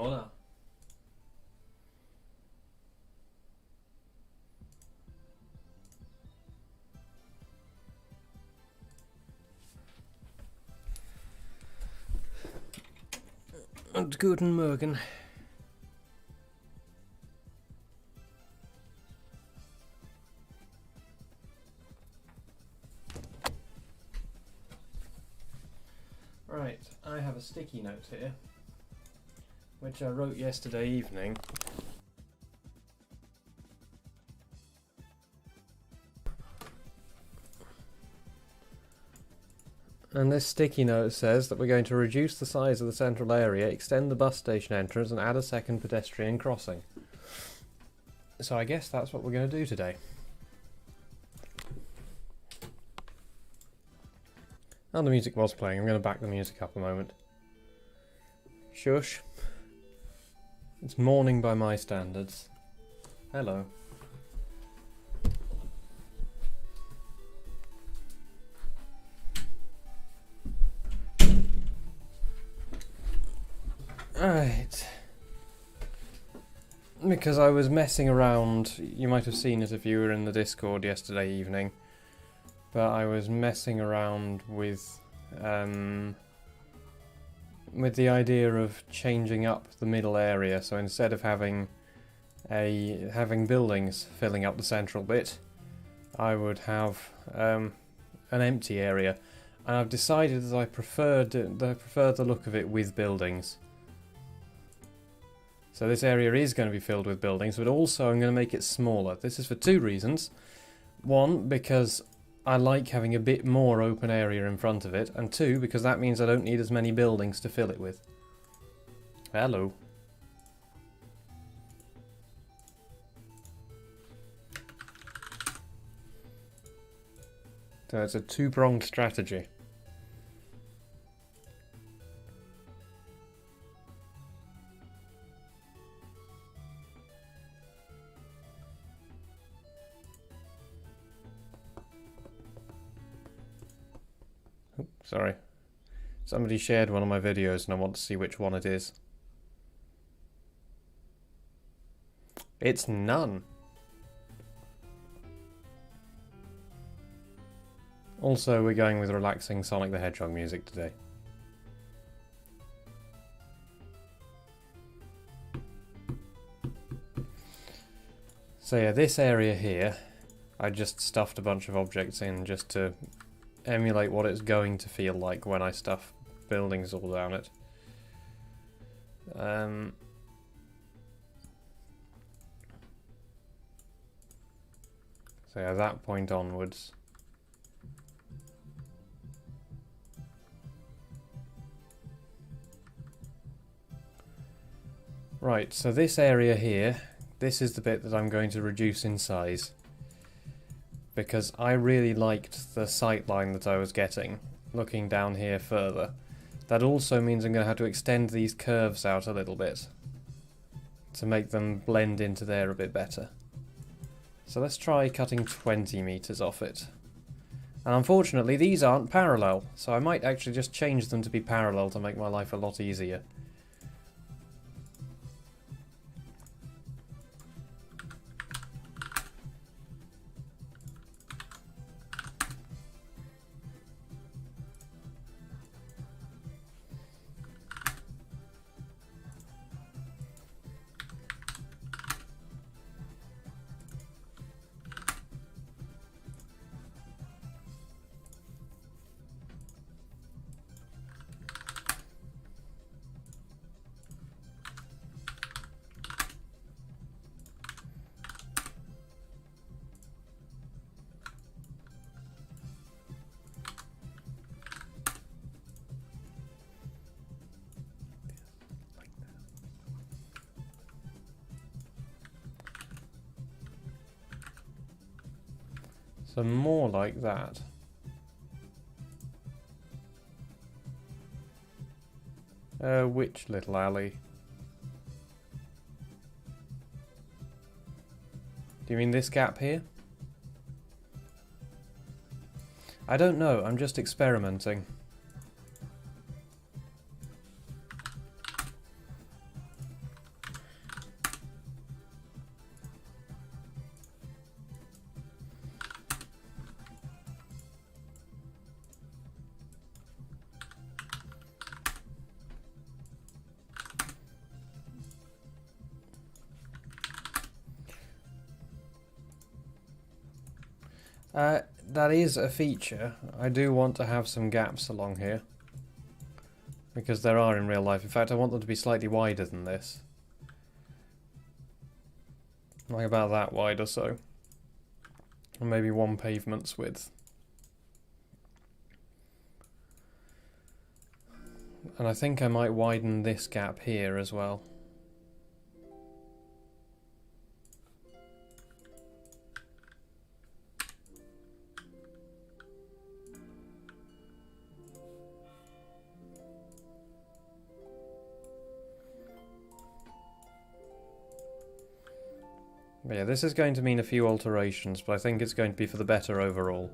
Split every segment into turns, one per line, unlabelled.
Hola. Und guten Morgen. Right, I have a sticky note here, which I wrote yesterday evening. And this sticky note says that we're going to reduce the size of the central area, extend the bus station entrance, and add a second pedestrian crossing. So I guess that's what we're going to do today. And the music was playing. I'm going to back the music up a moment. Shush. It's morning by my standards. Hello. Alright. Because I was messing around, you might have seen it if you were in the Discord yesterday evening, but I was messing around with the idea of changing up the middle area. So instead of having buildings filling up the central bit, I would have an empty area, and I've decided that I prefer the look of it with buildings. So this area is going to be filled with buildings, but also I'm going to make it smaller. This is for two reasons. One, because I like having a bit more open area in front of it, and two, because that means I don't need as many buildings to fill it with. Hello. So it's a two-pronged strategy. Sorry. Somebody shared one of my videos and I want to see which one it is. It's none. Also, we're going with relaxing Sonic the Hedgehog music today. So yeah, this area here, I just stuffed a bunch of objects in just to emulate what it's going to feel like when I stuff buildings all down it. So yeah, that point onwards. Right, so this area here, this is the bit that I'm going to reduce in size, because I really liked the sight line that I was getting, looking down here further. That also means I'm going to have to extend these curves out a little bit to make them blend into there a bit better. So let's try cutting 20 meters off it. And unfortunately these aren't parallel, so I might actually just change them to be parallel to make my life a lot easier. So more like that. Which little alley? Do you mean this gap here? I don't know, I'm just experimenting. That is a feature. I do want to have some gaps along here. Because there are in real life. In fact, I want them to be slightly wider than this. Like about that wide or so. Or maybe one pavement's width. And I think I might widen this gap here as well. But yeah, this is going to mean a few alterations, but I think it's going to be for the better overall.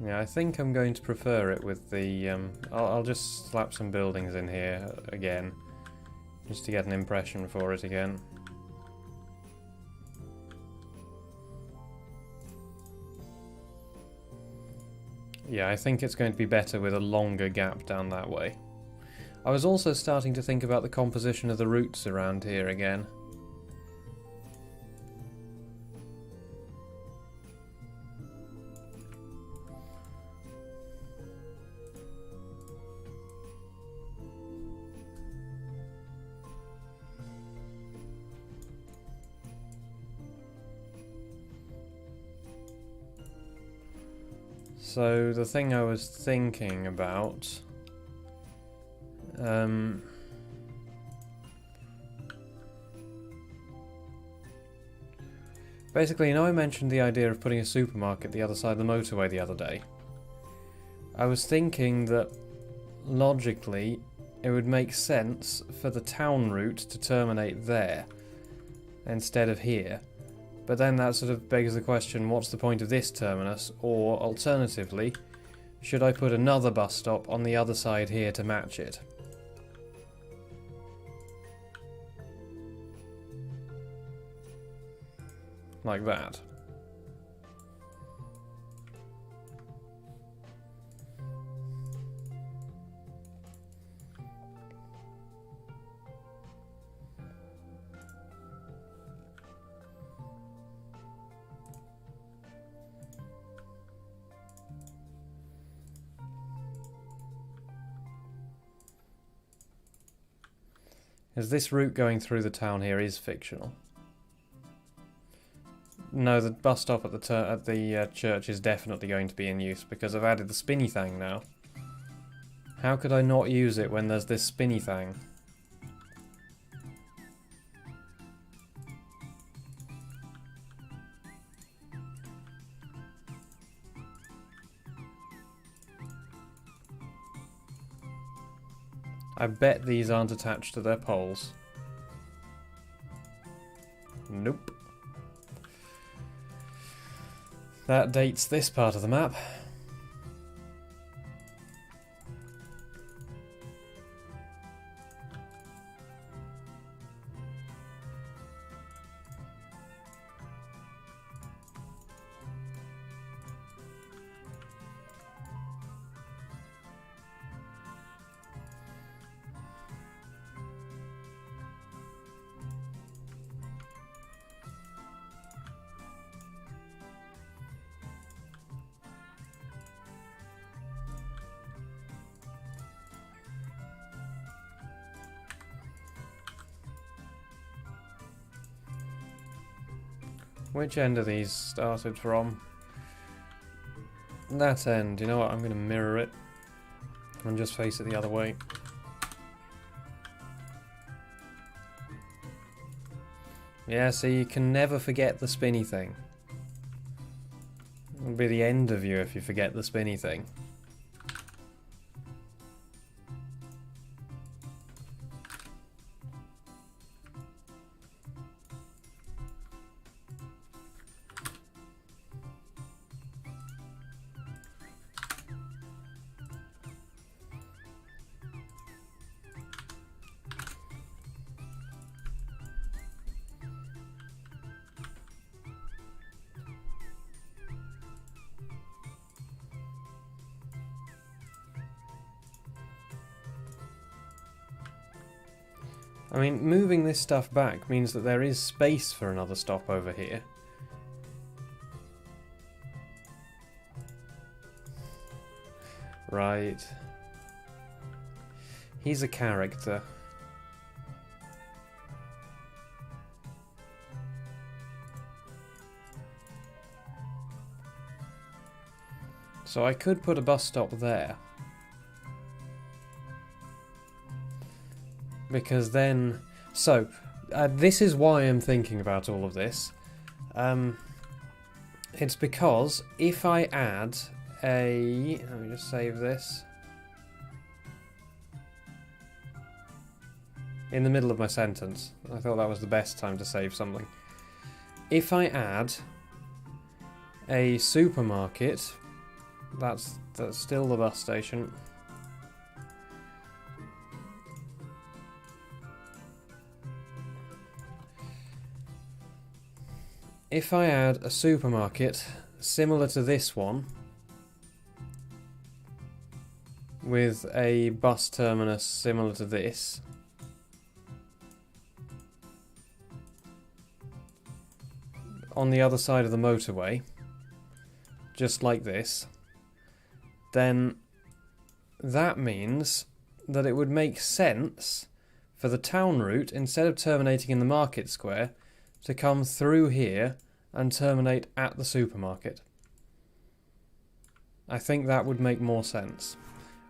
Yeah, I think I'm going to prefer it with the... I'll just slap some buildings in here again, just to get an impression for it again. Yeah, I think it's going to be better with a longer gap down that way. I was also starting to think about the composition of the routes around here again. So the thing I was thinking about, basically, you know, I mentioned the idea of putting a supermarket the other side of the motorway the other day. I was thinking that logically it would make sense for the town route to terminate there instead of here. But then that sort of begs the question, what's the point of this terminus? Or, alternatively, should I put another bus stop on the other side here to match it? Like that. Is this route going through the town here is fictional? No, the bus stop at the church is definitely going to be in use because I've added the spinny thing now. How could I not use it when there's this spinny thing? I bet these aren't attached to their poles. Nope. That dates this part of the map. Which end are these started from? That end. You know what? I'm going to mirror it. and just face it the other way. Yeah, so you can never forget the spinny thing. It'll be the end of you if you forget the spinny thing. I mean, moving this stuff back means that there is space for another stop over here. Right. He's a character. So I could put a bus stop there. Because then... So, this is why I'm thinking about all of this. It's because if I add a... Let me just save this. In the middle of my sentence. I thought that was the best time to save something. If I add a supermarket... That's still the bus station. If I add a supermarket similar to this one, with a bus terminus similar to this, on the other side of the motorway, just like this, then that means that it would make sense for the town route, instead of terminating in the market square, to come through here and terminate at the supermarket. I think that would make more sense.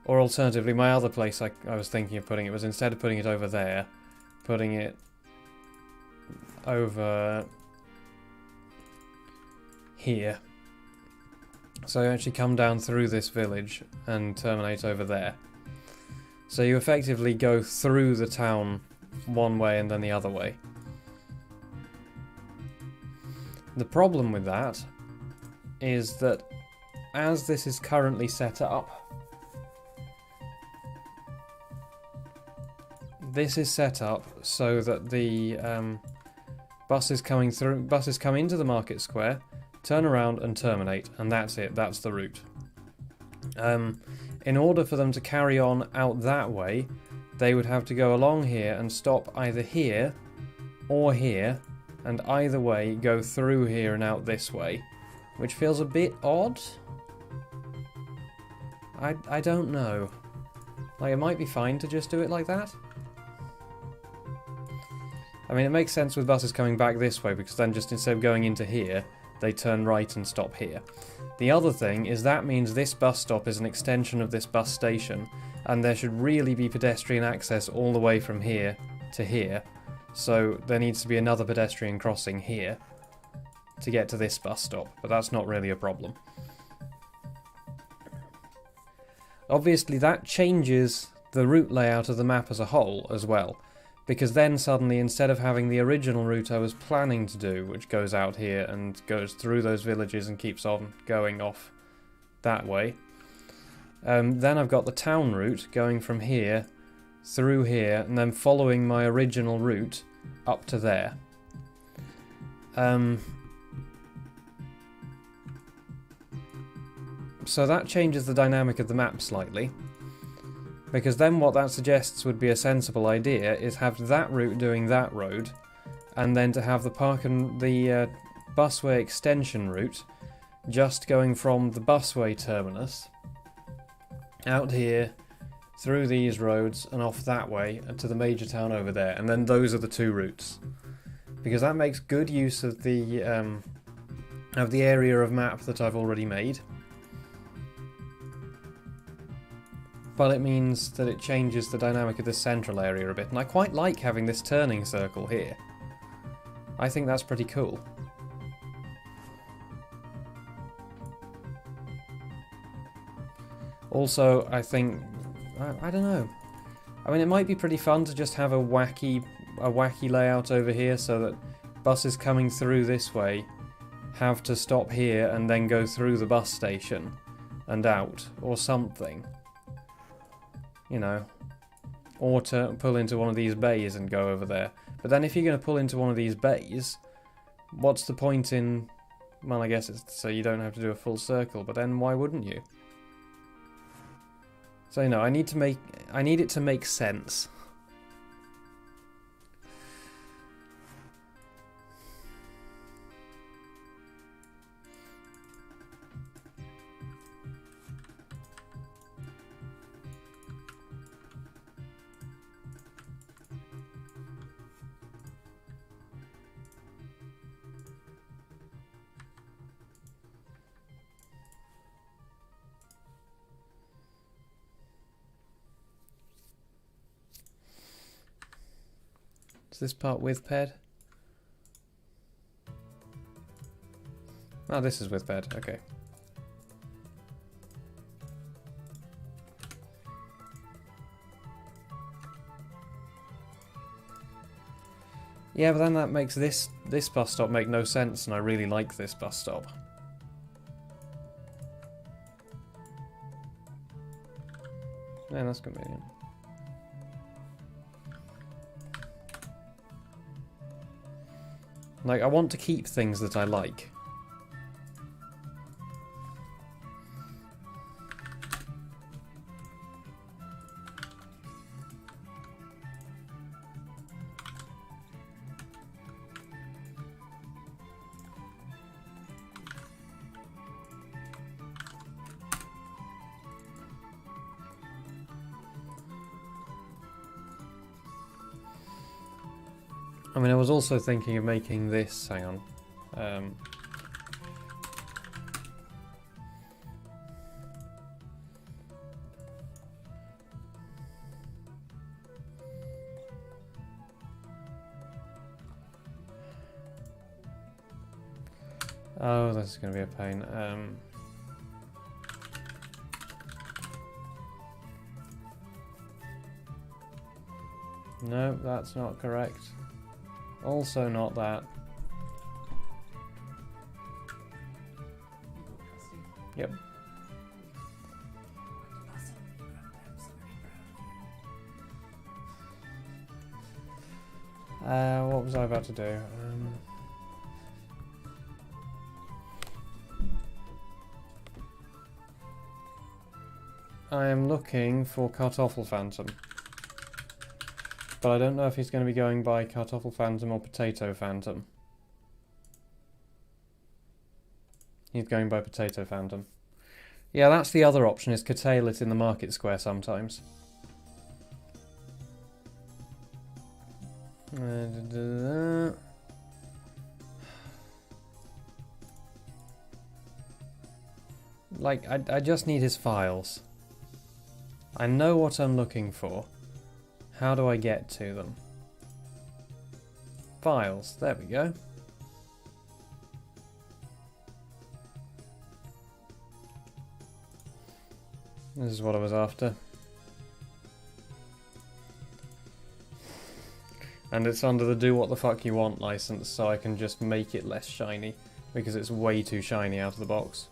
Or alternatively, my other place I was thinking of putting it was, instead of putting it over there, putting it over here. So you actually come down through this village and terminate over there. So you effectively go through the town one way and then the other way. The problem with that is that as this is currently set up, this is set up so that the buses come into the market square, turn around and terminate, and that's it, that's the route. In order for them to carry on out that way, they would have to go along here and stop either here or here, and either way go through here and out this way, which feels a bit odd. I don't know. Like, it might be fine to just do it like that. I mean, it makes sense with buses coming back this way, because then just instead of going into here, they turn right and stop here. The other thing is that means this bus stop is an extension of this bus station, and there should really be pedestrian access all the way from here to here. So there needs to be another pedestrian crossing here to get to this bus stop, but that's not really a problem. Obviously that changes the route layout of the map as a whole as well, because then suddenly, instead of having the original route I was planning to do, which goes out here and goes through those villages and keeps on going off that way, then I've got the town route going from here through here, and then following my original route up to there. So that changes the dynamic of the map slightly, because then what that suggests would be a sensible idea is have that route doing that road, and then to have the busway extension route just going from the busway terminus out here, through these roads and off that way to the major town over there, and then those are the two routes, because that makes good use of the area of map that I've already made. but it means that it changes the dynamic of this central area a bit, and I quite like having this turning circle here. I think that's pretty cool. Also, I think... I don't know. I mean, it might be pretty fun to just have a wacky layout over here so that buses coming through this way have to stop here and then go through the bus station and out, or something. You know. Or to pull into one of these bays and go over there. But then if you're going to pull into one of these bays, what's the point in... Well, I guess it's so you don't have to do a full circle, but then why wouldn't you? So, you know, I need it to make sense. Is this part with ped? Oh, this is with ped, okay. Yeah, but then that makes this bus stop make no sense, and I really like this bus stop. Yeah, that's convenient. Like, I want to keep things that I like. I mean, I was also thinking of making this, hang on, oh, this is going to be a pain. No, that's not correct. Also not that. Yep. What was I about to do? I am looking for Kartoffel Phantom. But I don't know if he's going to be going by Kartoffel Phantom or Potato Phantom. He's going by Potato Phantom. Yeah, that's the other option, is curtail it in the market square sometimes. Like, I just need his files. I know what I'm looking for. How do I get to them? Files, there we go. This is what I was after. And it's under the do what the fuck you want license, so I can just make it less shiny, because it's way too shiny out of the box.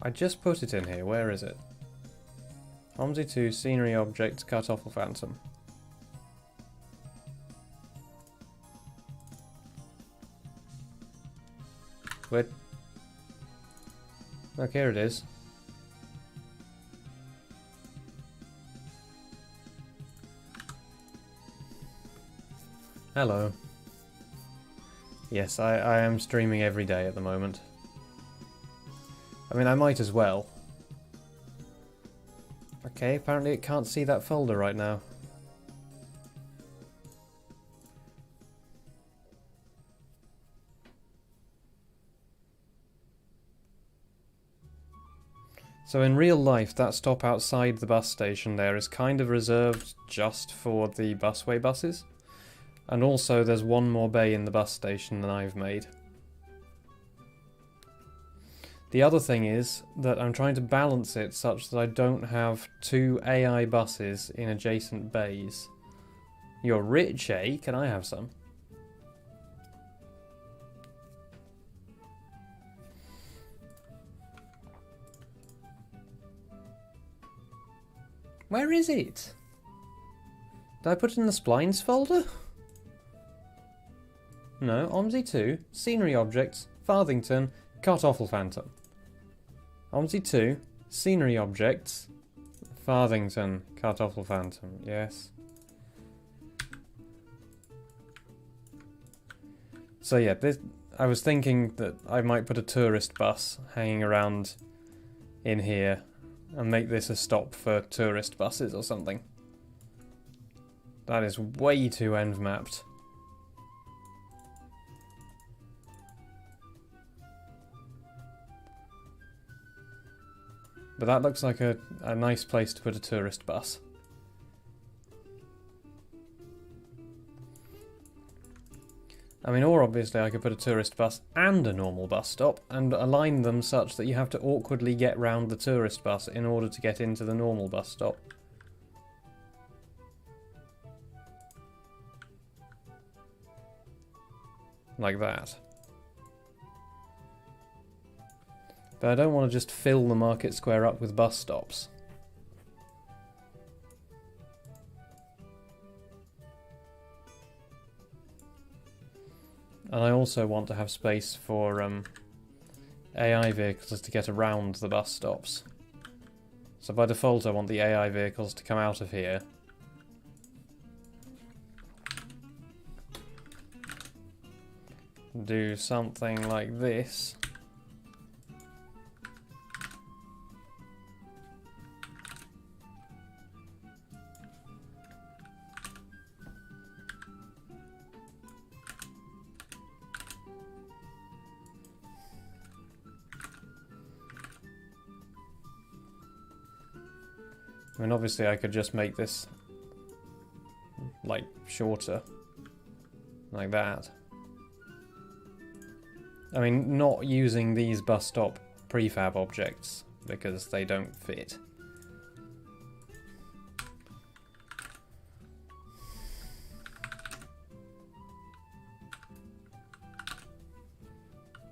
I just put it in here, where is it? OMSI 2, Scenery Object, Kartoffel Phantom. Where? Look, here it is. Hello. Yes, I am streaming every day at the moment. I mean, I might as well. Okay, apparently it can't see that folder right now. So in real life, that stop outside the bus station there is kind of reserved just for the busway buses. And also there's one more bay in the bus station than I've made. The other thing is that I'm trying to balance it such that I don't have two AI buses in adjacent bays. You're rich, eh? Can I have some? Where is it? Did I put it in the splines folder? No, OMSI 2, Scenery Objects, Farthington, Phantom. OMSI 2, Scenery Objects, Farthington, Phantom, yes. So yeah, I was thinking that I might put a tourist bus hanging around in here and make this a stop for tourist buses or something. That is way too end mapped. But that looks like a nice place to put a tourist bus. I mean, or obviously I could put a tourist bus and a normal bus stop and align them such that you have to awkwardly get round the tourist bus in order to get into the normal bus stop. Like that. But I don't want to just fill the market square up with bus stops. And I also want to have space for AI vehicles to get around the bus stops. So by default I want the AI vehicles to come out of here. Do something like this. I mean, obviously I could just make this, like, shorter. Like that. I mean, not using these bus stop prefab objects, because they don't fit.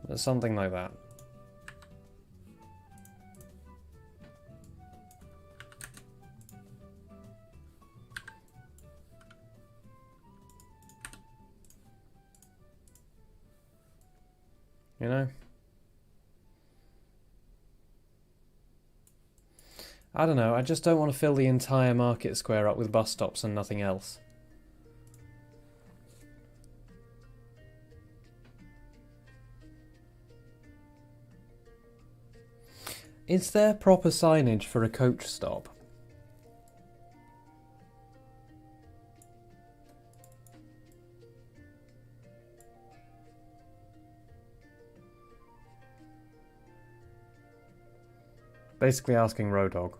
But something like that. You know? I don't know, I just don't want to fill the entire market square up with bus stops and nothing else. Is there proper signage for a coach stop? Basically asking Road Dog.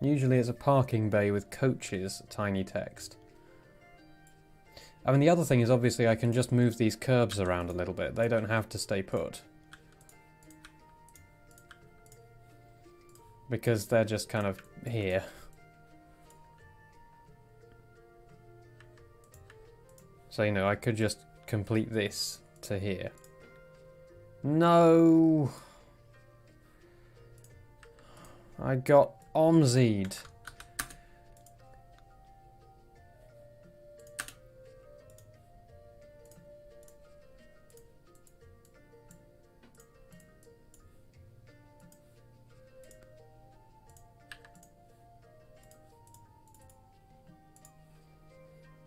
Usually it's a parking bay with coaches, tiny text. I mean, the other thing is obviously I can just move these curbs around a little bit. They don't have to stay put. Because they're just kind of here. So, you know, I could just complete this to here. No! I got OMSI'd.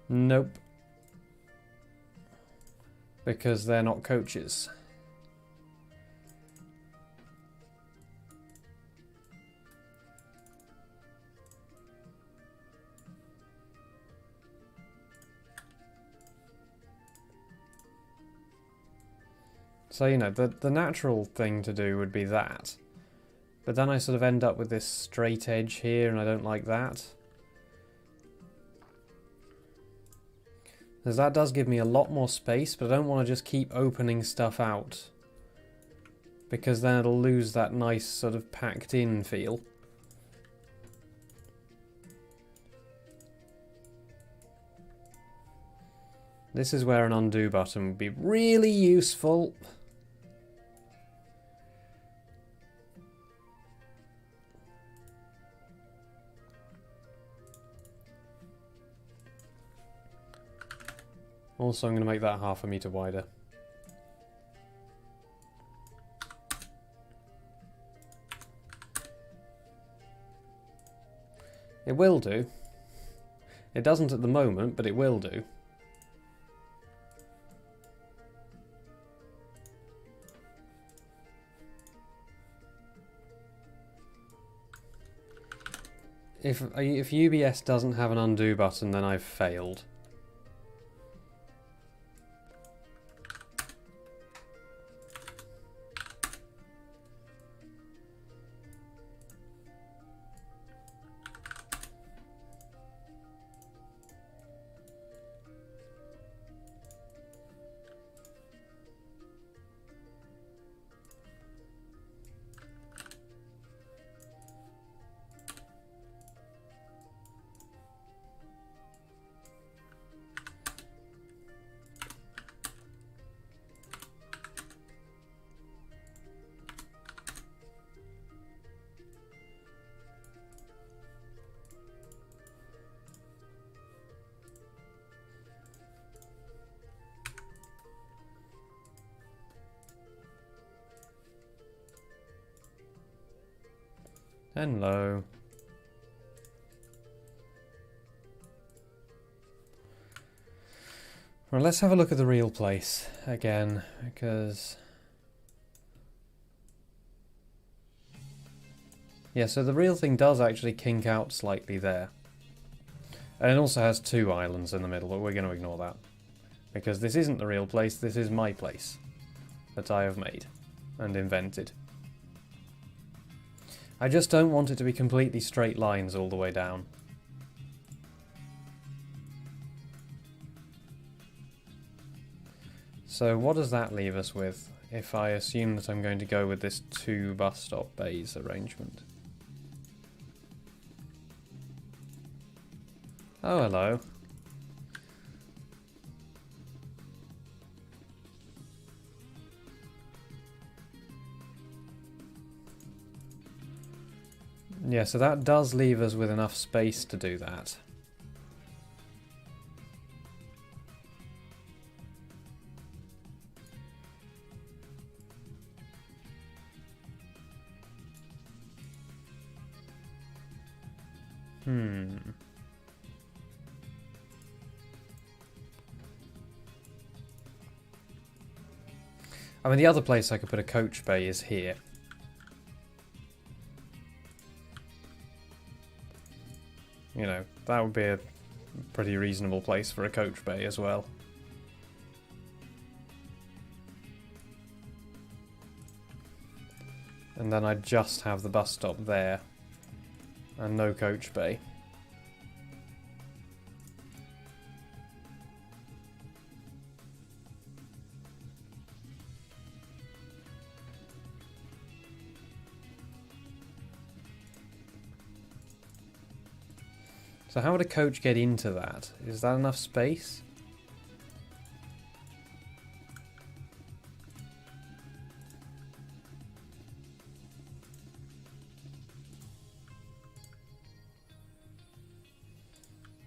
Nope. Because they're not coaches. So, you know, the natural thing to do would be that. But then I sort of end up with this straight edge here, and I don't like that. Because that does give me a lot more space, but I don't want to just keep opening stuff out. Because then it'll lose that nice sort of packed in feel. This is where an undo button would be really useful. Also, I'm going to make that 1/2 meter wider. It will do. It doesn't at the moment, but it will do. If UBS doesn't have an undo button, then I've failed. Hello. Well, let's have a look at the real place again, because... Yeah, so the real thing does actually kink out slightly there. And it also has 2 islands in the middle, but we're going to ignore that. Because this isn't the real place, this is my place. That I have made and invented. I just don't want it to be completely straight lines all the way down. So what does that leave us with if I assume that I'm going to go with this 2 bus stop bays arrangement? Oh, hello. Yeah, so that does leave us with enough space to do that. I mean, the other place I could put a coach bay is here. You know, that would be a pretty reasonable place for a coach bay as well. And then I'd just have the bus stop there. And no coach bay. So how would a coach get into that? Is that enough space?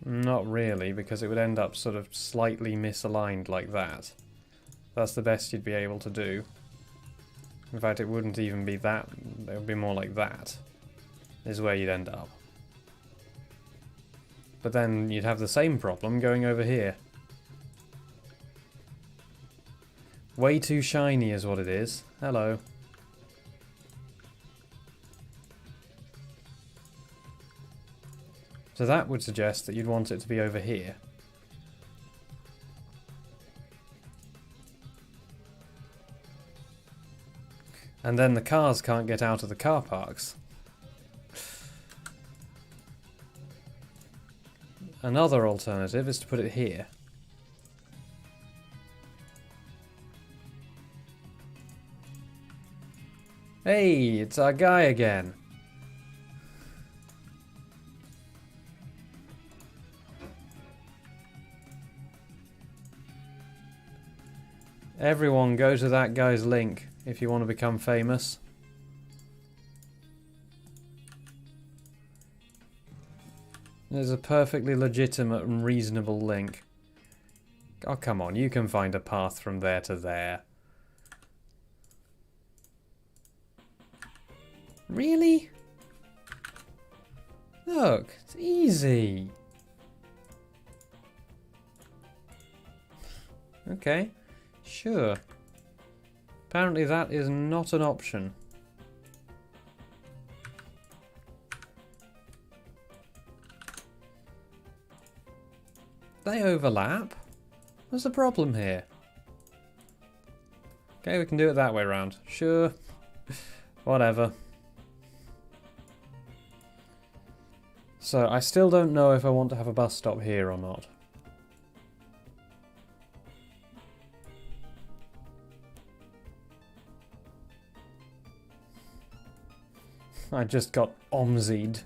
Not really, because it would end up sort of slightly misaligned like that. That's the best you'd be able to do. In fact, it wouldn't even be that. It would be more like that, is where you'd end up. But then you'd have the same problem going over here. Way too shiny is what it is. Hello. So that would suggest that you'd want it to be over here. And then the cars can't get out of the car parks. Another alternative is to put it here. Hey, it's our guy again. Everyone go to that guy's link if you want to become famous. There's a perfectly legitimate and reasonable link. Oh, come on, you can find a path from there to there. Really? Look, it's easy. Okay, sure. Apparently that is not an option. They overlap? What's the problem here? Okay, we can do it that way round. Sure. Whatever. So, I still don't know if I want to have a bus stop here or not. I just got omzied.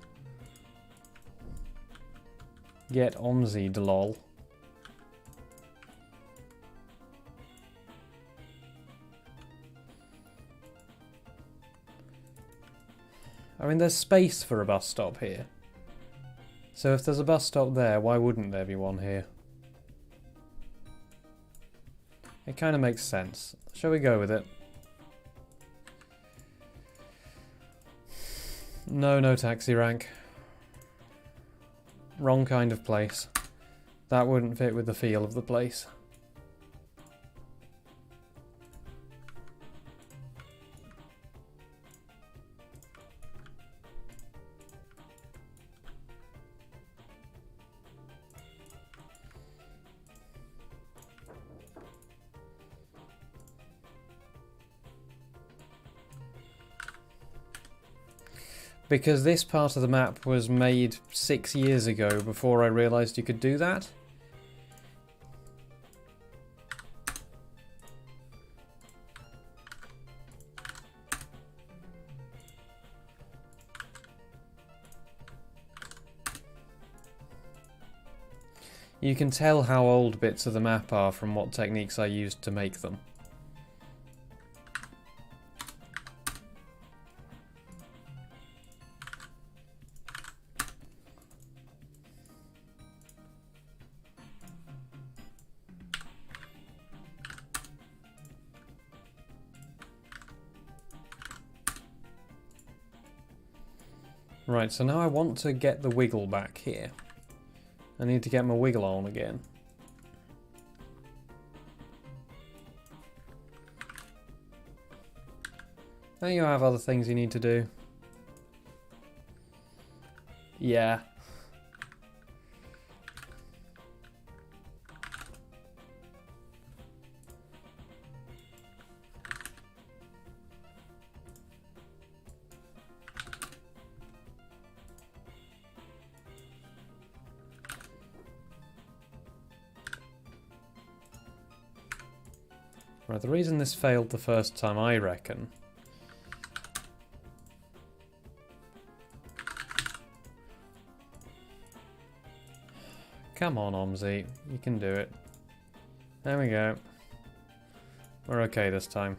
Get omzied, lol. I mean, there's space for a bus stop here. So if there's a bus stop there, why wouldn't there be one here? It kind of makes sense. Shall we go with it? No, no taxi rank. Wrong kind of place. That wouldn't fit with the feel of the place. Because this part of the map was made 6 years ago before I realised you could do that. You can tell how old bits of the map are from what techniques I used to make them. Right, so now I want to get the wiggle back here. I need to get my wiggle on again. Don't you have other things you need to do? Yeah. Right, the reason this failed the first time, I reckon, come on, Omzi, you can do it. There we go. We're okay this time.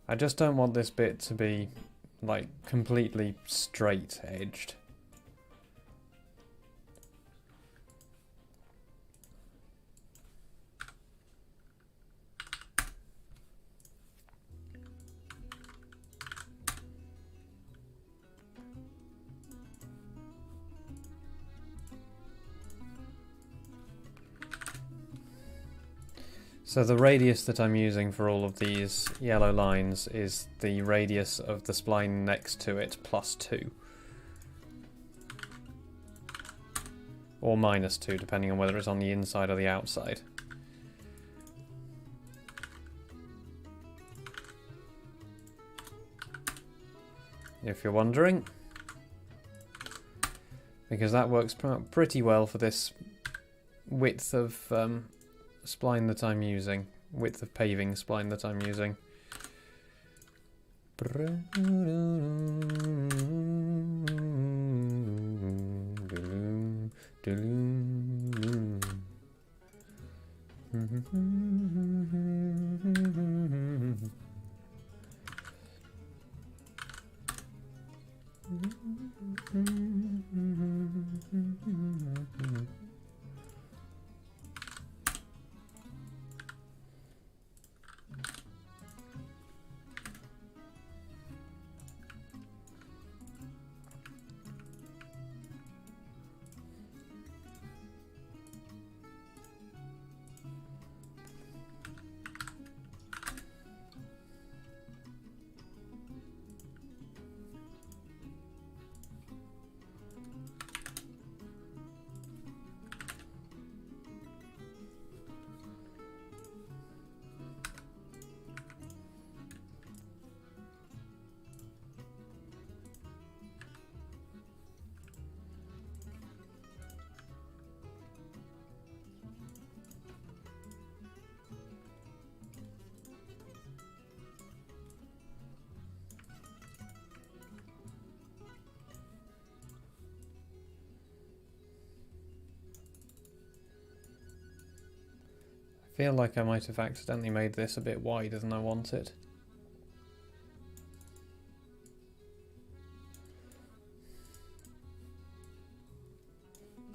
I just don't want this bit to be, like, completely straight-edged. So the radius that I'm using for all of these yellow lines is the radius of the spline next to it plus 2. Or minus 2, depending on whether it's on the inside or the outside. If you're wondering. Because that works pretty well for this width of spline that I'm using. Width of paving spline that I'm using. I feel like I might have accidentally made this a bit wider than I want it.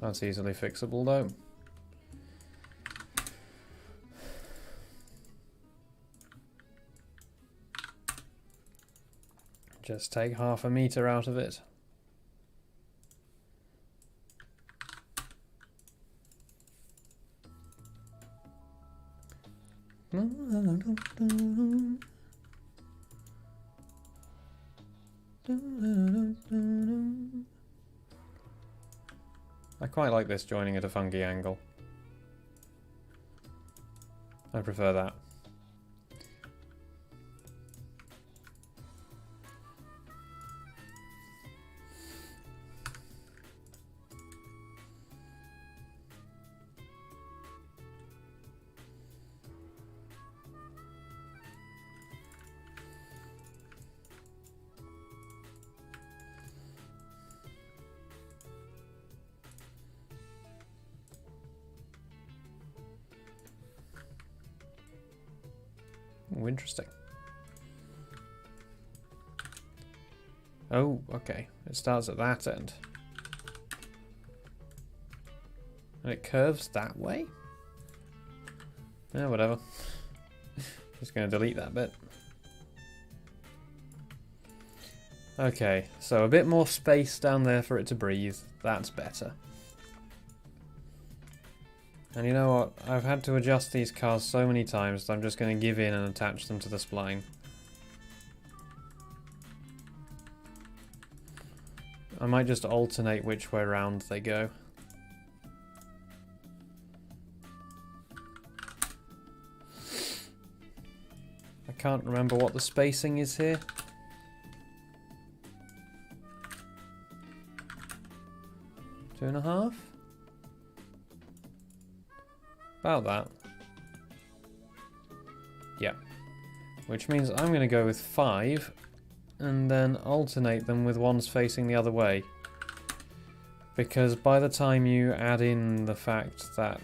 That's easily fixable though. Just take half a meter out of it. I quite like this joining at a funky angle. I prefer that. Oh, interesting. Oh, okay. It starts at that end. And it curves that way? Yeah, whatever. Just going to delete that bit. Okay, so a bit more space down there for it to breathe. That's better. And you know what? I've had to adjust these cars so many times that I'm just going to give in and attach them to the spline. I might just alternate which way around they go. I can't remember what the spacing is here. Two and a half? About that. Yeah. Which means I'm going to go with 5 and then alternate them with ones facing the other way. Because by the time you add in the fact that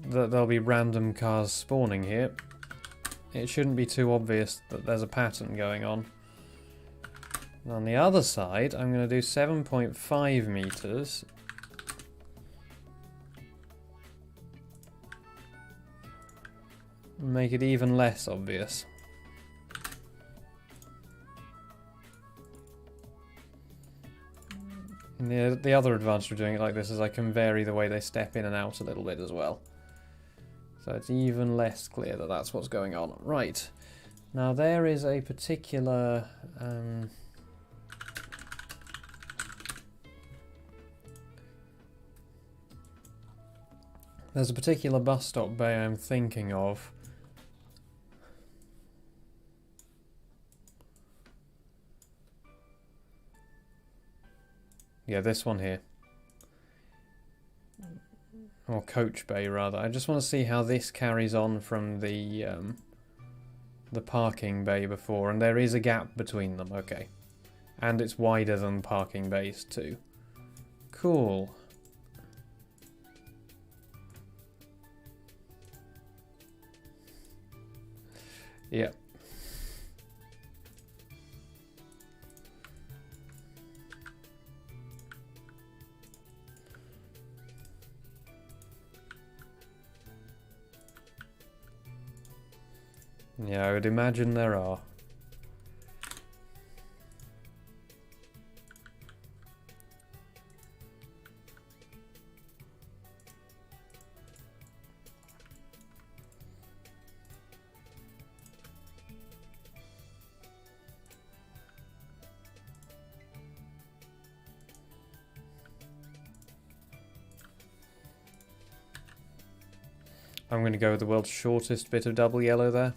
that there'll be random cars spawning here, it shouldn't be too obvious that there's a pattern going on. And on the other side, I'm going to do 7.5 meters. Make it even less obvious. And the other advantage of doing it like this is I can vary the way they step in and out a little bit as well. So it's even less clear that that's what's going on. Right. Now there is a particular... there's a particular bus stop bay I'm thinking of. Yeah, this one here. Or coach bay, rather. I just want to see how this carries on from the parking bay before. And there is a gap between them, okay. And it's wider than parking bays too. Cool. Yep. Yeah, I would imagine there are. I'm going to go with the world's shortest bit of double yellow there.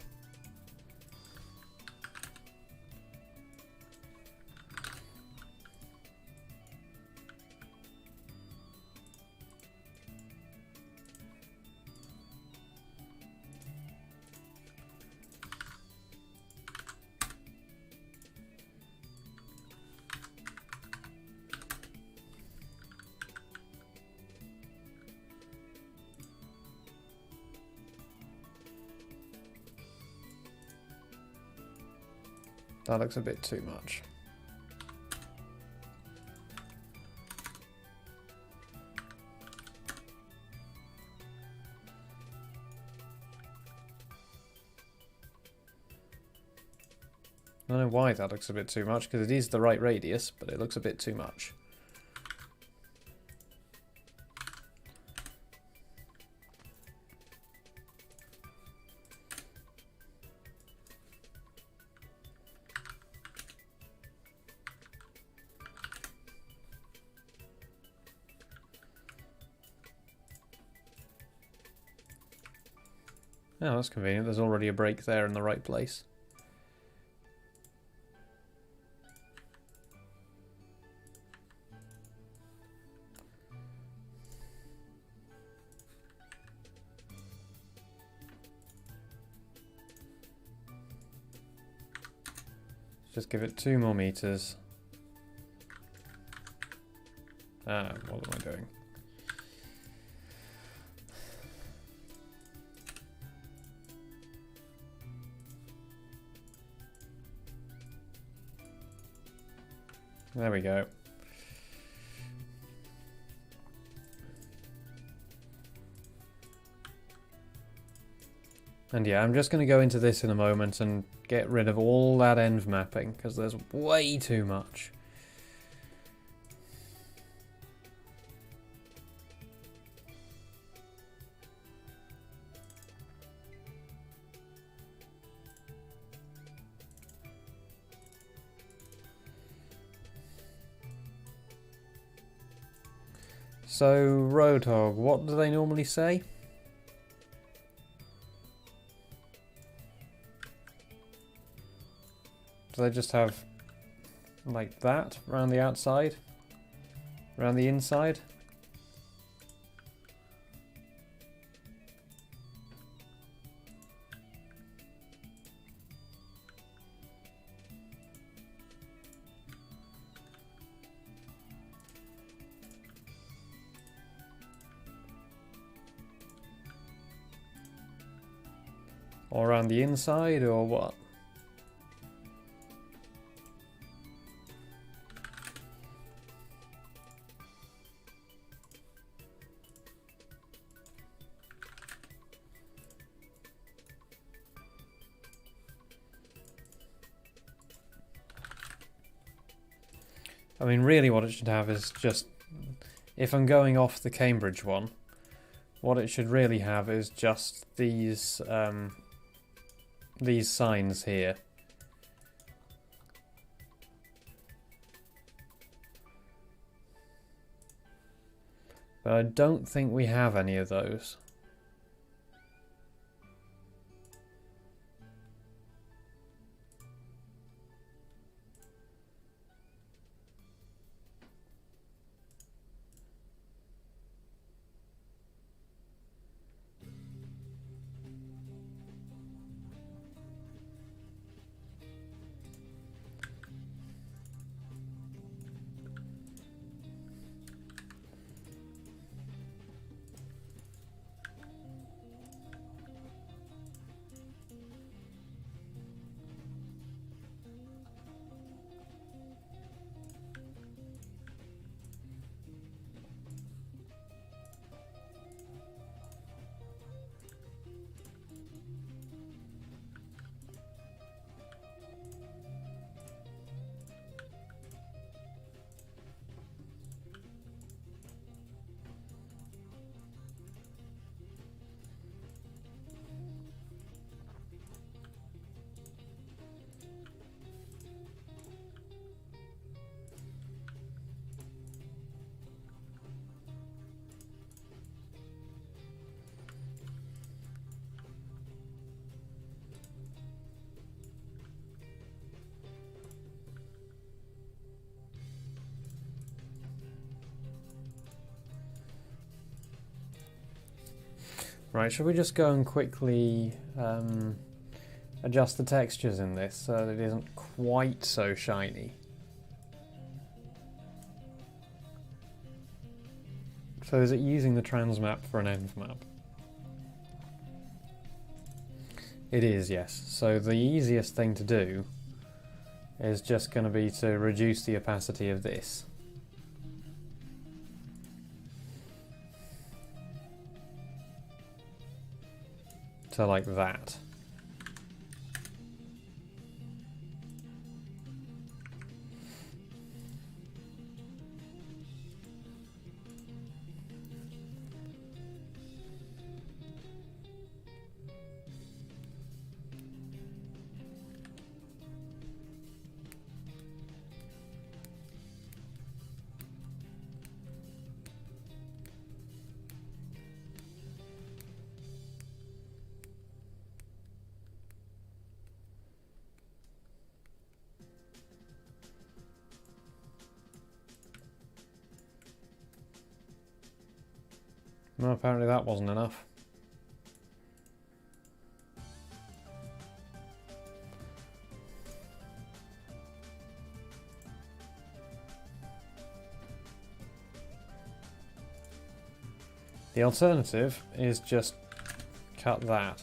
That looks a bit too much. I don't know why that looks a bit too much, because it is the right radius, but it looks a bit too much. Oh, that's convenient. There's already a break there in the right place. Just give it 2 more meters. Ah, what am I doing? There we go. And yeah, I'm just going to go into this in a moment and get rid of all that end mapping, because there's way too much. So, Roadhog, what do they normally say? Do they just have like that around the outside? Around the inside? Or around the inside, or what? I mean, really what it should have is just, if I'm going off the Cambridge one, what it should really have is just these signs here. But I don't think we have any of those. Right, shall we just go and quickly adjust the textures in this so that it isn't quite so shiny? So is it using the trans map for an env map? It is, yes. So the easiest thing to do is just going to be to reduce the opacity of this. So like that. Well, apparently that wasn't enough. The alternative is just cut that.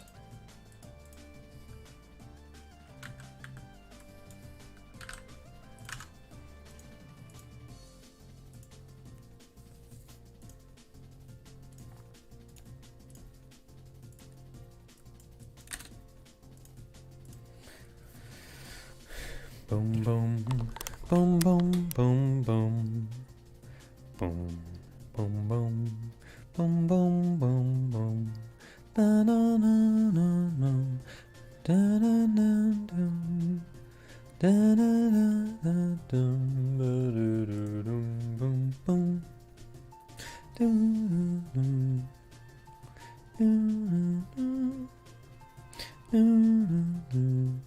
Boom, boom, boom, boom, boom, boom, boom, boom, boom, boom, boom, boom, boom, da na na na na, da na na dum, da na na na dum, ba do do dum, boom, boom, dum dum, dum dum, dum dum.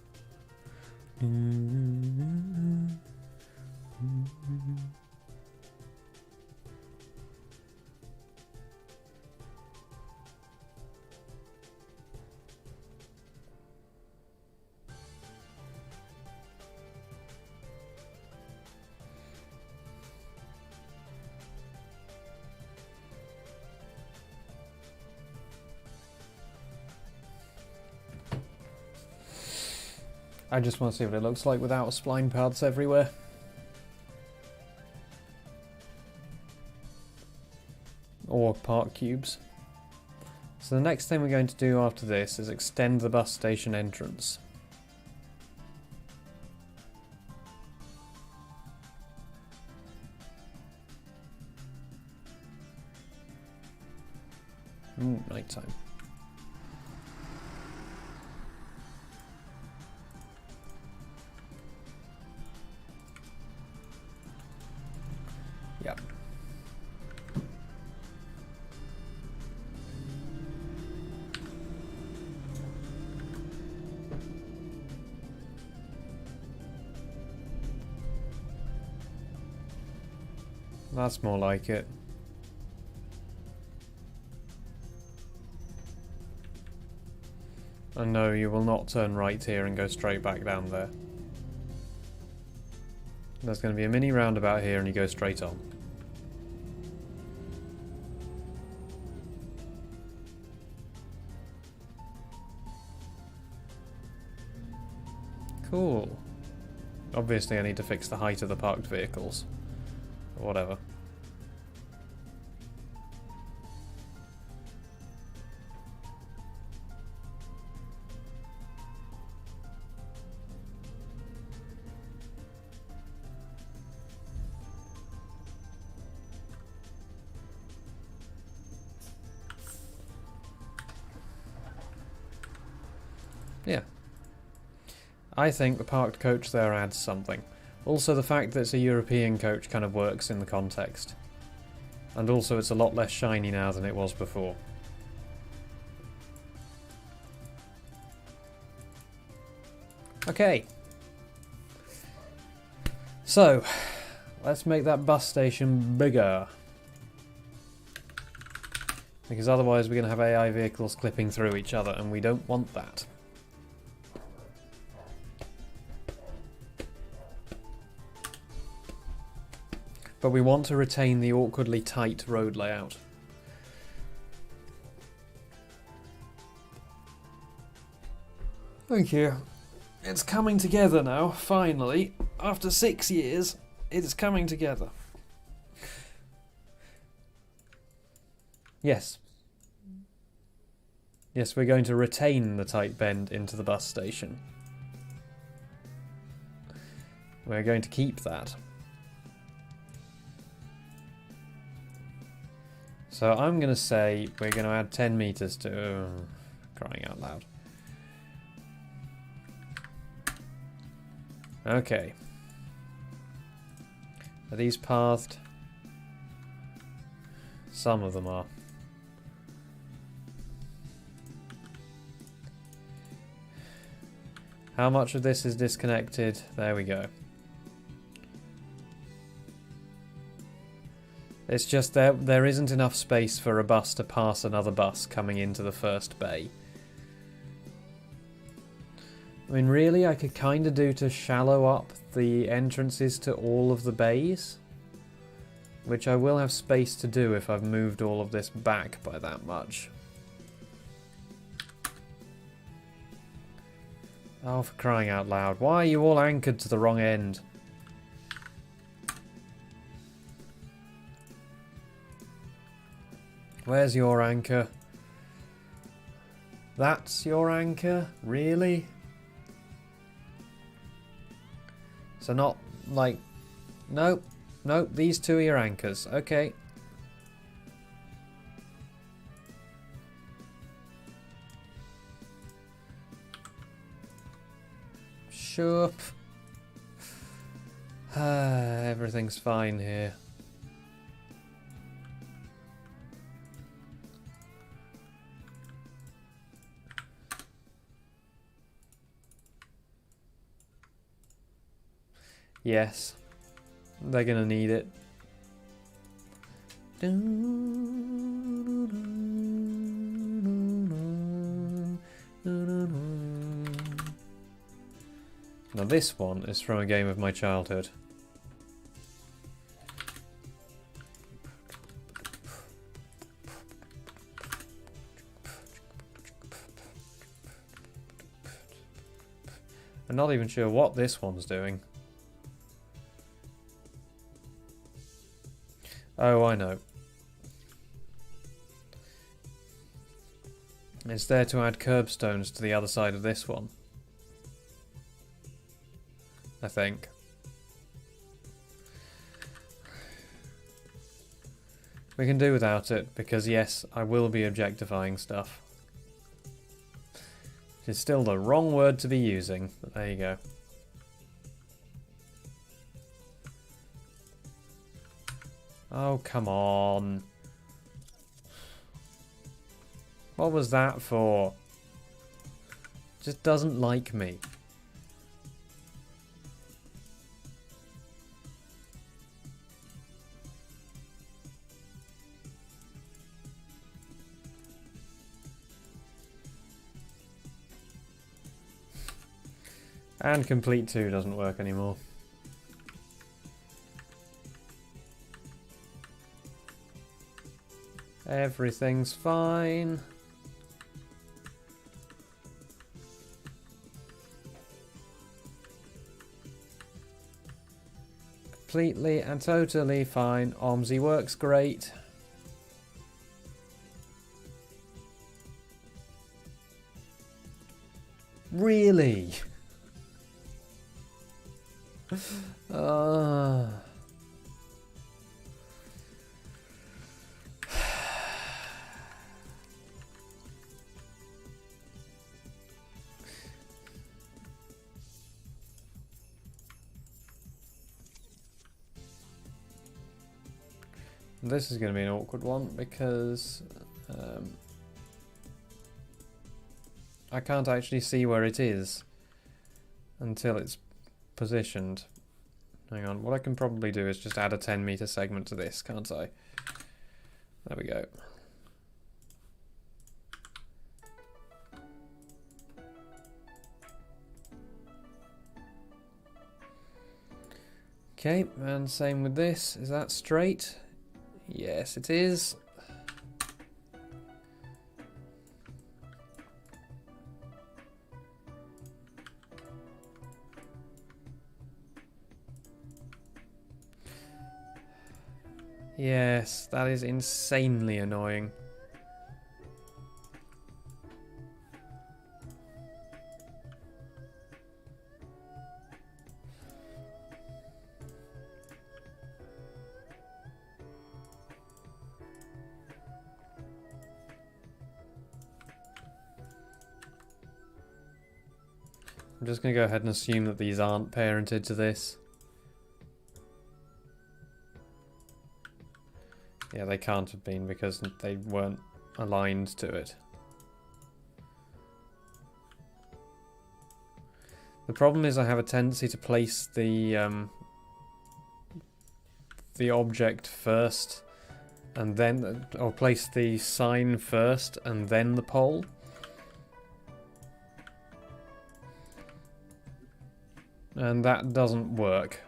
I just want to see what it looks like without spline paths everywhere. Or park cubes. So the next thing we're going to do after this is extend the bus station entrance. Night time. Yep. That's more like it. And no, you will not turn right here and go straight back down there. There's going to be a mini roundabout here and you go straight on. Cool. Obviously I need to fix the height of the parked vehicles. Or whatever. Yeah. I think the parked coach there adds something. Also the fact that it's a European coach kind of works in the context. And also it's a lot less shiny now than it was before. Okay. So, let's make that bus station bigger. Because otherwise we're going to have AI vehicles clipping through each other and we don't want that. But we want to retain the awkwardly tight road layout. Thank you. It's coming together now, finally. After 6 years, it's coming together. Yes. Yes, we're going to retain the tight bend into the bus station. We're going to keep that. So I'm going to say we're going to add 10 meters to... crying out loud. Okay. Are these pathed? Some of them are. How much of this is disconnected? There we go. It's just there isn't enough space for a bus to pass another bus coming into the first bay. I mean, really, I could kind of do to shallow up the entrances to all of the bays. Which I will have space to do if I've moved all of this back by that much. Oh, for crying out loud. Why are you all anchored to the wrong end? Where's your anchor? That's your anchor? Really? So not like... Nope. Nope, these two are your anchors. Okay. Sure. Everything's fine here. Yes. They're gonna need it. Now this one is from a game of my childhood. I'm not even sure what this one's doing. Oh, I know. It's there to add curbstones to the other side of this one. I think. We can do without it, because yes, I will be objectifying stuff. It's still the wrong word to be using, but there you go. Oh, come on. What was that for? Just doesn't like me. And complete 2 doesn't work anymore. Everything's fine. Completely and totally fine. OMSI works great. Really? This is going to be an awkward one because I can't actually see where it is until it's positioned. Hang on, what I can probably do is just add a 10-meter segment to this, can't I? There we go. Okay, and same with this. Is that straight? Yes, it is. Yes, that is insanely annoying. I'm just going to go ahead and assume that these aren't parented to this. Yeah, they can't have been because they weren't aligned to it. The problem is I have a tendency to place the object first and then, or place the sign first and then the pole. And that doesn't work.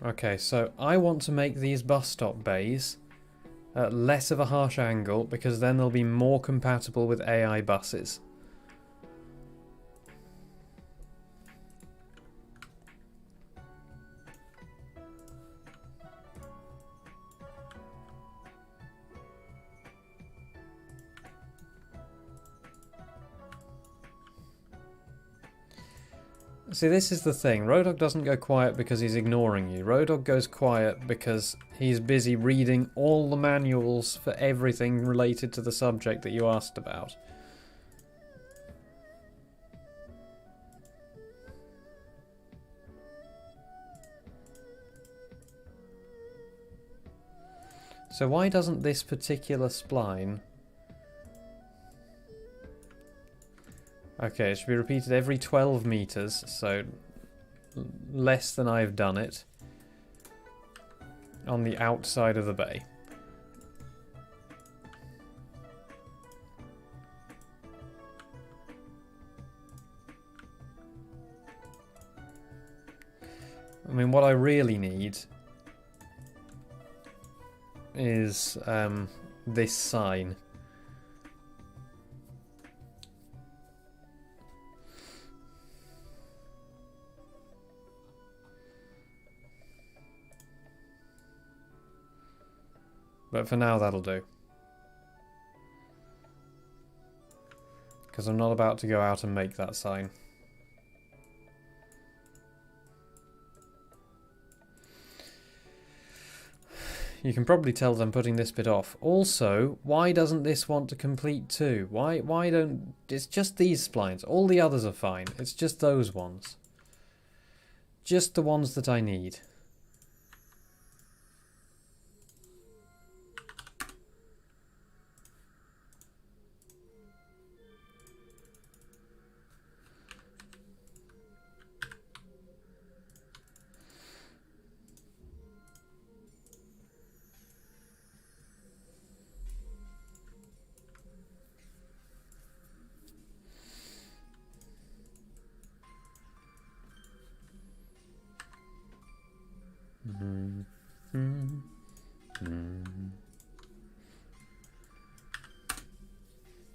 Okay, so I want to make these bus stop bays at less of a harsh angle because then they'll be more compatible with AI buses. See, this is the thing. Road Dogg doesn't go quiet because he's ignoring you. Road Dogg goes quiet because he's busy reading all the manuals for everything related to the subject that you asked about. So why doesn't this particular spline... Okay, it should be repeated every 12 meters, so less than I've done it, on the outside of the bay. I mean, what I really need is this sign. But for now, that'll do. Because I'm not about to go out and make that sign. You can probably tell them putting this bit off. Also, why doesn't this want to complete too? Why don't... It's just these splines. All the others are fine. It's just those ones. Just the ones that I need.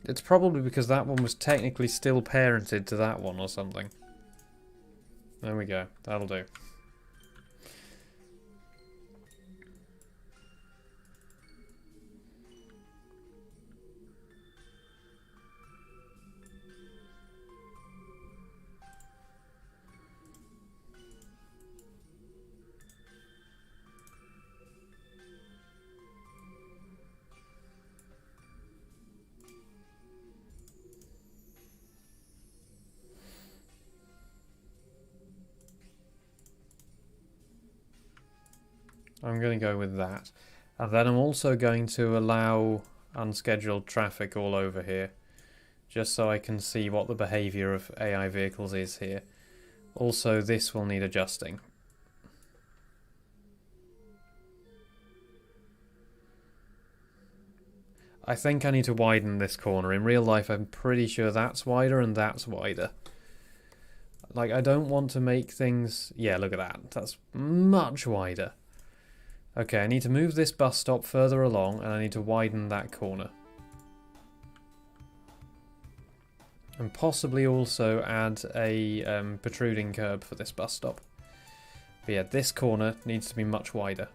It's probably because that one was technically still parented to that one or something. There we go. That'll do. I'm going to go with that. And then I'm also going to allow unscheduled traffic all over here, just so I can see what the behaviour of AI vehicles is here. Also, this will need adjusting. I think I need to widen this corner. In real life, I'm pretty sure that's wider and that's wider. Like, I don't want to make things... Yeah, look at that. That's much wider. Okay, I need to move this bus stop further along, and I need to widen that corner. And possibly also add a protruding curb for this bus stop. But yeah, this corner needs to be much wider.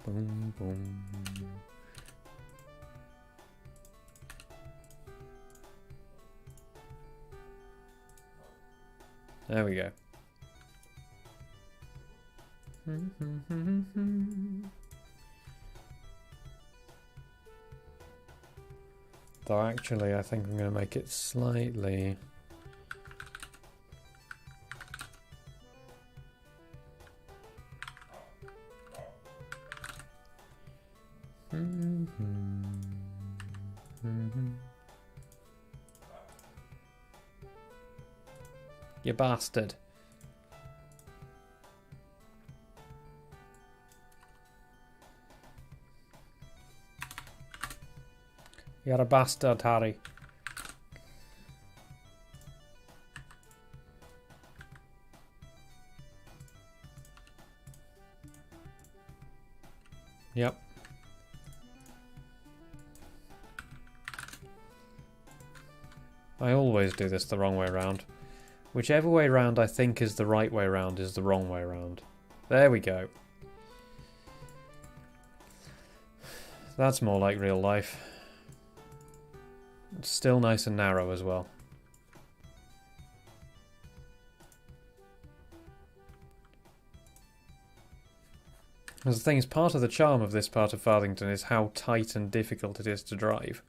Boom, boom. There we go. Though actually, I think I'm going to make it slightly... You bastard. You're a bastard, Harry. Yep. I always do this the wrong way round. Whichever way round I think is the right way round is the wrong way round. There we go. That's more like real life. It's still nice and narrow as well. As the thing is, part of the charm of this part of Farthington is how tight and difficult it is to drive.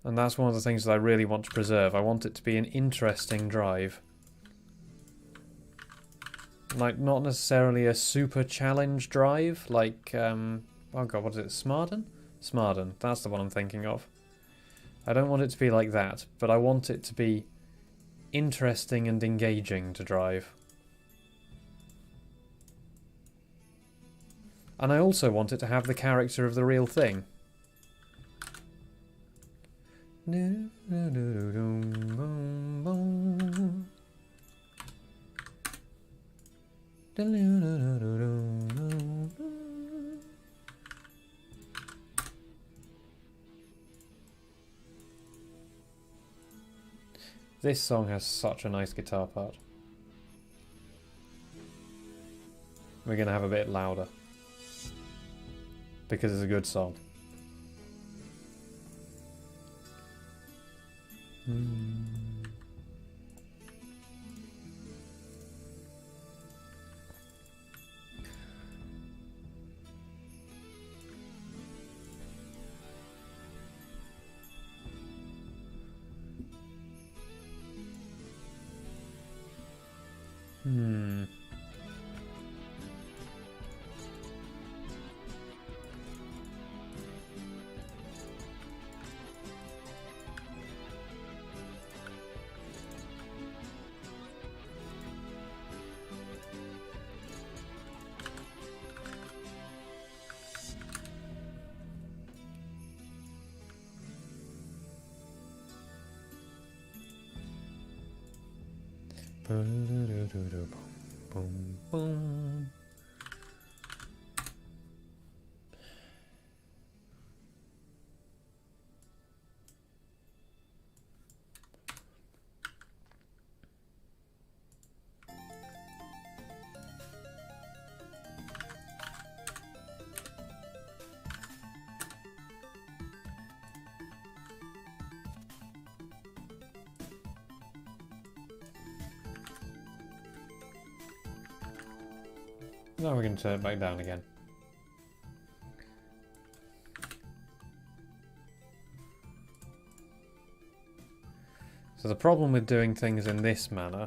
And that's one of the things that I really want to preserve. I want it to be an interesting drive. Like, not necessarily a super challenge drive, like, oh god, what is it, Smarden? Smarden, that's the one I'm thinking of. I don't want it to be like that, but I want it to be interesting and engaging to drive. And I also want it to have the character of the real thing. This song has such a nice guitar part. We're going to have a bit louder. Because it's a good song. Boom, boom. Now we're going to turn it back down again. So the problem with doing things in this manner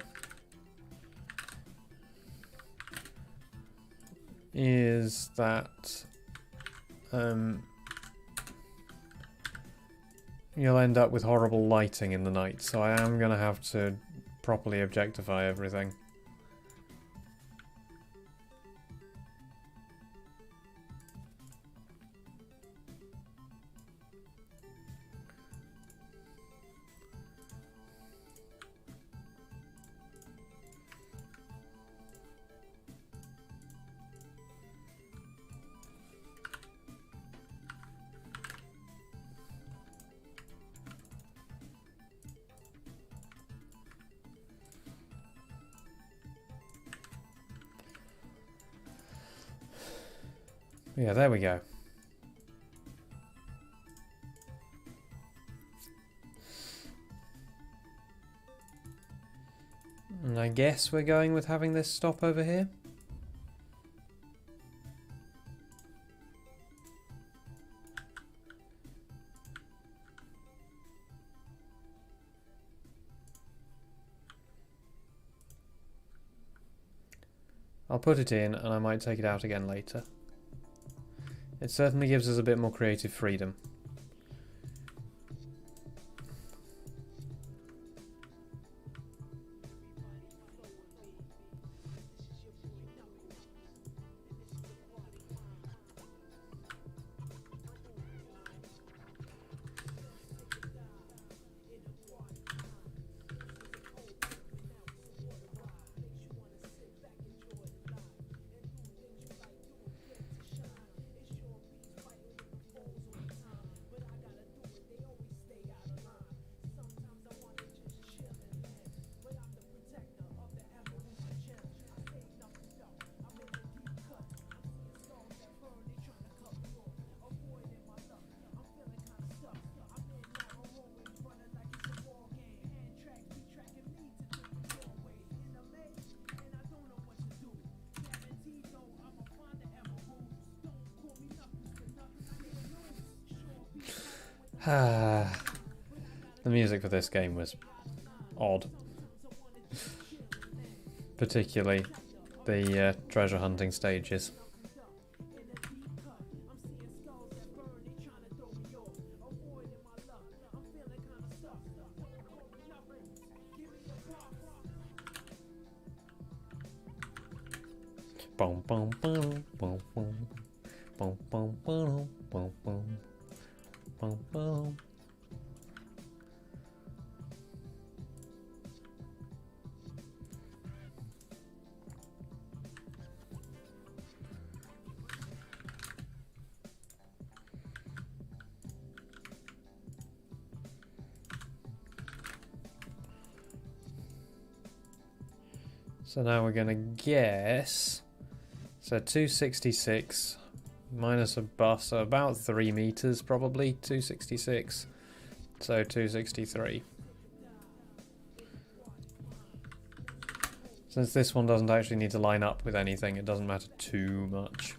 is that you'll end up with horrible lighting in the night, so I am going to have to properly objectify everything. Yeah, there we go. And I guess we're going with having this stop over here. I'll put it in and I might take it out again later. It certainly gives us a bit more creative freedom. The music for this game was odd. Particularly the treasure hunting stages. Boom, boom, boom, boom, boom, boom, boom, boom, boom, boom. Boom, boom. So now we're going to guess. So 266 minus a bus, so about 3 meters probably. 266. So 263. Since this one doesn't actually need to line up with anything, it doesn't matter too much.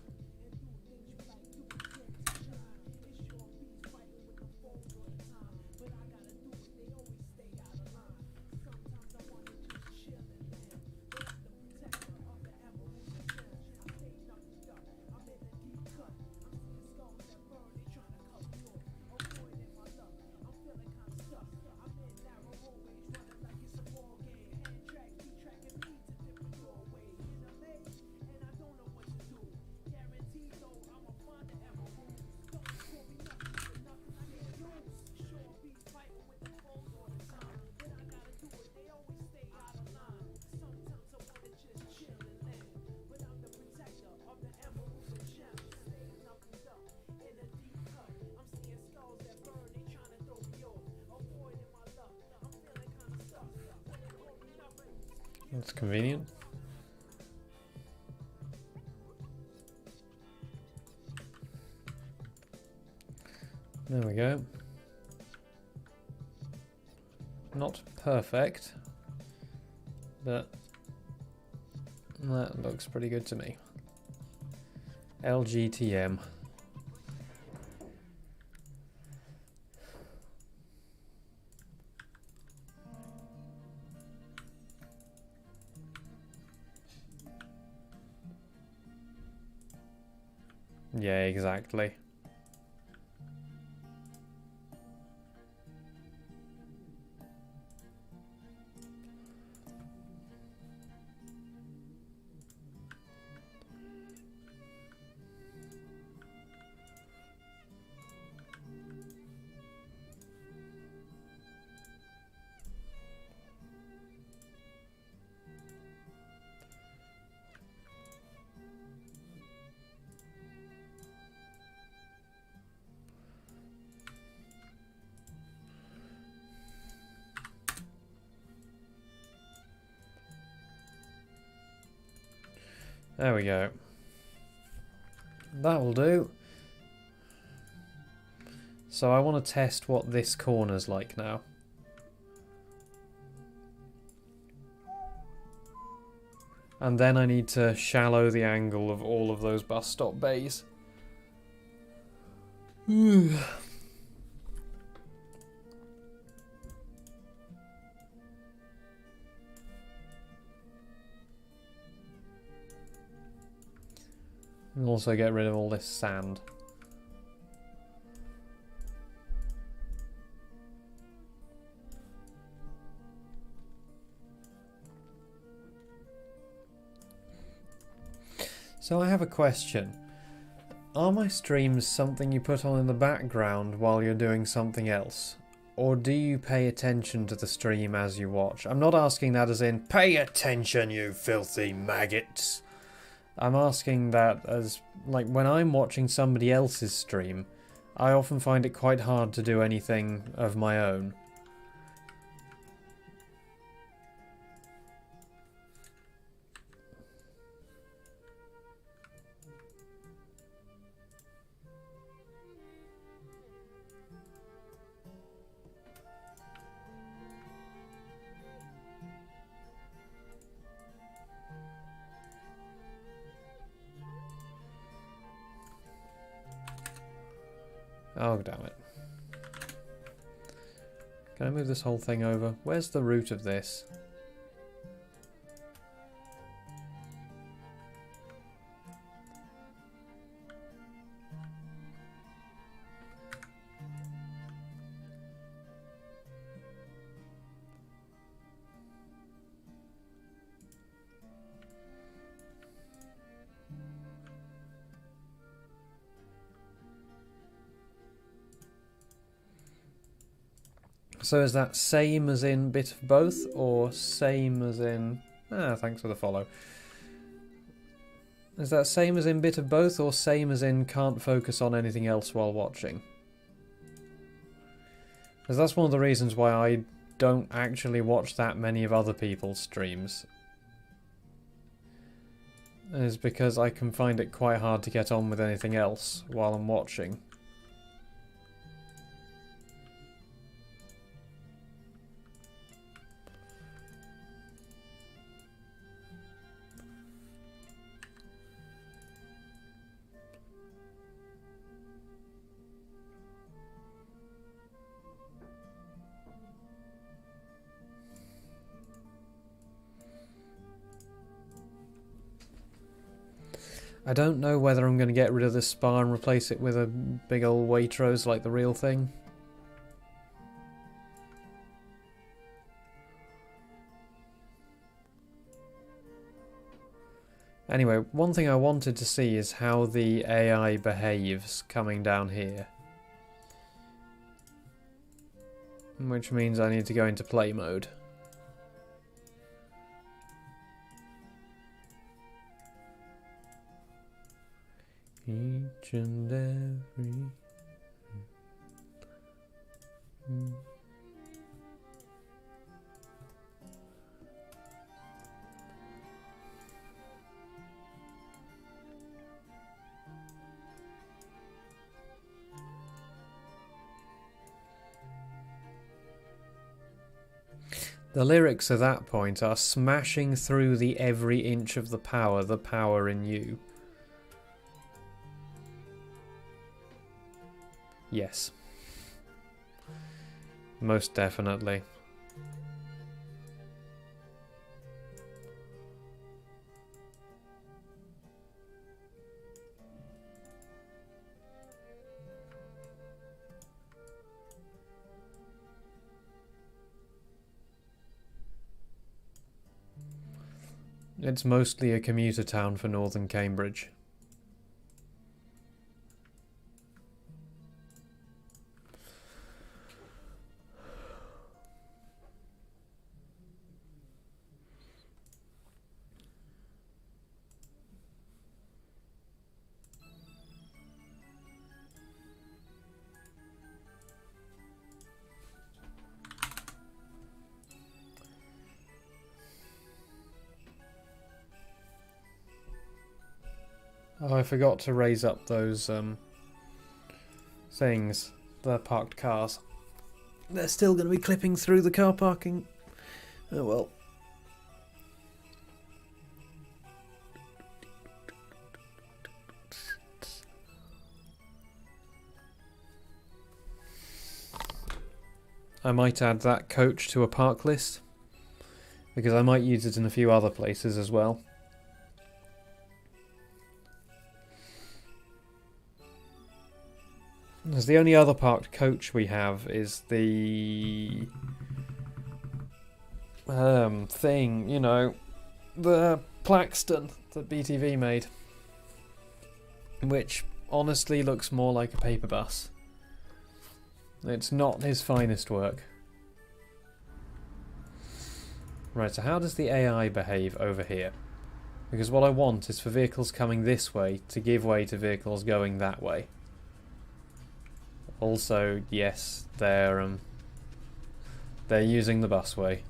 That's convenient. There we go. Not perfect, but that looks pretty good to me. LGTM. Yeah, exactly. There we go. That will do. So I want to test what this corner's like now. And then I need to shallow the angle of all of those bus stop bays. And also get rid of all this sand. So I have a question. Are my streams something you put on in the background while you're doing something else? Or do you pay attention to the stream as you watch? I'm not asking that as in, pay attention, you filthy maggots. I'm asking that as, like, when I'm watching somebody else's stream, I often find it quite hard to do anything of my own. Oh, damn it. Can I move this whole thing over? Where's the root of this? So is that same as in bit of both, or same as in... Ah, thanks for the follow. Is that same as in bit of both, or same as in can't focus on anything else while watching? Because that's one of the reasons why I don't actually watch that many of other people's streams. is because I can find it quite hard to get on with anything else while I'm watching. I don't know whether I'm going to get rid of this spa and replace it with a big old Waitrose like the real thing. Anyway, one thing I wanted to see is how the AI behaves coming down here. Which means I need to go into play mode. Each and every... The lyrics at that point are smashing through the every inch of the power in you. Yes. Most definitely. It's mostly a commuter town for northern Cambridge. Oh, I forgot to raise up those things, the parked cars. They're still going to be clipping through the car parking. Oh well. I might add that coach to a park list, because I might use it in a few other places as well. As the only other parked coach we have is the thing, you know, the Plaxton that BTV made, which honestly looks more like a paper bus. It's not his finest work. Right, so how does the AI behave over here? Because what I want is for vehicles coming this way to give way to vehicles going that way. Also, yes, they're using the busway.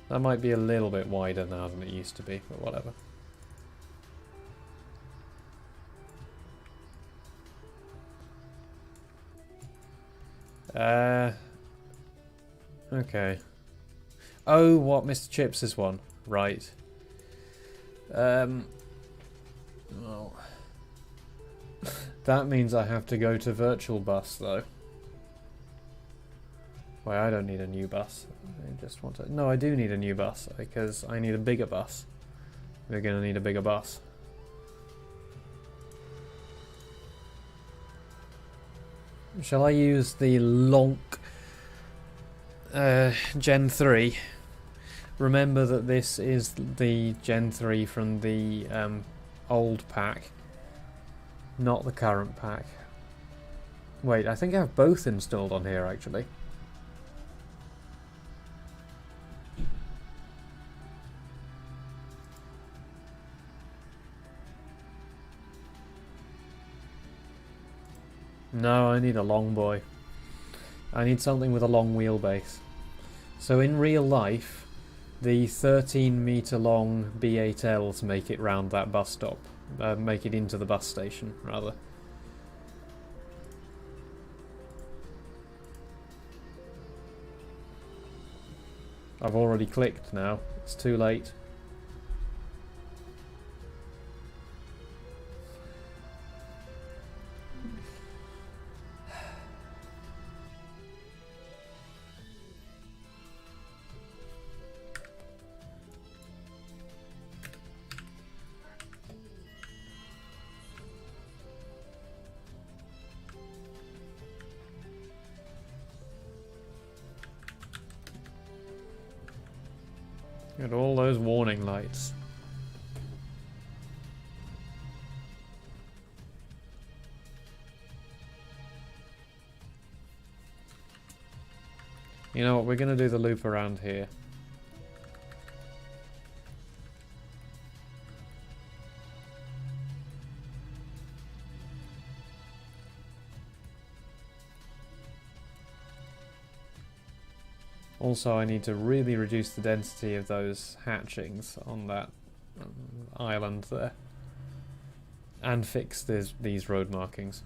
That might be a little bit wider now than it used to be, but whatever. Okay. Oh, what, Mr. Chips' one? Right. Well... that means I have to go to Virtual Bus, though. Wait, I don't need a new bus. I just want to... No, I do need a new bus, because I need a bigger bus. We're going to need a bigger bus. Shall I use the Lonk Gen 3? Remember that this is the Gen 3 from the old pack, not the current pack. Wait, I think I have both installed on here, actually. No, I need a long boy. I need something with a long wheelbase. So in real life, the 13-metre long B8Ls make it round that bus stop. Make it into the bus station, rather. I've already clicked now. It's too late. Got all those warning lights. You know what, we're going to do the loop around here. Also, I need to really reduce the density of those hatchings on that island there. And fix these road markings.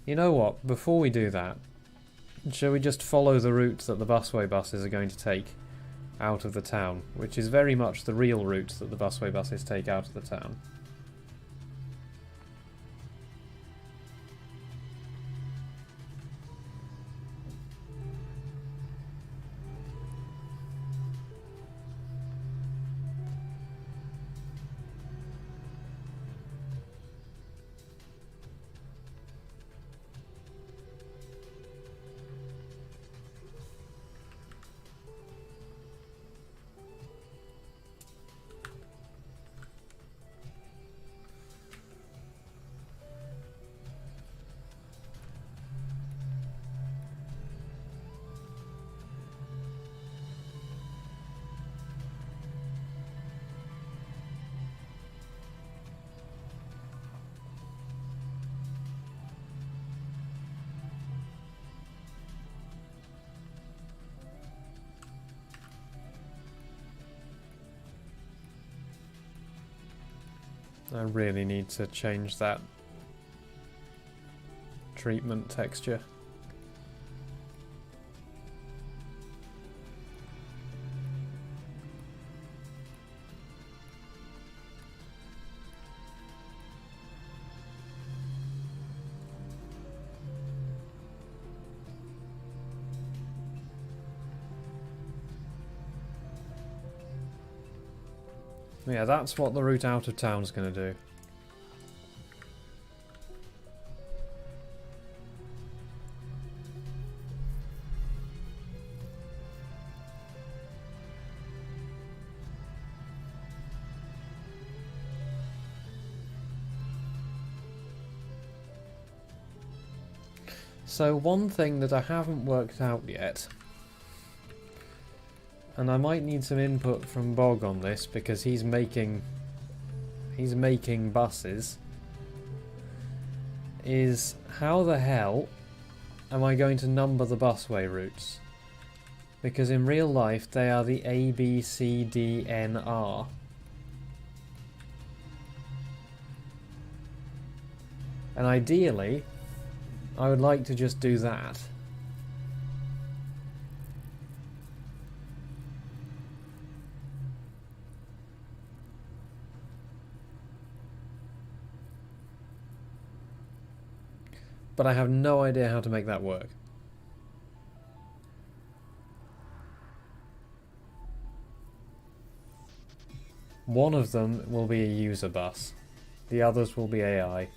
You know what, before we do that, shall we just follow the route that the busway buses are going to take out of the town, which is very much the real route that the busway buses take out of the town. I really need to change that treatment texture. Yeah, that's what the route out of town's going to do. So one thing that I haven't worked out yet, and I might need some input from Bog on this because he's making buses, is how the hell am I going to number the busway routes? Because in real life they are the A, B, C, D, N, R. And ideally, I would like to just do that. But I have no idea how to make that work. One of them will be a user bus. The others will be AI.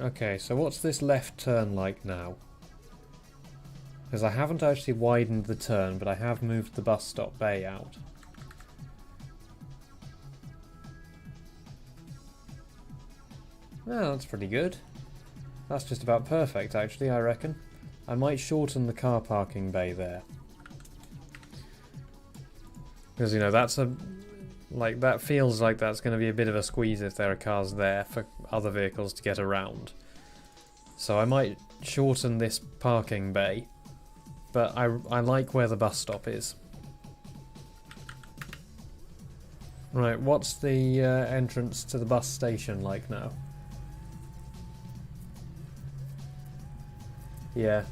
Okay, so what's this left turn like now? Because I haven't actually widened the turn, but I have moved the bus stop bay out. Oh, that's pretty good. That's just about perfect, actually, I reckon. I might shorten the car parking bay there. Because, you know, that's a... like, that feels like that's going to be a bit of a squeeze if there are cars there for other vehicles to get around. So I might shorten this parking bay, but I like where the bus stop is. Right, what's the entrance to the bus station like now? Yeah.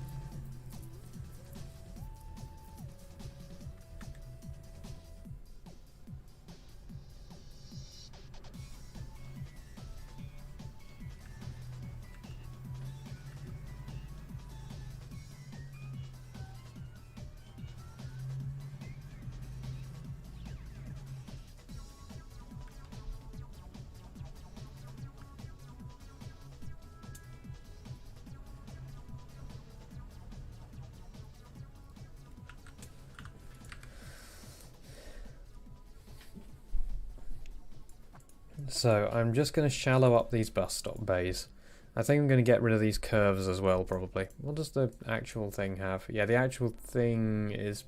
So I'm just going to shallow up these bus stop bays. I think I'm going to get rid of these curves as well, probably. What does the actual thing have? Yeah, the actual thing is...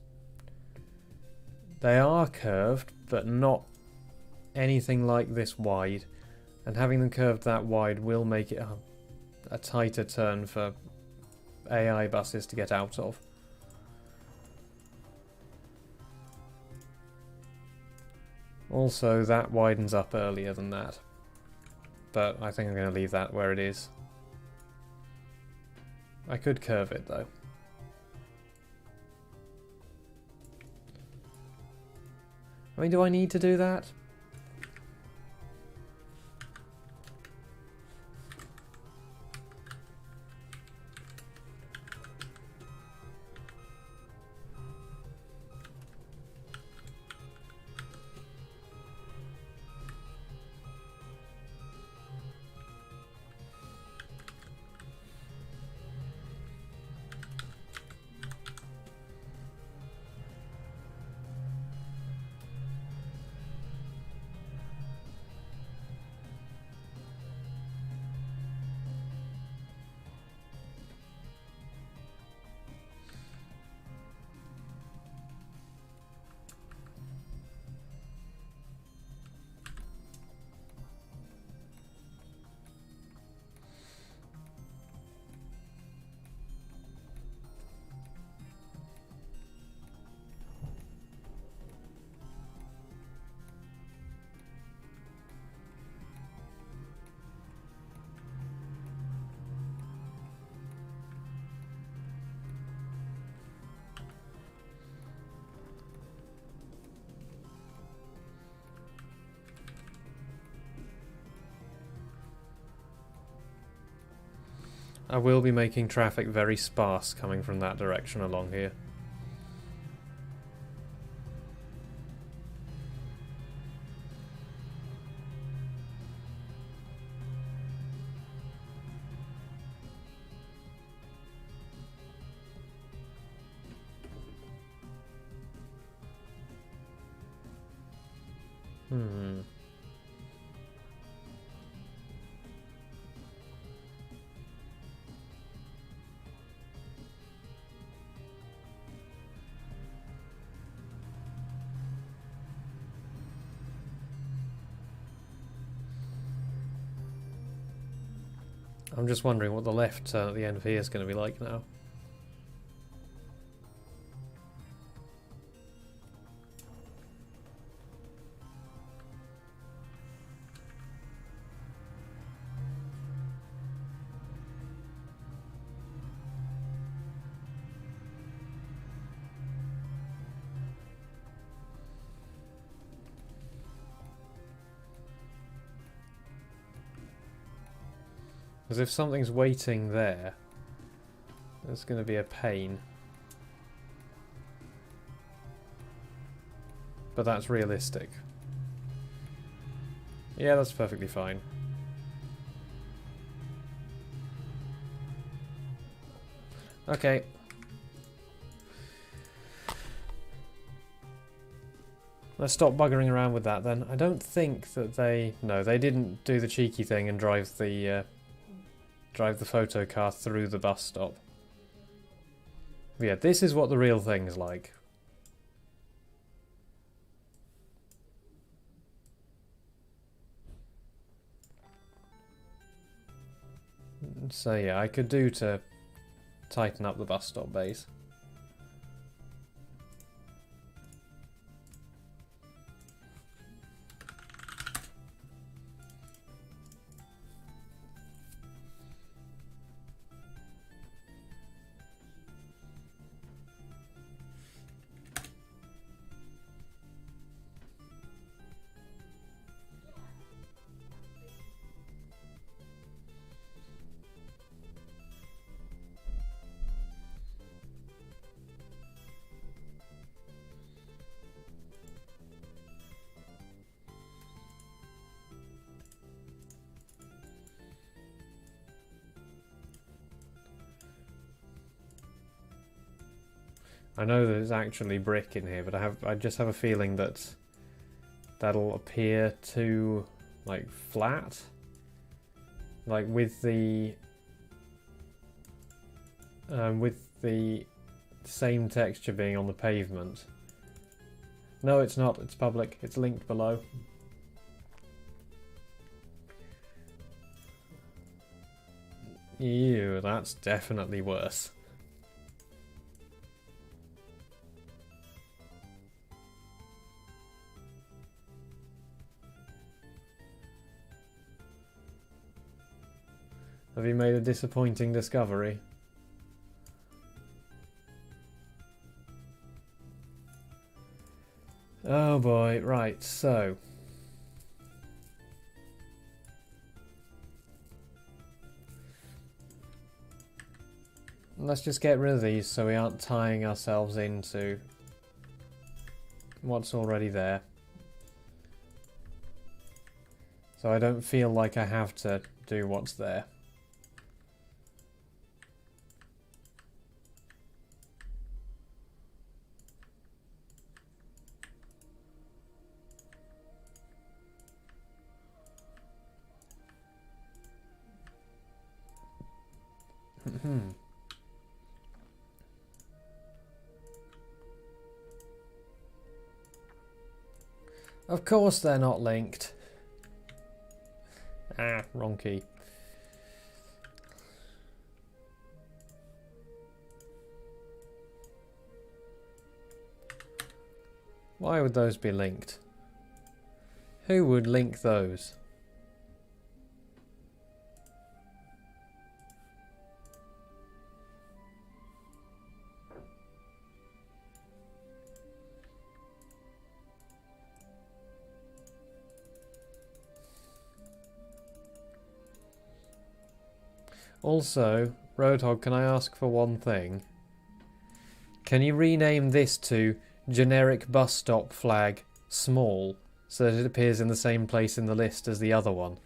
they are curved, but not anything like this wide. And having them curved that wide will make it a tighter turn for AI buses to get out of. Also, that widens up earlier than that. But I think I'm going to leave that where it is. I could curve it, though. I mean, do I need to do that? I will be making traffic very sparse coming from that direction along here. I'm just wondering what the left turn at the end of here is going to be like now. Because if something's waiting there, it's going to be a pain. But that's realistic. Yeah, that's perfectly fine. Okay. Let's stop buggering around with that then. I don't think that they... No, they didn't do the cheeky thing and drive the photo car through the bus stop. But yeah, this is what the real thing's like. So yeah, I could do to tighten up the bus stop base. I know there's actually brick in here, but I just have a feeling that that'll appear too like flat, like with the same texture being on the pavement. No, it's not. It's public. It's linked below. Ew, that's definitely worse. Have you made a disappointing discovery? Oh boy, right, so... let's just get rid of these so we aren't tying ourselves into what's already there. So I don't feel like I have to do what's there. Of course they're not linked. Ah, wrong key. Why would those be linked? Who would link those? Also, Roadhog, can I ask for one thing? Can you rename this to generic bus stop flag small so that it appears in the same place in the list as the other one?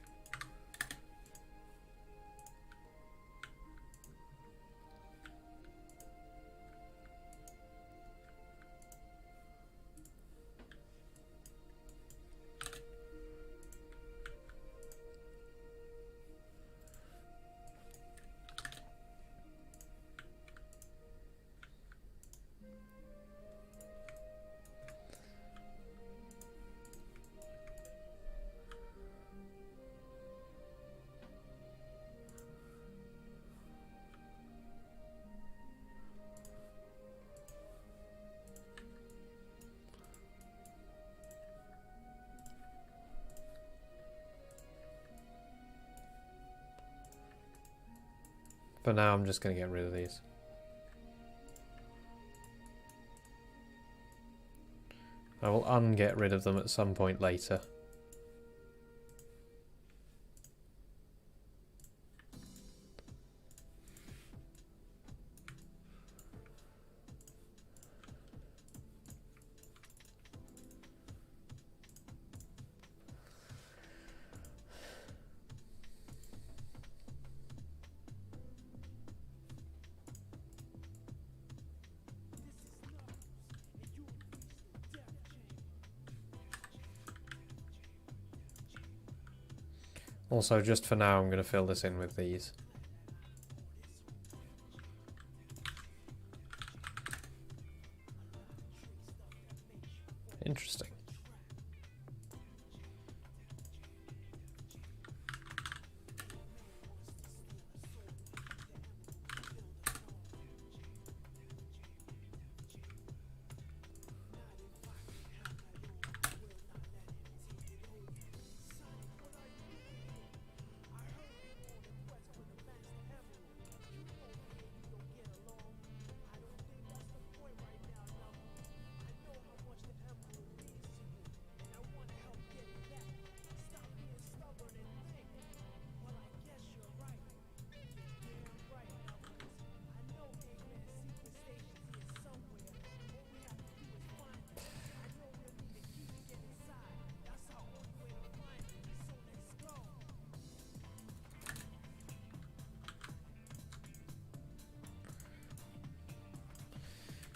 For now, I'm just going to get rid of these. I will unget rid of them at some point later. Also, just for now, I'm going to fill this in with these. Interesting.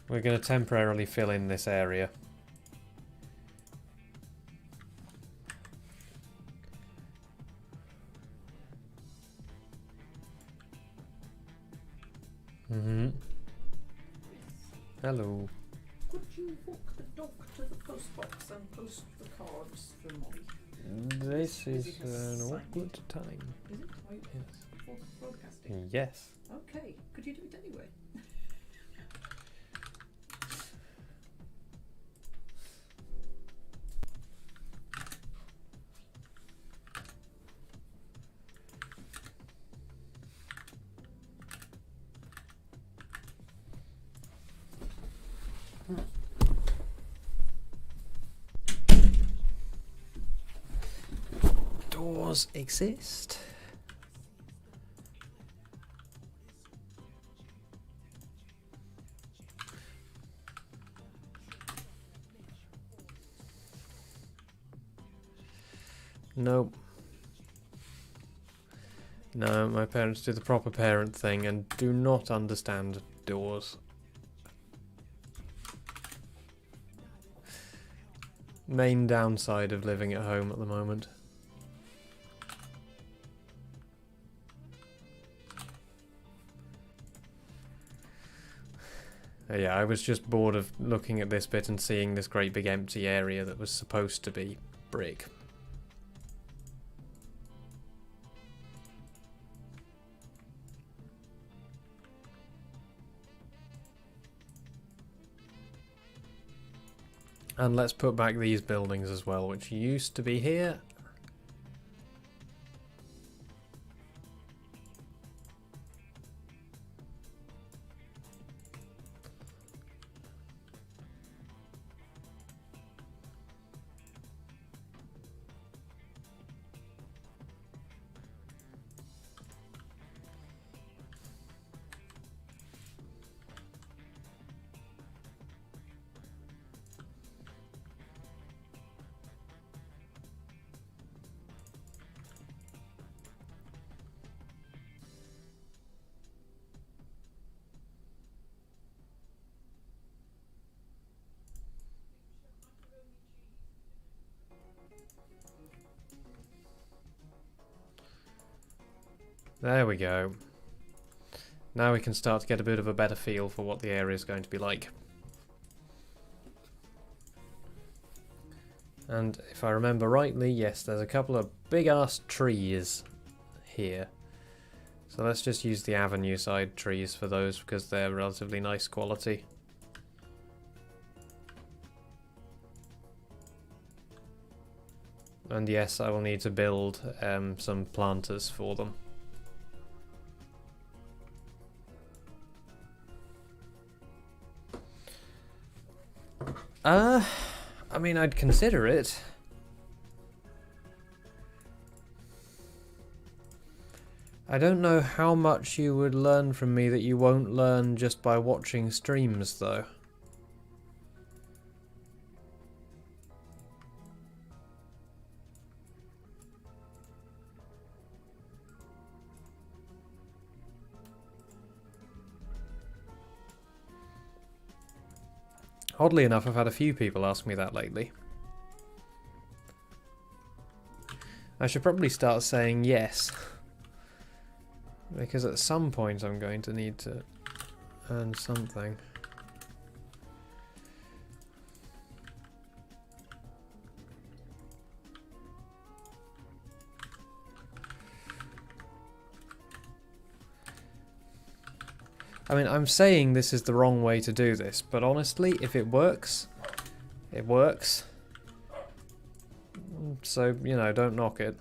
We're going to temporarily fill in this area. Hello.
Could you walk the dog to the post box and post the cards for Molly?
This is an awkward time.
Is it?
Yes.
For broadcasting?
Yes.
Okay. Could you do it anyway?
Doors exist. Nope. No, my parents do the proper parent thing and do not understand doors. Main downside of living at home at the moment. Yeah, I was just bored of looking at this bit and seeing this great big empty area that was supposed to be brick. And let's put back these buildings as well, which used to be here. There we go. Now we can start to get a bit of a better feel for what the area is going to be like. And if I remember rightly, yes, there's a couple of big-ass trees here. So let's just use the avenue side trees for those because they're relatively nice quality. And yes, I will need to build some planters for them. I mean, I'd consider it. I don't know how much you would learn from me that you won't learn just by watching streams, though. Oddly enough, I've had a few people ask me that lately. I should probably start saying yes. Because at some point I'm going to need to earn something. I mean, I'm saying this is the wrong way to do this, but honestly, if it works, it works. So, you know, don't knock it.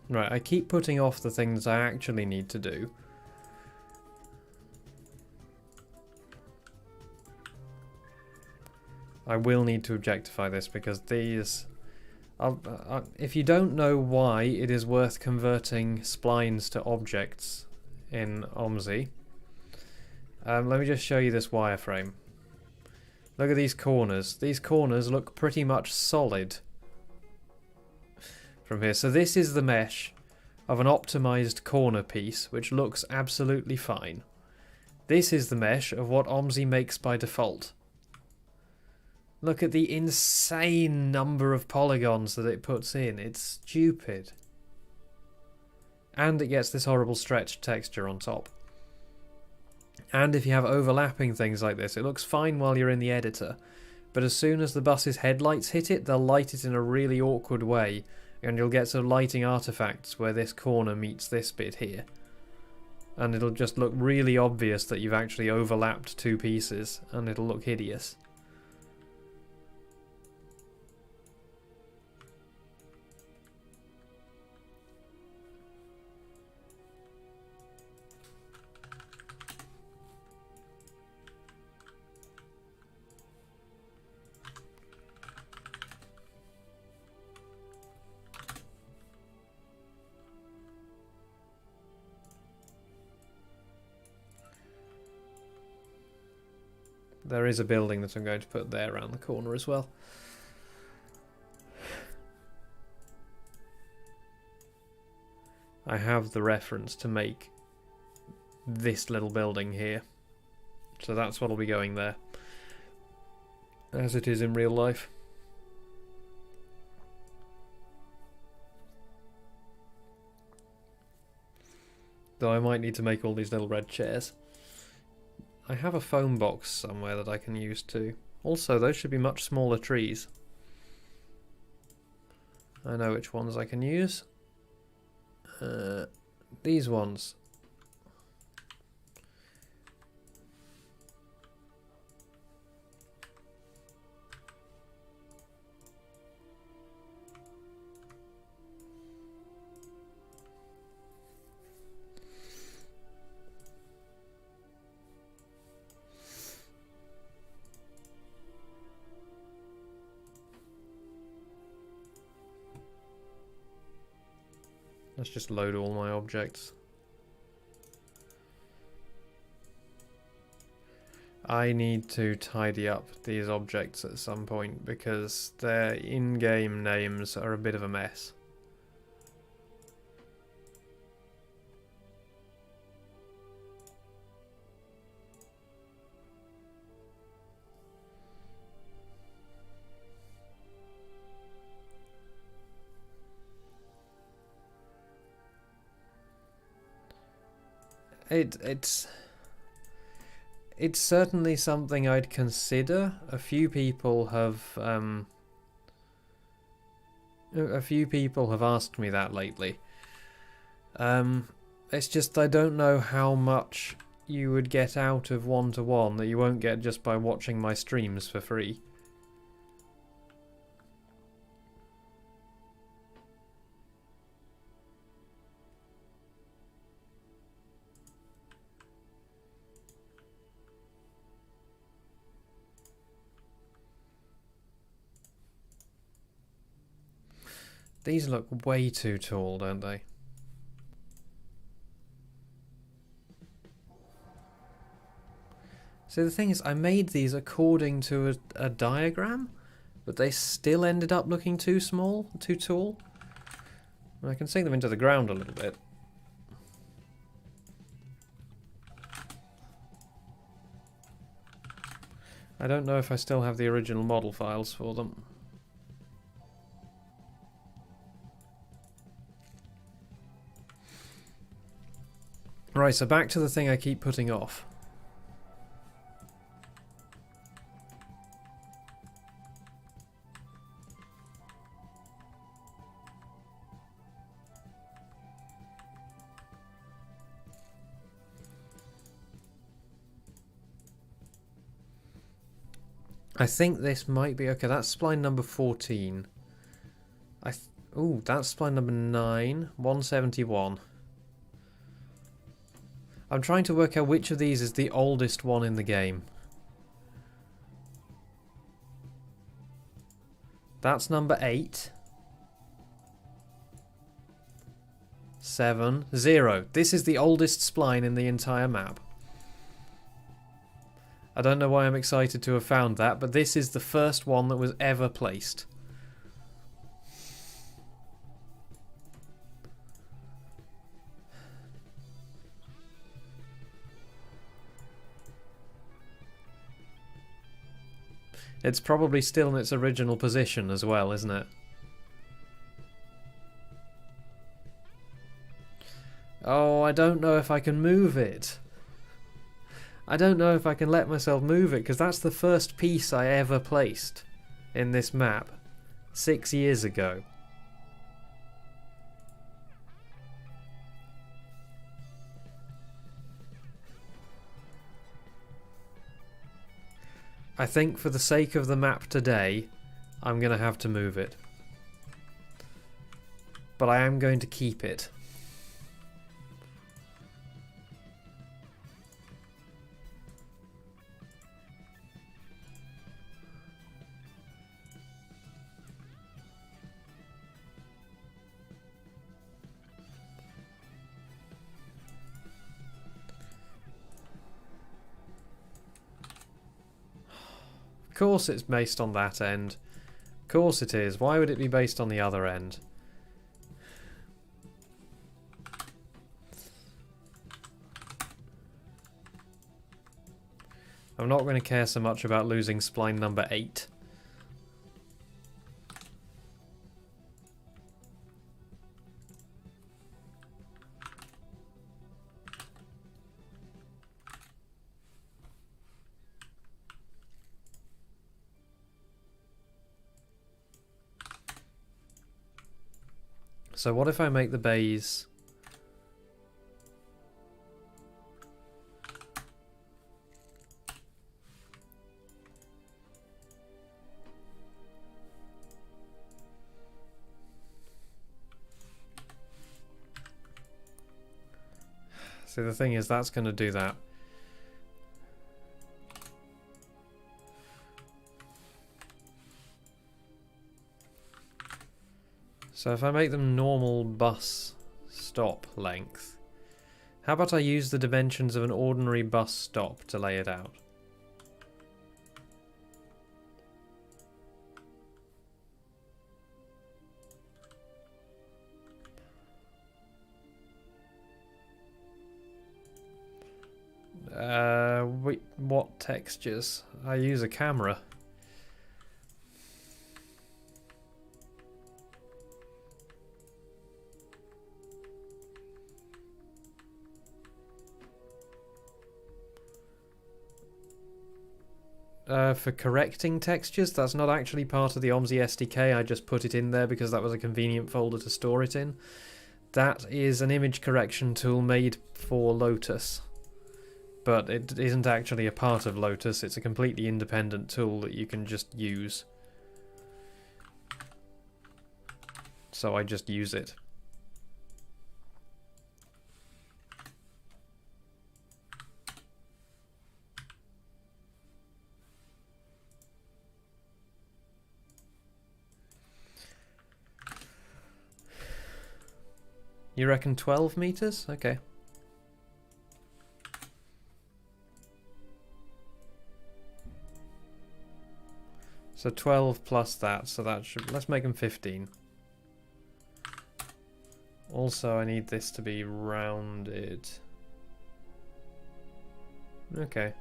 Right, I keep putting off the things I actually need to do. I will need to objectify this because these... if you don't know why it is worth converting splines to objects in OMSI, let me just show you this wireframe. Look at these corners. These corners look pretty much solid from here. So this is the mesh of an optimized corner piece, which looks absolutely fine. This is the mesh of what OMSI makes by default. Look at the insane number of polygons that it puts in. It's stupid. And it gets this horrible stretched texture on top. And if you have overlapping things like this, it looks fine while you're in the editor. But as soon as the bus's headlights hit it, they'll light it in a really awkward way. And you'll get some lighting artifacts where this corner meets this bit here. And it'll just look really obvious that you've actually overlapped two pieces. And it'll look hideous. There is a building that I'm going to put there around the corner as well. I have the reference to make this little building here. So that's what'll be going there. As it is in real life. Though I might need to make all these little red chairs. I have a foam box somewhere that I can use too. Also, those should be much smaller trees. I know which ones I can use. These ones. Let's just load all my objects. I need to tidy up these objects at some point because their in-game names are a bit of a mess. It's certainly something I'd consider. A few people have asked me that lately. It's just I don't know how much you would get out of one-to-one that you won't get just by watching my streams for free. These look way too tall, don't they? So the thing is, I made these according to a diagram, but they still ended up looking too small, too tall. I can sink them into the ground a little bit. I don't know if I still have the original model files for them. Right, so back to the thing I keep putting off. I think this might be... Okay, that's spline number 14. Ooh, that's spline number 9. 171. I'm trying to work out which of these is the oldest one in the game. That's number 8. 7. 0. This is the oldest spline in the entire map. I don't know why I'm excited to have found that, but this is the first one that was ever placed. It's probably still in its original position as well, isn't it? Oh, I don't know if I can move it. I don't know if I can let myself move it, because that's the first piece I ever placed in this map 6 years ago. I think for the sake of the map today, I'm going to have to move it. But I am going to keep it. Of course it's based on that end. Of course it is. Why would it be based on the other end? I'm not going to care so much about losing spline number 8. So what if I make the bays... See, the thing is, that's going to do that. So if I make them normal bus stop length, how about I use the dimensions of an ordinary bus stop to lay it out? Wait, what textures? I use a camera. For correcting textures, that's not actually part of the OMSI SDK, I just put it in there because that was a convenient folder to store it in. That is an image correction tool made for Lotus. But it isn't actually a part of Lotus, it's a completely independent tool that you can just use. So I just use it. You reckon 12 meters? Okay. So 12 plus that, so that should... Let's make them 15. Also, I need this to be rounded. Okay.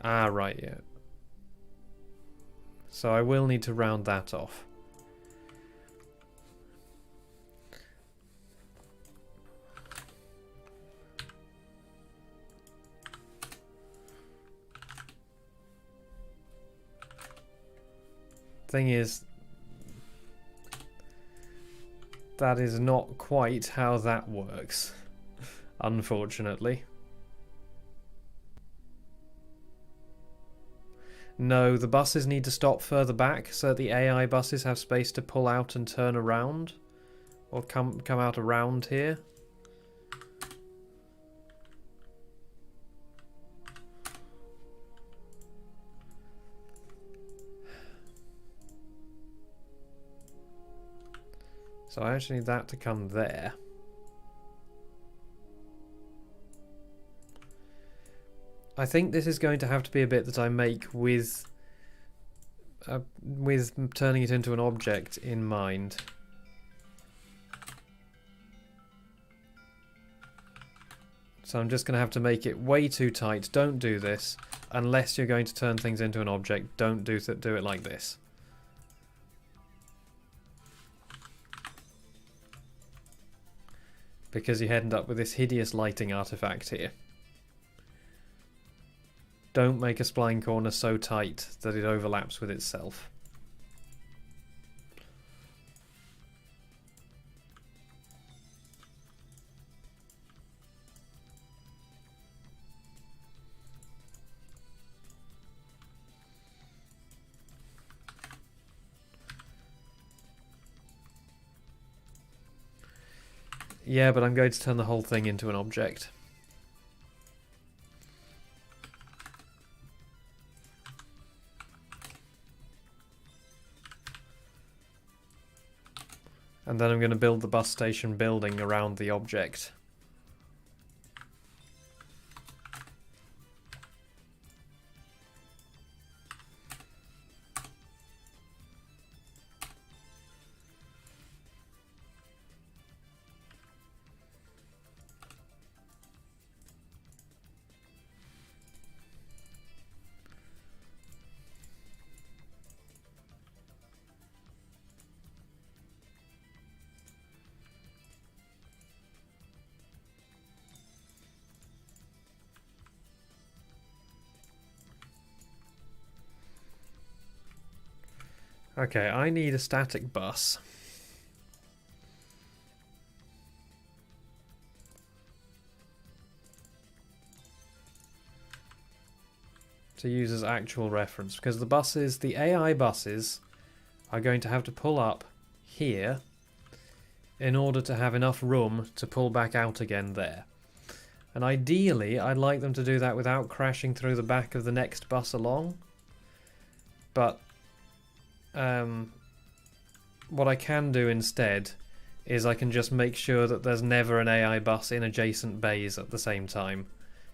Ah, right, yeah. So I will need to round that off. Thing is, that is not quite how that works, unfortunately. No, the buses need to stop further back so that the AI buses have space to pull out and turn around. Or come out around here. So I actually need that to come there. I think this is going to have to be a bit that I make with turning it into an object in mind. So I'm just going to have to make it way too tight. Don't do this. Unless you're going to turn things into an object, don't do it like this. Because you end up with this hideous lighting artifact here. Don't make a spline corner so tight that it overlaps with itself. Yeah, but I'm going to turn the whole thing into an object. And then I'm going to build the bus station building around the object. Okay, I need a static bus. To use as actual reference, because the buses, the AI buses, are going to have to pull up here in order to have enough room to pull back out again there. And ideally, I'd like them to do that without crashing through the back of the next bus along. But what I can do instead is I can just make sure that there's never an AI bus in adjacent bays at the same time.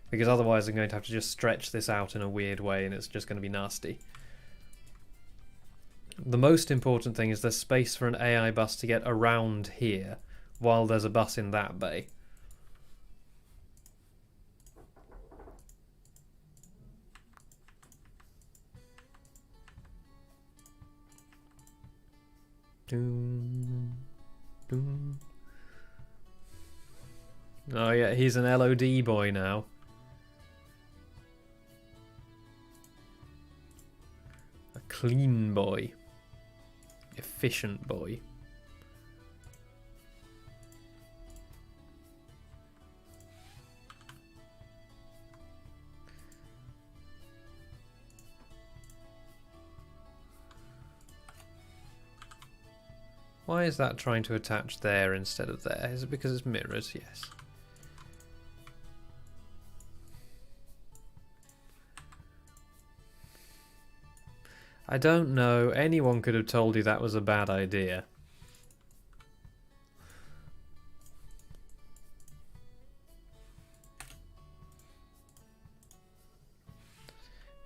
Because otherwise I'm going to have to just stretch this out in a weird way and it's just going to be nasty. The most important thing is there's space for an AI bus to get around here while there's a bus in that bay. Doom, doom. Oh yeah, he's an LOD boy now. A clean boy. Efficient boy. Why is that trying to attach there instead of there? Is it because it's mirrored? Yes. I don't know. Anyone could have told you that was a bad idea.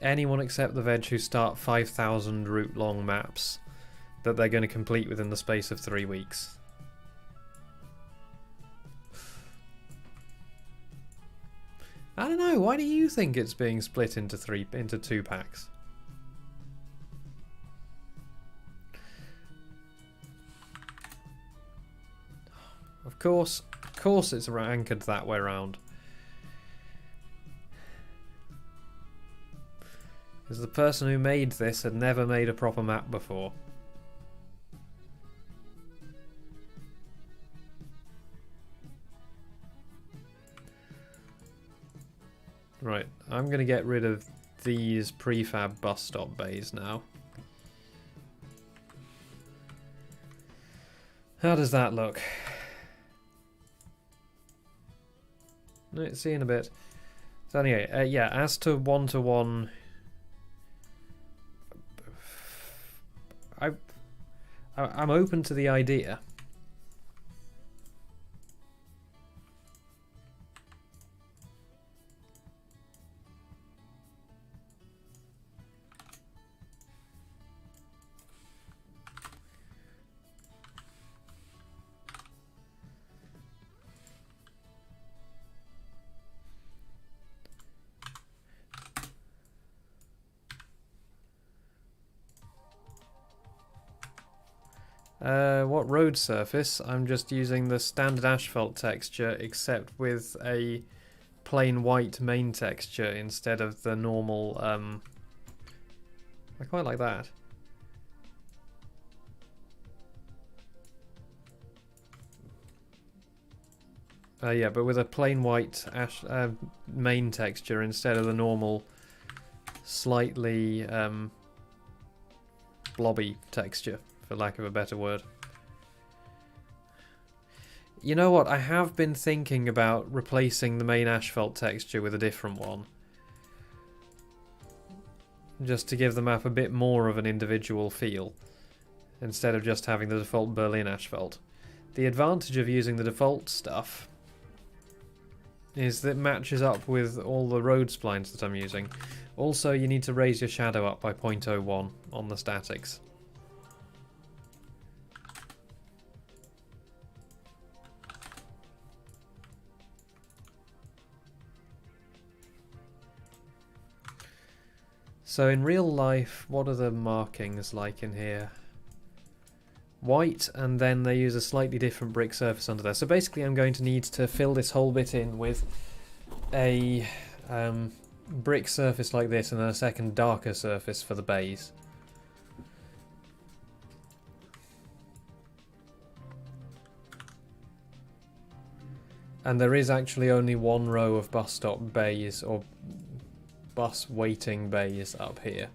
anyone except the veg who start 5,000 route long maps that they're going to complete within the space of 3 weeks. I don't know, why do you think it's being split into 2 packs? Of course it's anchored that way around. Because the person who made this had never made a proper map before. Right, I'm going to get rid of these prefab bus stop bays now. How does that look? Let's see in a bit. So anyway, yeah, as to one-to-one... I'm open to the idea. What road surface? I'm just using the standard asphalt texture except with a plain white main texture instead of the normal, I quite like that. Yeah, but with a plain white main texture instead of the normal slightly blobby texture, for lack of a better word. You know what, I have been thinking about replacing the main asphalt texture with a different one. Just to give the map a bit more of an individual feel, instead of just having the default Berlin asphalt. The advantage of using the default stuff is that it matches up with all the road splines that I'm using. Also, you need to raise your shadow up by 0.01 on the statics. So in real life, what are the markings like in here? White, and then they use a slightly different brick surface under there. So basically I'm going to need to fill this whole bit in with a brick surface like this and then a second darker surface for the bays. And there is actually only one row of bus stop bays, or bus waiting bays up here.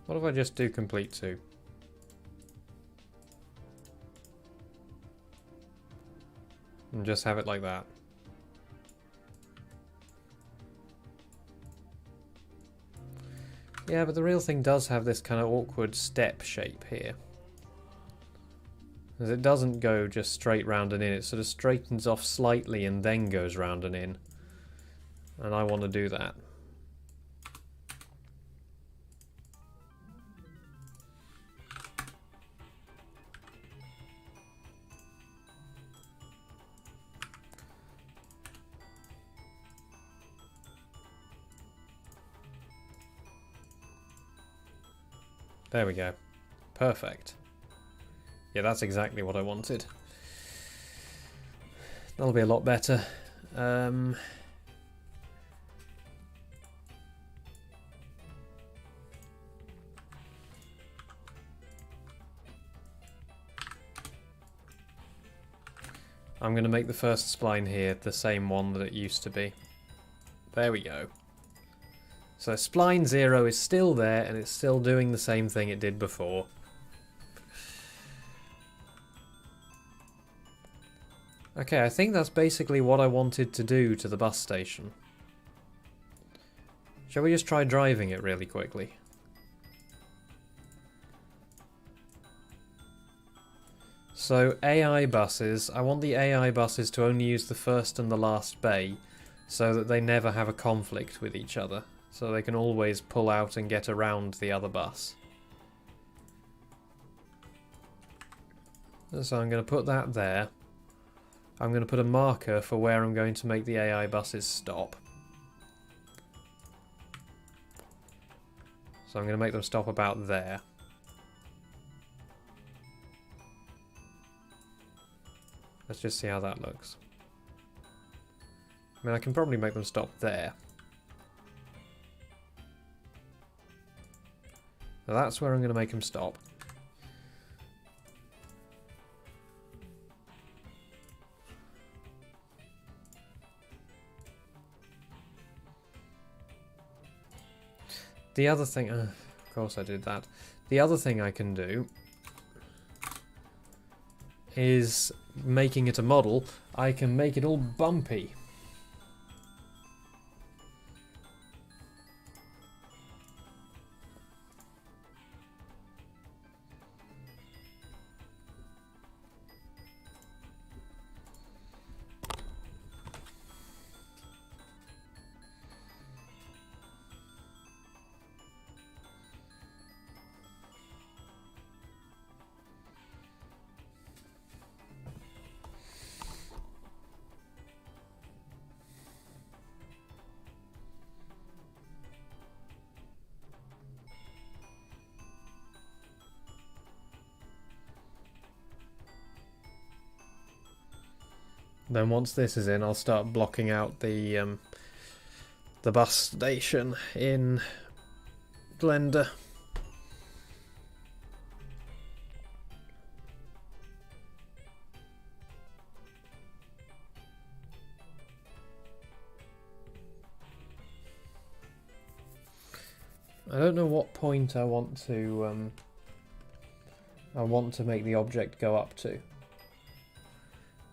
What if I just do complete 2? And just have it like that. Yeah, but the real thing does have this kind of awkward step shape here. As it doesn't go just straight round and in, it sort of straightens off slightly and then goes round and in. And I want to do that. There we go. Perfect. Yeah, that's exactly what I wanted. That'll be a lot better. I'm going to make the first spline here the same one that it used to be. There we go. So spline 0 is still there and it's still doing the same thing it did before. Okay, I think that's basically what I wanted to do to the bus station. Shall we just try driving it really quickly? So AI buses, I want the AI buses to only use the first and the last bay so that they never have a conflict with each other. So they can always pull out and get around the other bus. So I'm going to put that there. I'm going to put a marker for where I'm going to make the AI buses stop. So I'm going to make them stop about there. Let's just see how that looks. I mean, I can probably make them stop there. Now that's where I'm going to make them stop. The other thing... of course I did that. The other thing I can do is, making it a model, I can make it all bumpy. Then once this is in, I'll start blocking out the bus station in Blender. I don't know what point I want to make the object go up to.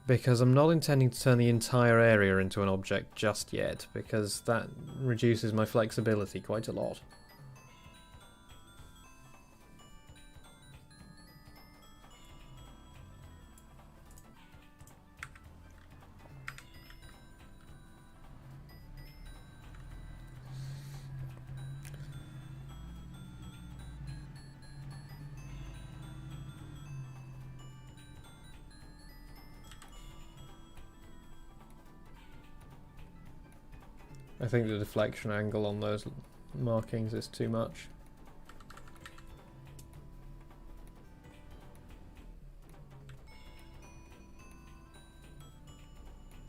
Because I'm not intending to turn the entire area into an object just yet, because that reduces my flexibility quite a lot. I think the deflection angle on those markings is too much.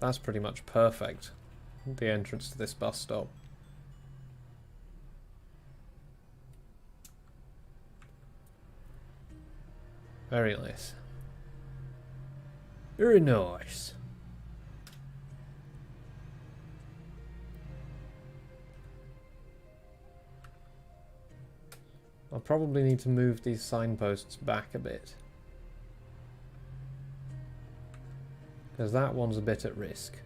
That's pretty much perfect, the entrance to this bus stop. Very nice. Very nice. I'll probably need to move these signposts back a bit, because that one's a bit at risk.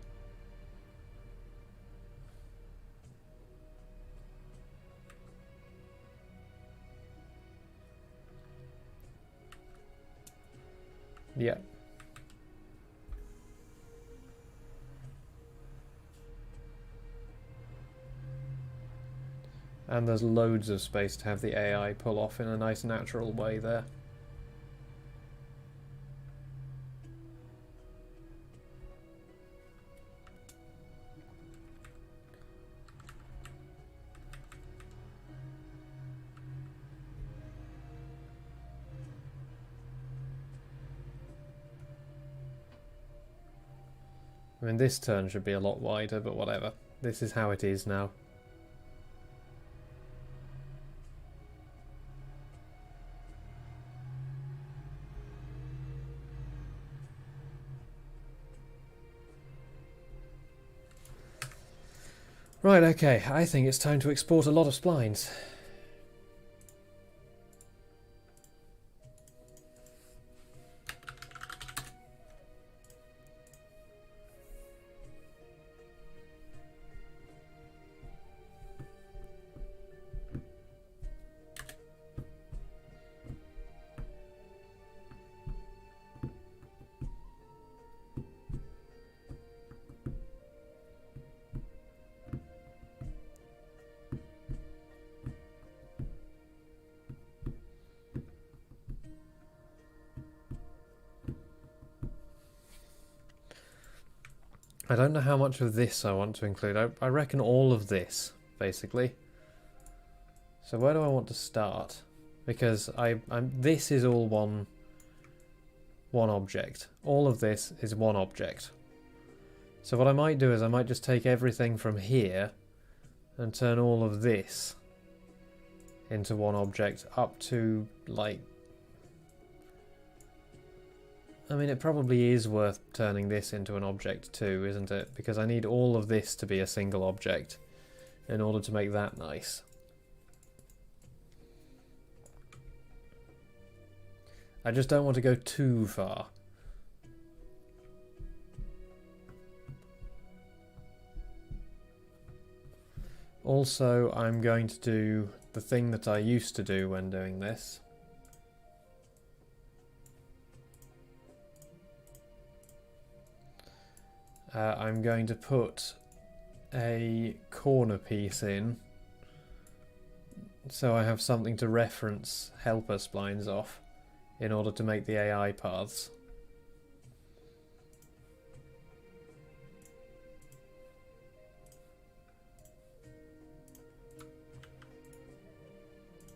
Yeah. And there's loads of space to have the AI pull off in a nice natural way there. I mean, this turn should be a lot wider, but whatever. This is how it is now. Right, okay, I think it's time to export a lot of splines. I don't know how much of this I want to include. I reckon all of this, basically. So where do I want to start? Because this is all one object. All of this is one object. So what I might do is I might just take everything from here and turn all of this into one object up to, like... I mean, it probably is worth turning this into an object too, isn't it? Because I need all of this to be a single object in order to make that nice. I just don't want to go too far. Also, I'm going to do the thing that I used to do when doing this. I'm going to put a corner piece in so I have something to reference helper splines off in order to make the AI paths.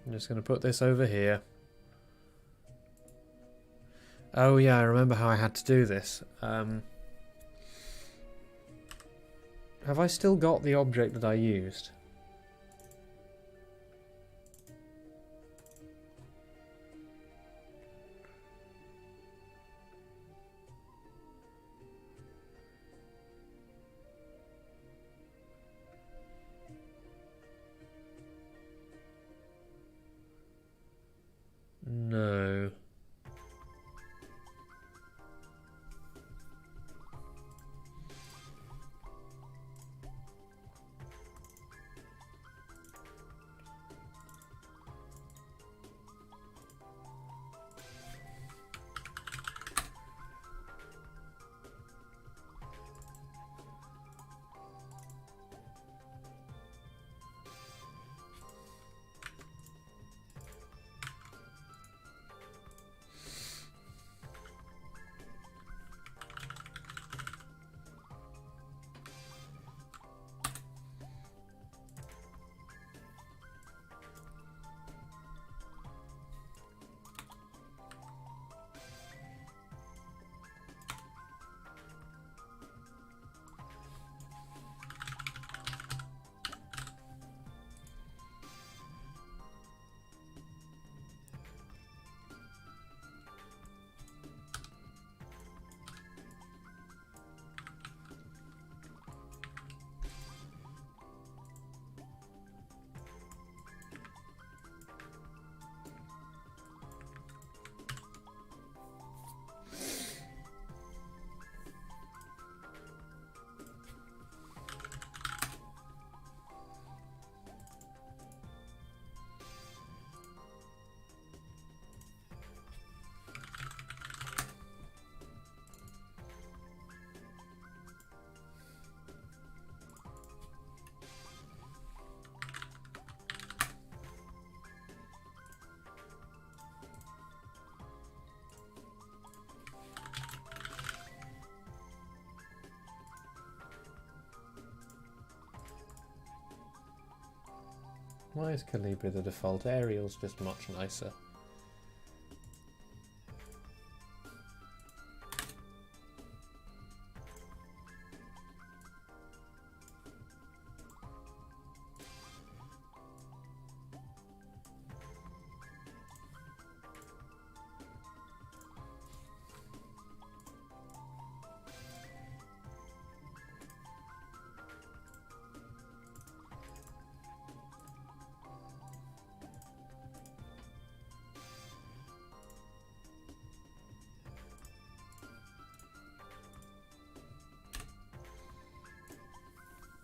I'm just going to put this over here. Oh yeah, I remember how I had to do this. Have I still got the object that I used? No. Why is Calibri the default? Ariel's just much nicer.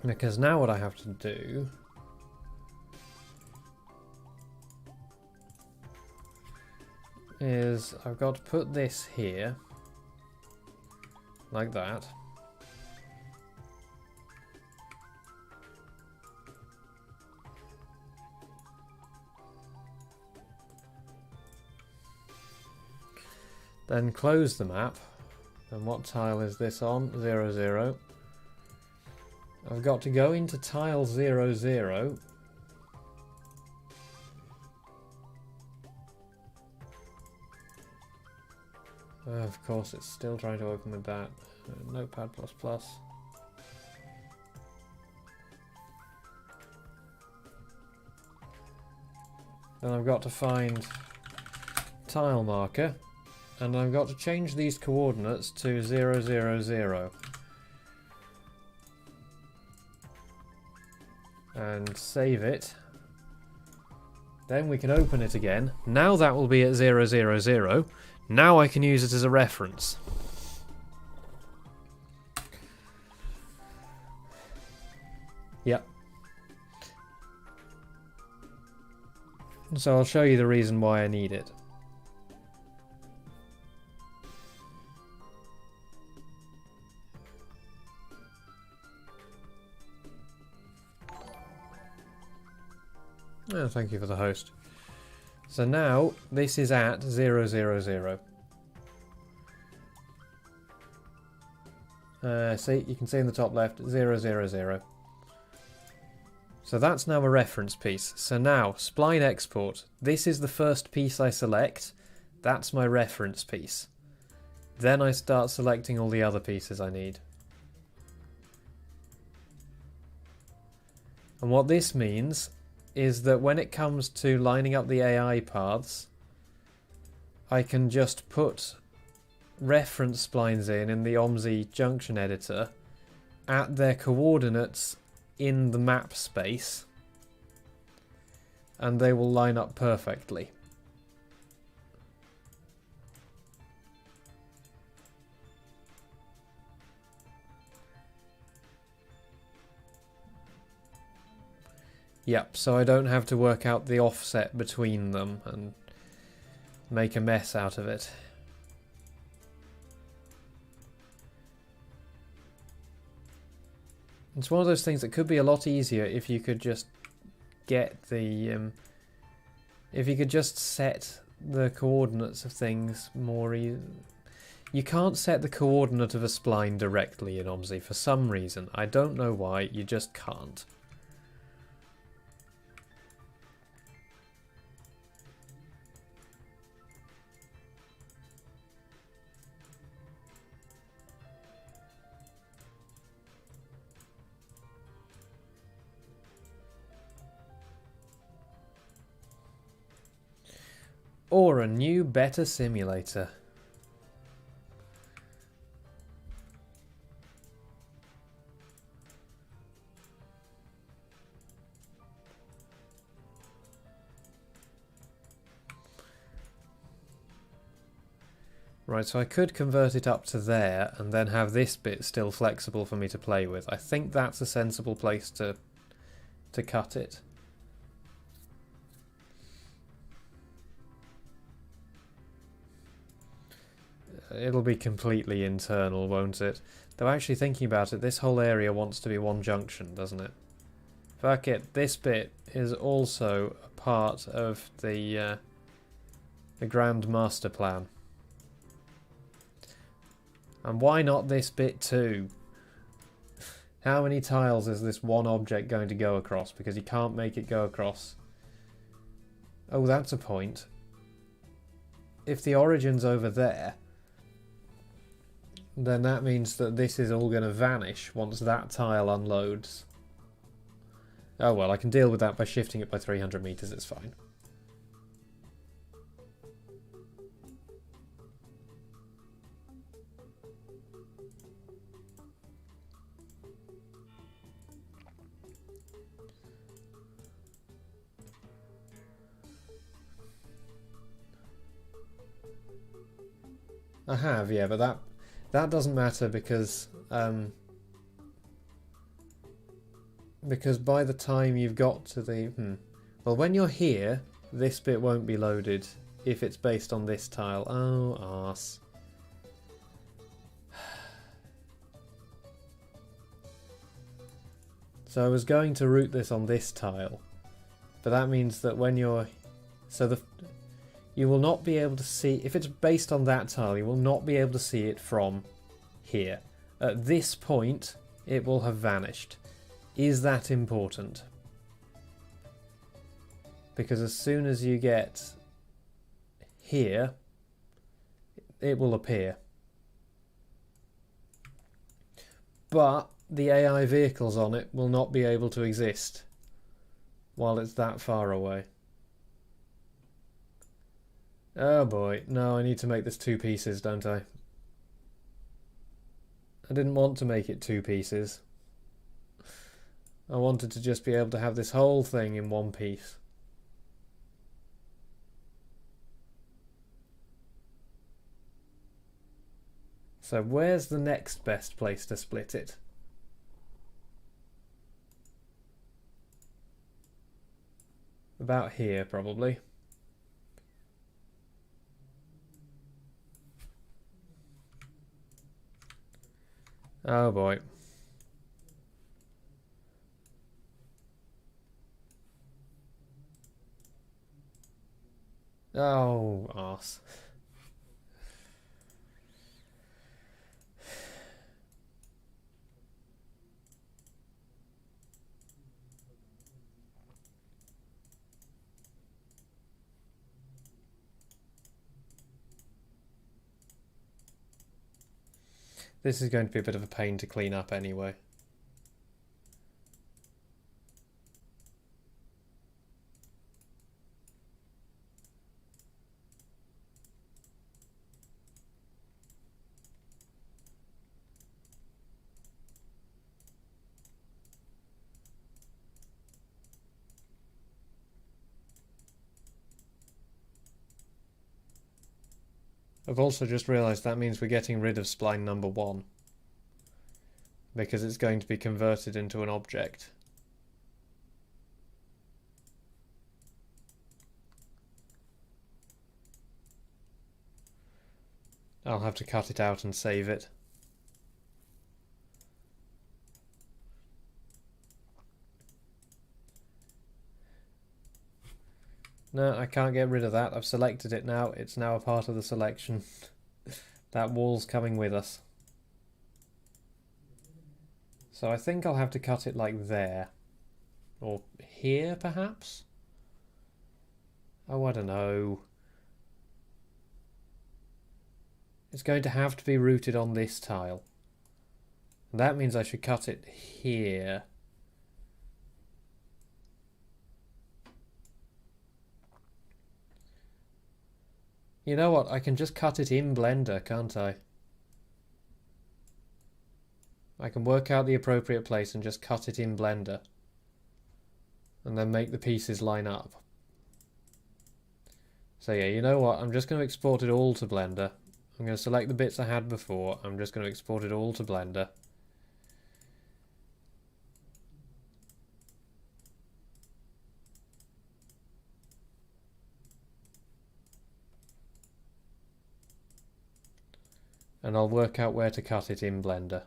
Because now what I have to do is I've got to put this here, like that. Then close the map. And what tile is this on? 0, 0. I've got to go into tile 0, 0. Of course, it's still trying to open with that. Notepad++. Then I've got to find tile marker, and I've got to change these coordinates to 0, 0, 0. And save it. Then we can open it again. Now that will be at 0, 0, 0. Now I can use it as a reference. Yep. So I'll show you the reason why I need it. Oh, thank you for the host. So now this is at 0, 0, 0. See, you can see in the top left 0, 0, 0. So that's now a reference piece. So now, spline export. This is the first piece I select. That's my reference piece. Then I start selecting all the other pieces I need. And what this means is that when it comes to lining up the AI paths, I can just put reference splines in the OMSI junction editor at their coordinates in the map space, and they will line up perfectly. Yep, so I don't have to work out the offset between them and make a mess out of it. It's one of those things that could be a lot easier if you could just get the... if you could just set the coordinates of things more easily. You can't set the coordinate of a spline directly in OMSI for some reason. I don't know why, you just can't. Or a new, better simulator. Right, so I could convert it up to there and then have this bit still flexible for me to play with. I think that's a sensible place to cut it. It'll be completely internal, won't it? Though actually thinking about it, this whole area wants to be one junction, doesn't it? Fuck it, this bit is also a part of the grand master plan. And why not this bit too? How many tiles is this one object going to go across? Because you can't make it go across. Oh, that's a point. If the origin's over there, then that means that this is all going to vanish once that tile unloads. Oh well, I can deal with that by shifting it by 300 meters, it's fine. I have, yeah, but that doesn't matter because Because by the time you've got to the... Well, when you're here, this bit won't be loaded if it's based on this tile. Oh, arse. So I was going to route this on this tile. But that means that when you're... So you will not be able to see... If it's based on that tile, you will not be able to see it from here. At this point, it will have vanished. Is that important? Because as soon as you get here, it will appear. But the AI vehicles on it will not be able to exist while it's that far away. Oh boy, no, I need to make this 2 pieces, don't I? I didn't want to make it 2 pieces. I wanted to just be able to have this whole thing in 1 piece. So where's the next best place to split it? About here, probably. Oh boy. Oh, arse. This is going to be a bit of a pain to clean up anyway. I've also just realised that means we're getting rid of spline number 1. Because it's going to be converted into an object. I'll have to cut it out and save it. No, I can't get rid of that. I've selected it now. It's now a part of the selection. That wall's coming with us. So I think I'll have to cut it like there. Or here, perhaps? Oh, I don't know. It's going to have to be routed on this tile. And that means I should cut it here. You know what? I can just cut it in Blender, can't I? I can work out the appropriate place and just cut it in Blender. And then make the pieces line up. So yeah, you know what? I'm just going to export it all to Blender. I'm going to select the bits I had before. I'm just going to export it all to Blender. And I'll work out where to cut it in Blender.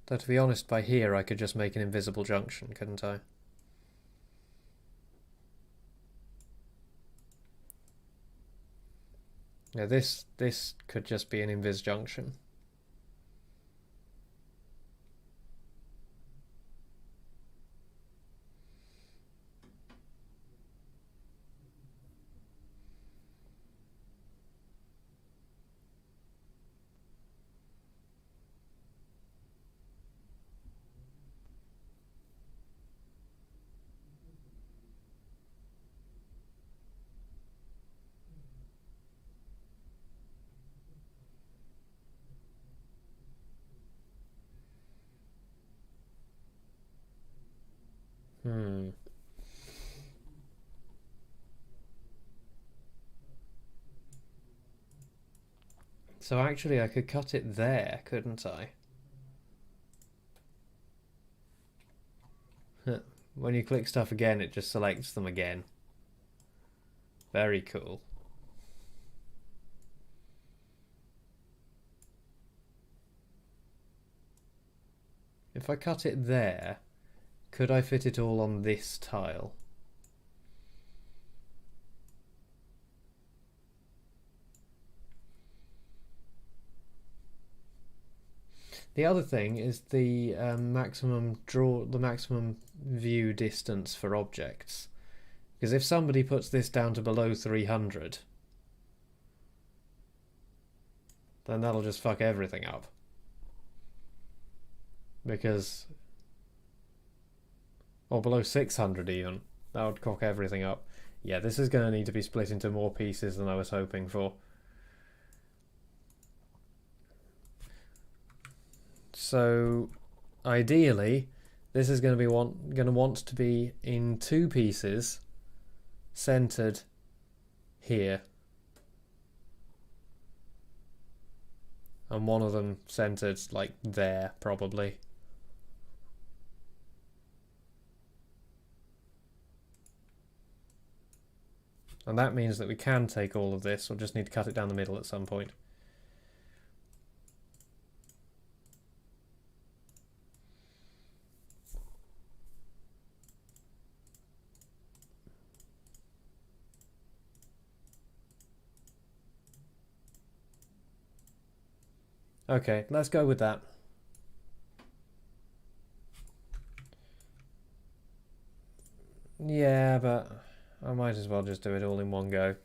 Though to be honest, by here I could just make an invisible junction, couldn't I? Yeah, this could just be an invis junction. So actually I could cut it there, couldn't I? When you click stuff again, it just selects them again. Very cool. If I cut it there, could I fit it all on this tile? The other thing is the maximum view distance for objects. Because if somebody puts this down to below 300, then that'll just fuck everything up. Because, or below 600 even, that would cock everything up. Yeah, this is going to need to be split into more pieces than I was hoping for. So, ideally, this is going to want to be in 2 pieces, centered here, and one of them centered like there, probably. And that means that we can take all of this. We'll just need to cut it down the middle at some point. Okay, let's go with that. Yeah, but I might as well just do it all in one go.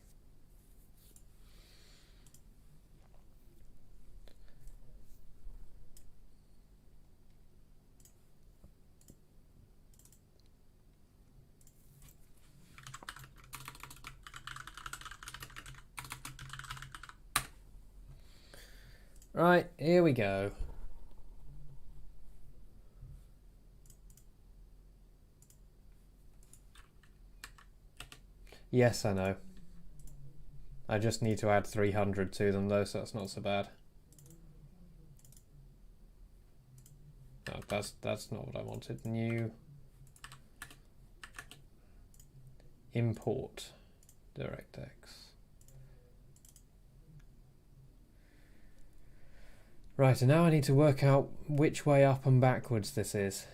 Right, here we go. Yes, I know. I just need to add 300 to them though, so that's not so bad. No, that's not what I wanted. New import DirectX. Right, and now I need to work out which way up and backwards this is.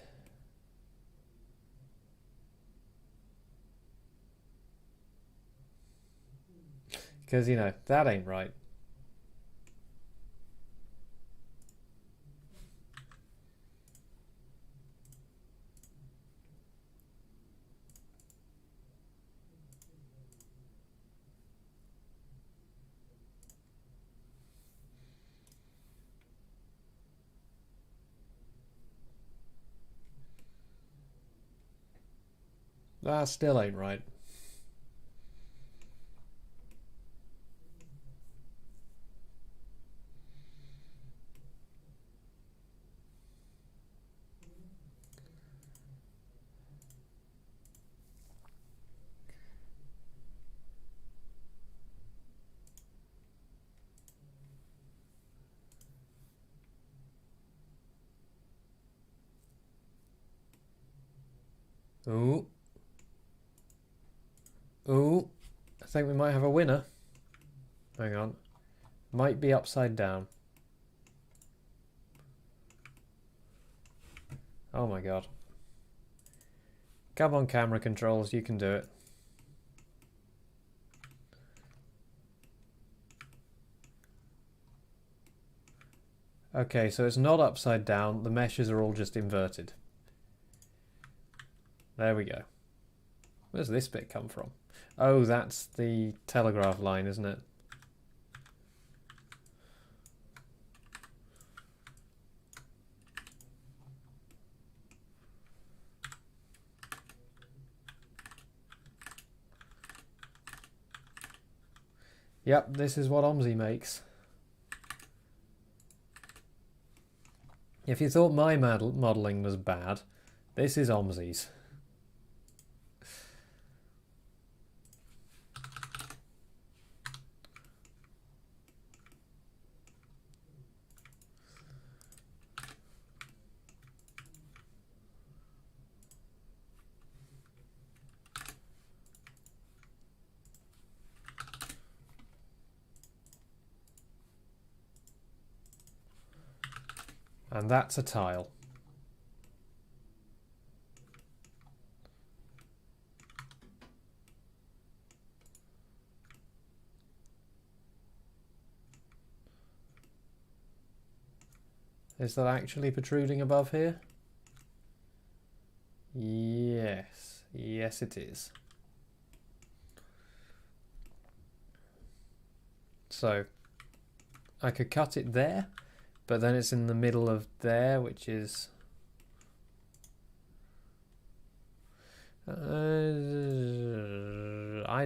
Because, you know, that ain't right. That still ain't right. Ooh. Ooh. I think we might have a winner. Hang on. Might be upside down. Oh my god. Come on, camera controls, you can do it. Okay, so it's not upside down, the meshes are all just inverted. There we go. Where's this bit come from? Oh, that's the telegraph line, isn't it? Yep, this is what OMSI makes. If you thought my modelling was bad, this is OMSI's. And that's a tile. Is that actually protruding above here? Yes. Yes, it is. So, I could cut it there, but then it's in the middle of there, which is... I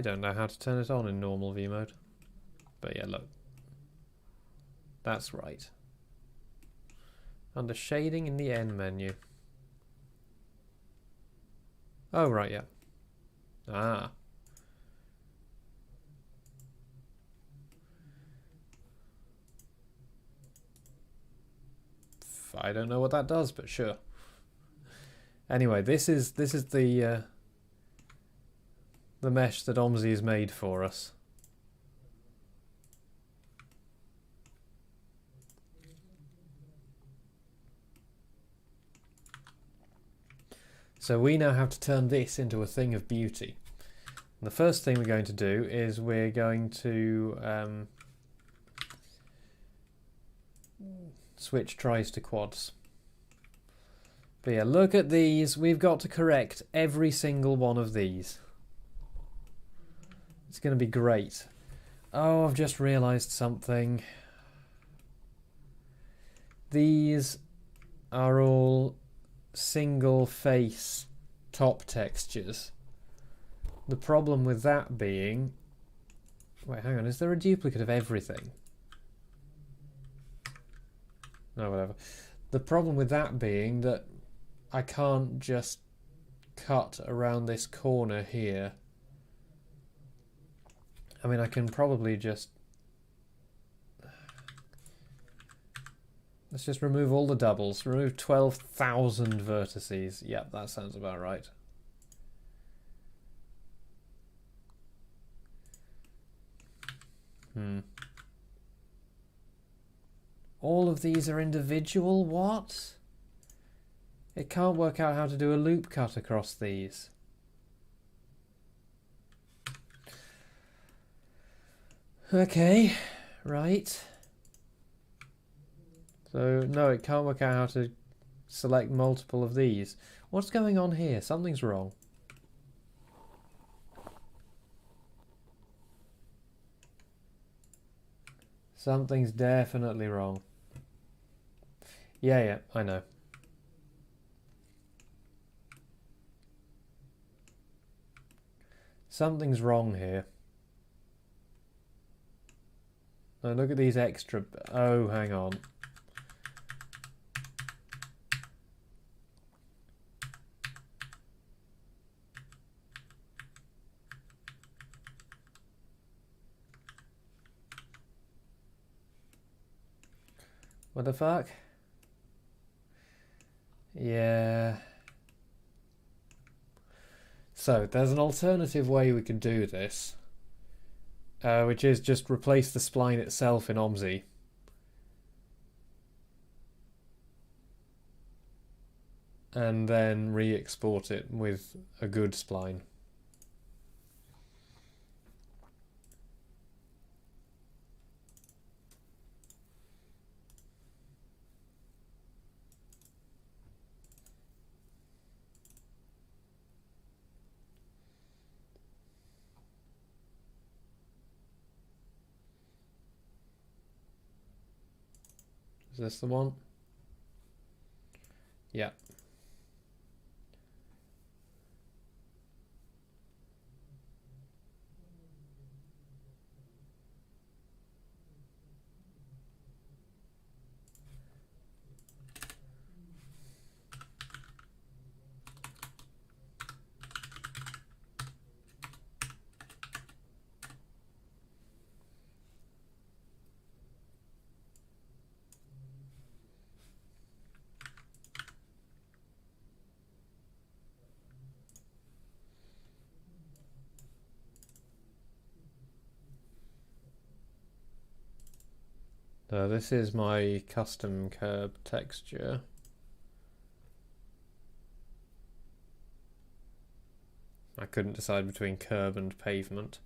don't know how to turn it on in normal view mode. But yeah, look. That's right. Under shading in the N menu. Oh, right, yeah. Ah. I don't know what that does, but sure. Anyway, this is the mesh that OMSI has made for us. So we now have to turn this into a thing of beauty. And the first thing we're going to do is we're going to switch tries to quads. But yeah, look at these. We've got to correct every single one of these. It's going to be great. Oh, I've just realised something. These are all single face top textures. The problem with that being... Wait, hang on. Is there a duplicate of everything? No, whatever. The problem with that being that I can't just cut around this corner here. I mean, I can probably just... Let's just remove all the doubles. Remove 12,000 vertices. Yep, that sounds about right. All of these are individual? What? It can't work out how to do a loop cut across these. Okay, right. So, no, it can't work out how to select multiple of these. What's going on here? Something's wrong. Something's definitely wrong. Yeah, I know. Something's wrong here. Now look at these extra... Oh, hang on. What the fuck? Yeah. So, there's an alternative way we could do this. Which is just replace the spline itself in OMSI. And then re-export it with a good spline. Is this the one? Yeah. So this is my custom curb texture. I couldn't decide between curb and pavement.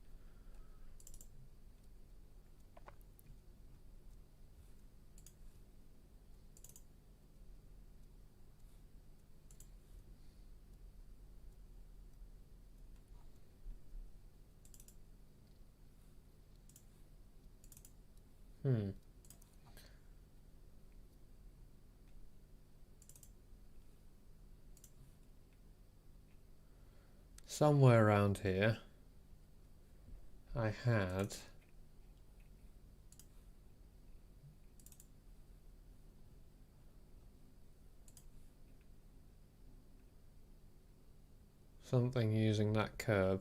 Somewhere around here I had something using that curb.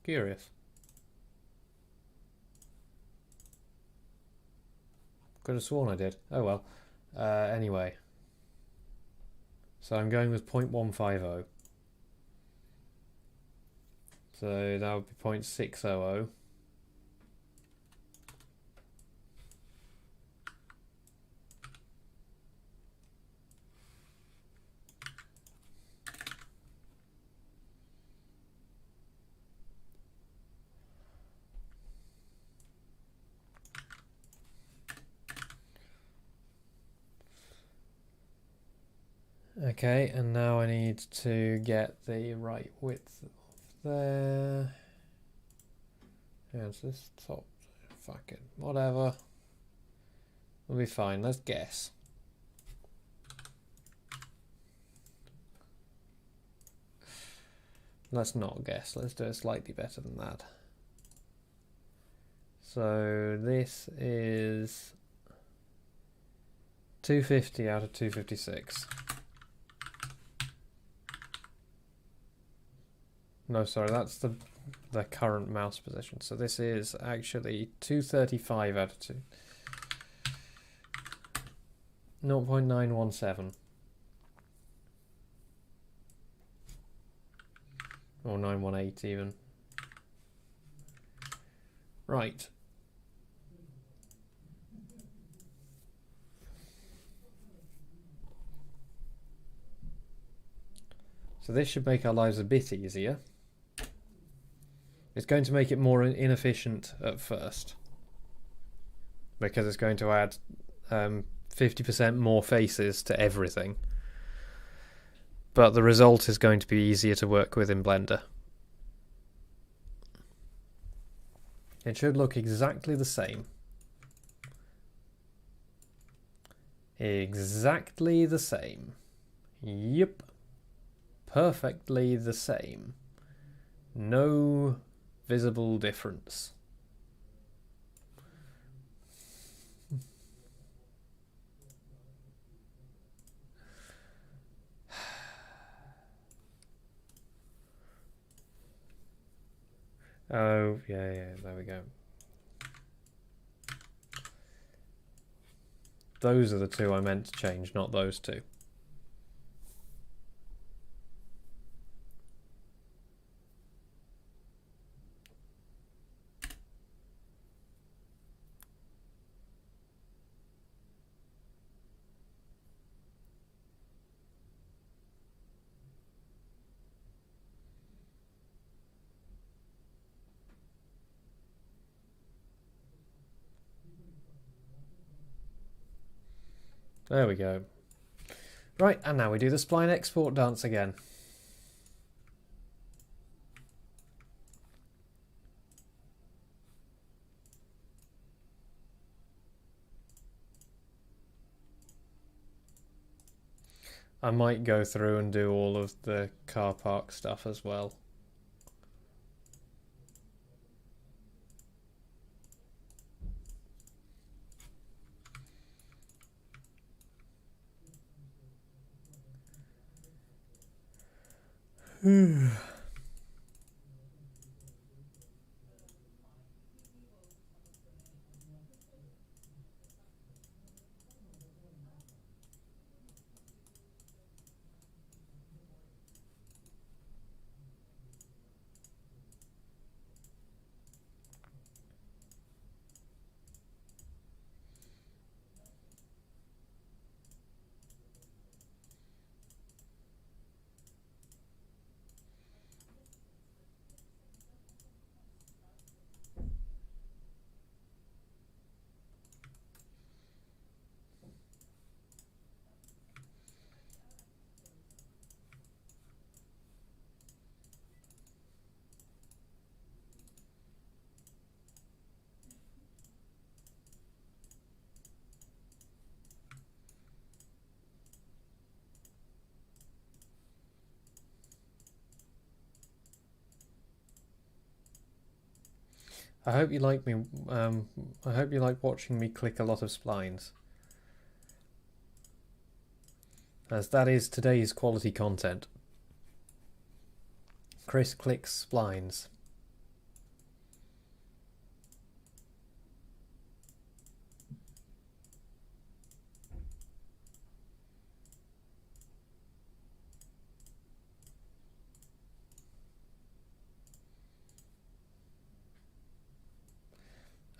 Curious. Could have sworn I did. Oh well. Anyway. So I'm going with 0.150. So that would be 0.600. Okay, and now I need to get the right width of there. How's this top? Fuck it. Whatever. We'll be fine. Let's guess. Let's not guess. Let's do it slightly better than that. So this is 250 out of 256. No, sorry, that's the current mouse position. So this is actually 235 out of 2. 0.917. Or 918 even. Right. So this should make our lives a bit easier. It's going to make it more inefficient at first, because it's going to add 50% more faces to everything. But the result is going to be easier to work with in Blender. It should look exactly the same. Exactly the same. Yep. Perfectly the same. No visible difference. Oh, yeah, there we go. Those are the two I meant to change, not those two. There we go. Right, and now we do the spline export dance again. I might go through and do all of the car park stuff as well. I hope you like me. I hope you like watching me click a lot of splines, as that is today's quality content. Chris clicks splines.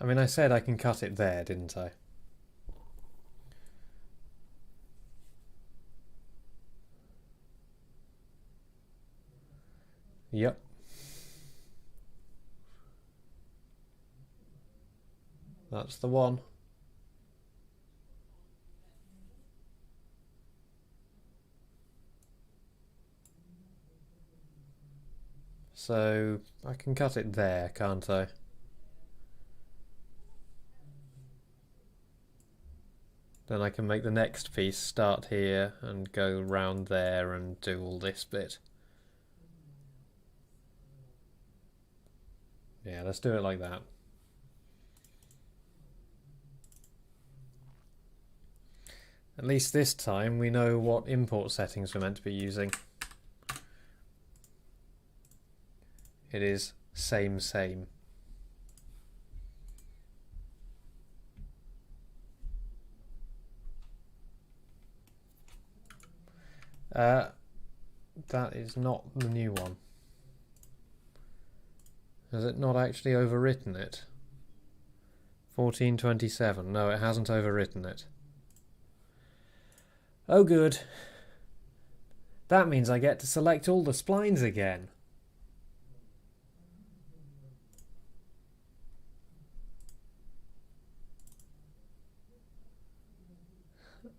I mean, I said I can cut it there, didn't I? Yep. That's the one. So I can cut it there, can't I? Then I can make the next piece start here and go round there and do all this bit. Yeah, let's do it like that. At least this time we know what import settings we're meant to be using. It is same. That is not the new one. Has it not actually overwritten it? 1427. No, it hasn't overwritten it. Oh good. That means I get to select all the splines again.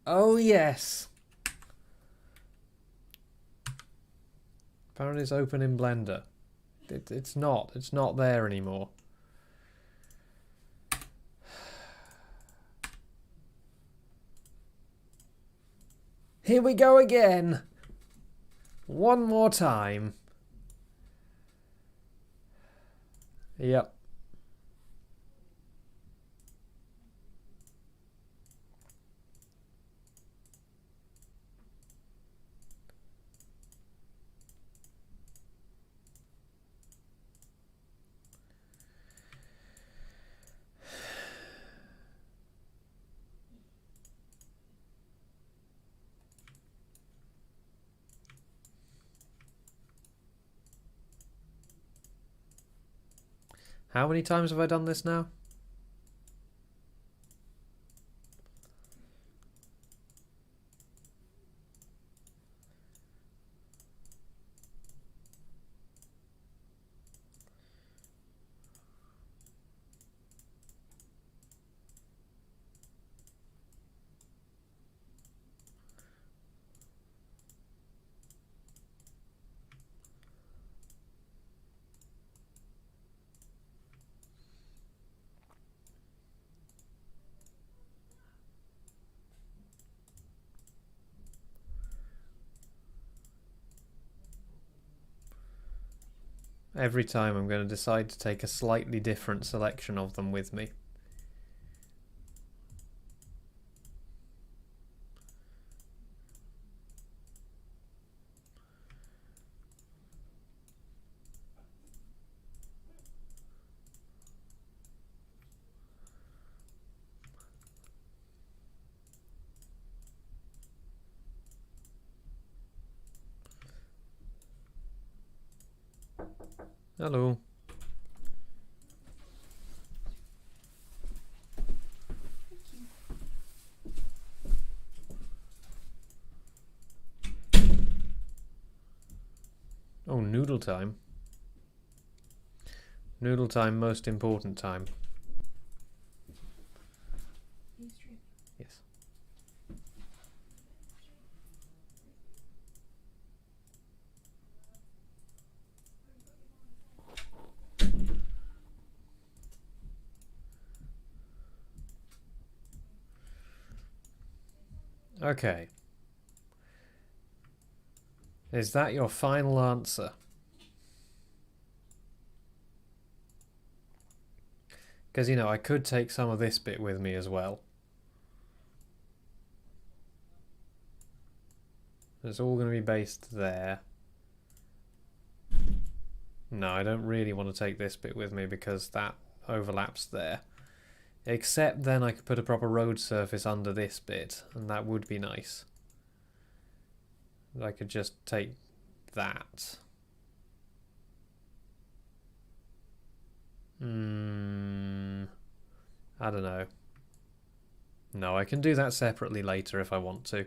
Oh yes. Apparently it's open in Blender. It's not. It's not there anymore. Here we go again. One more time. Yep. How many times have I done this now? Every time I'm going to decide to take a slightly different selection of them with me. Hello. Oh, noodle time. Noodle time, most important time. Yes. Okay. Is that your final answer? Because, you know, I could take some of this bit with me as well. It's all going to be based there. No, I don't really want to take this bit with me because that overlaps there. Except then I could put a proper road surface under this bit, and that would be nice. I could just take that. I don't know. No, I can do that separately later if I want to.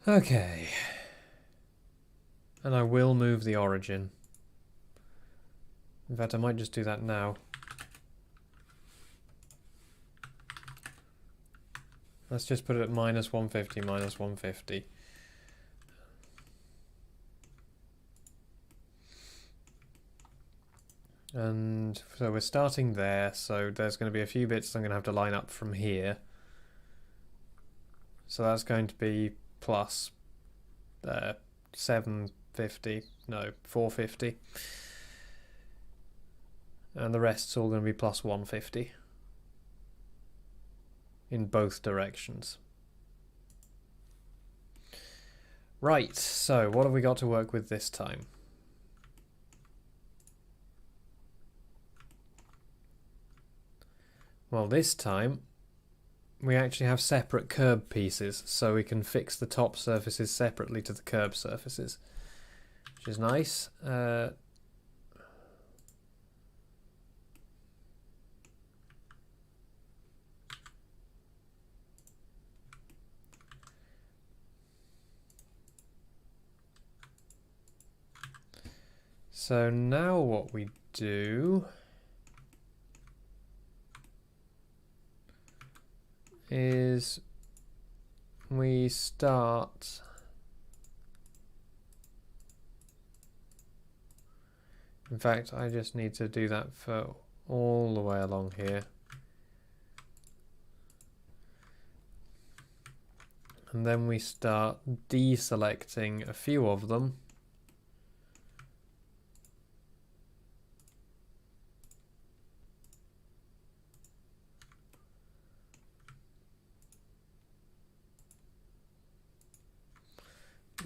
Okay. And I will move the origin. In fact, I might just do that now. Let's just put it at minus 150, minus 150. And so we're starting there, so there's going to be a few bits I'm going to have to line up from here. So that's going to be plus 750, no, 450. And the rest's all going to be plus 150. In both directions. Right, so what have we got to work with this time? Well, this time we actually have separate curb pieces, so we can fix the top surfaces separately to the curb surfaces, which is nice. So now what we do is we start in fact I just need to do that for all the way along here, and then we start deselecting a few of them.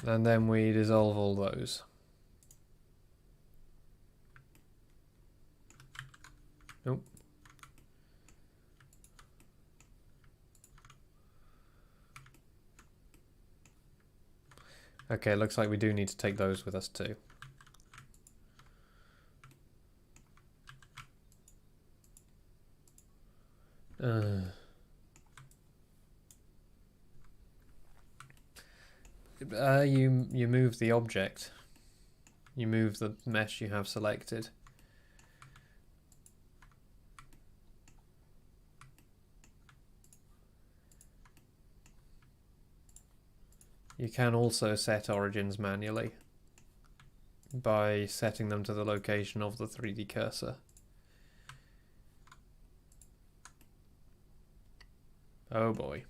And then we dissolve all those. Nope. Okay, looks like we do need to take those with us too. You move the object. You move the mesh you have selected. You can also set origins manually by setting them to the location of the 3D cursor. Oh boy.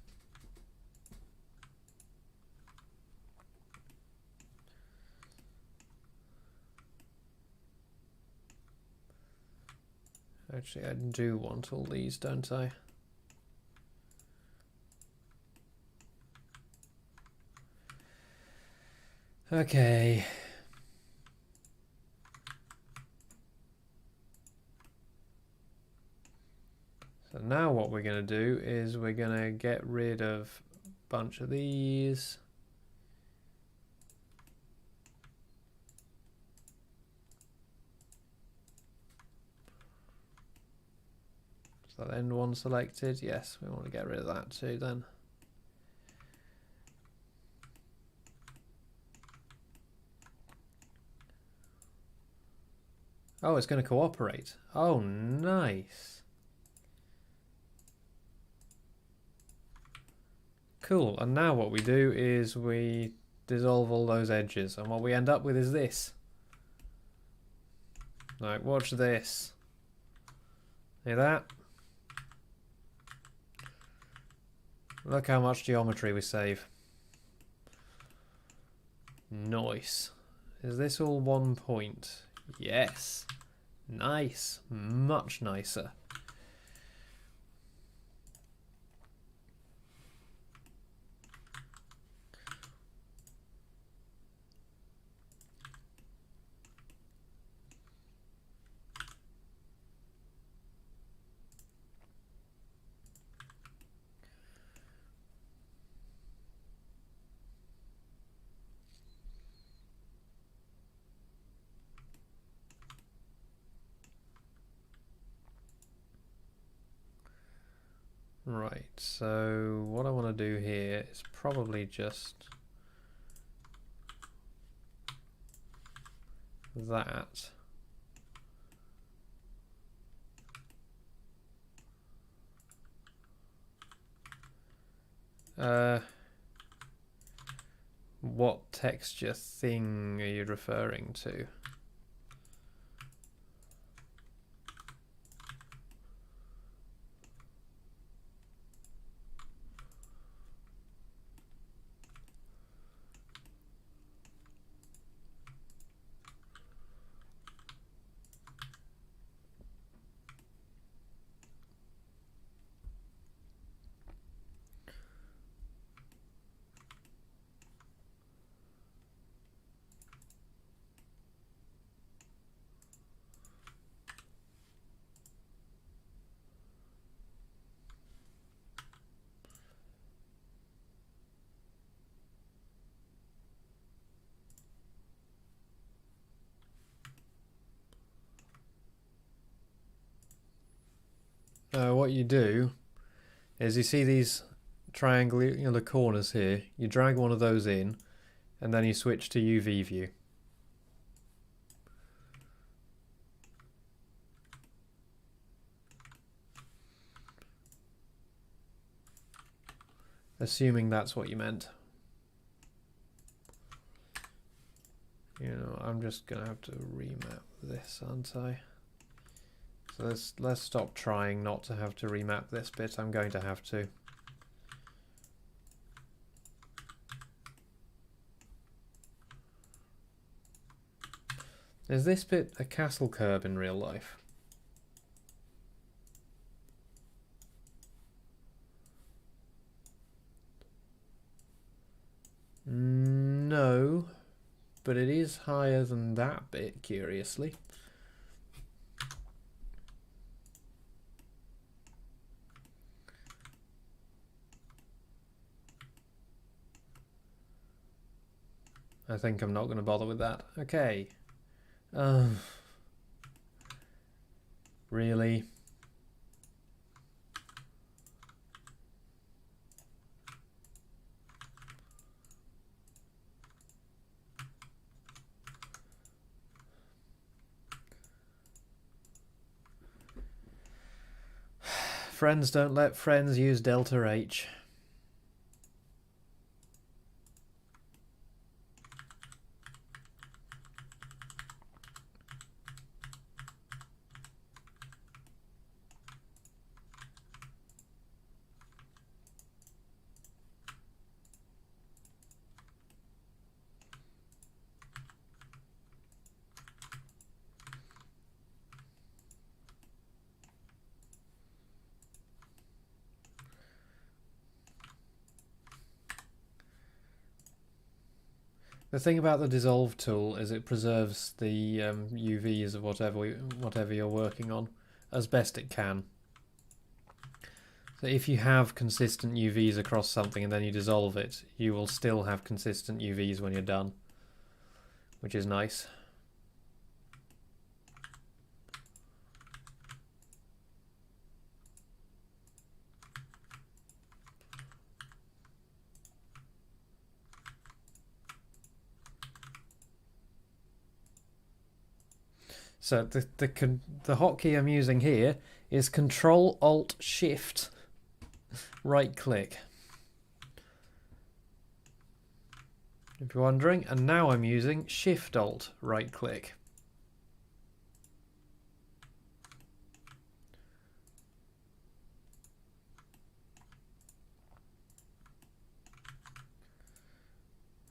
Actually, I do want all these, don't I? Okay. So now what we're going to do is we're going to get rid of a bunch of these. Is that end one selected? Yes, we want to get rid of that too then. Oh, it's going to cooperate. Oh, nice. Cool, and now what we do is we dissolve all those edges, and what we end up with is this. Like, watch this. See that? Look how much geometry we save. Nice. Is this all 1 point? Yes. Nice. Much nicer. Right, so what I want to do here is probably just that. What texture thing are you referring to? What you do is you see these triangular corners here, you drag one of those in and then you switch to UV view. Assuming that's what you meant. You know, I'm just gonna have to remap this, aren't I? So let's stop trying not to have to remap this bit. I'm going to have to. Is this bit a castle curb in real life? No, but it is higher than that bit, curiously. I think I'm not going to bother with that. Okay. Really? Friends don't let friends use delta H. The thing about the dissolve tool is it preserves the UVs of whatever you're working on as best it can. So if you have consistent UVs across something and then you dissolve it, you will still have consistent UVs when you're done, which is nice. So the hotkey I'm using here is Control Alt Shift right click. If you're wondering, and now I'm using Shift Alt right click.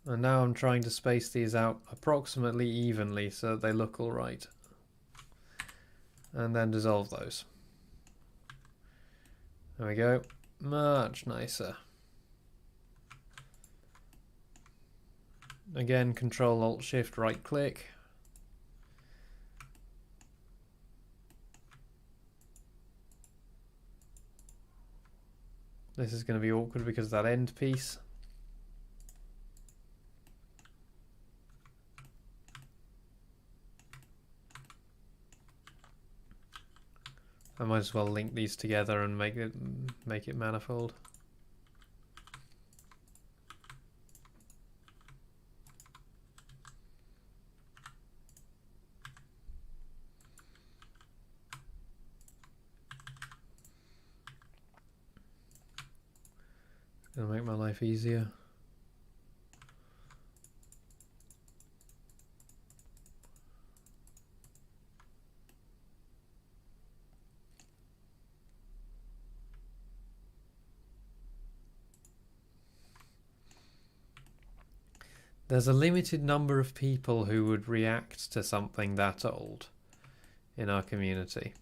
And now I'm trying to space these out approximately evenly so that they look all right. And then dissolve those. There we go. Much nicer. Again, Control Alt Shift right click. This is going to be awkward because of that end piece. I might as well link these together and make it manifold. It's gonna make my life easier. There's a limited number of people who would react to something that old in our community.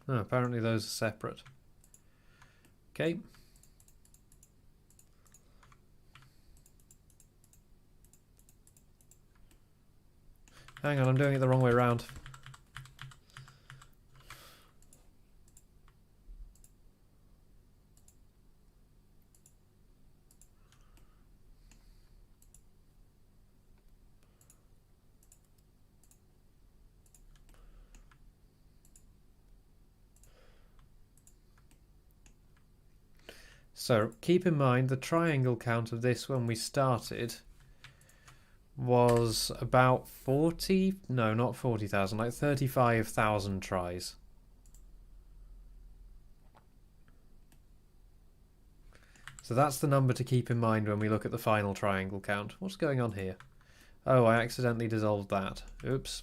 Oh, apparently those are separate. Okay. Hang on, I'm doing it the wrong way around. So keep in mind the triangle count of this when we started was about 40, no, not 40,000, like 35,000 tries. So that's the number to keep in mind when we look at the final triangle count. What's going on here? Oh, I accidentally dissolved that. Oops.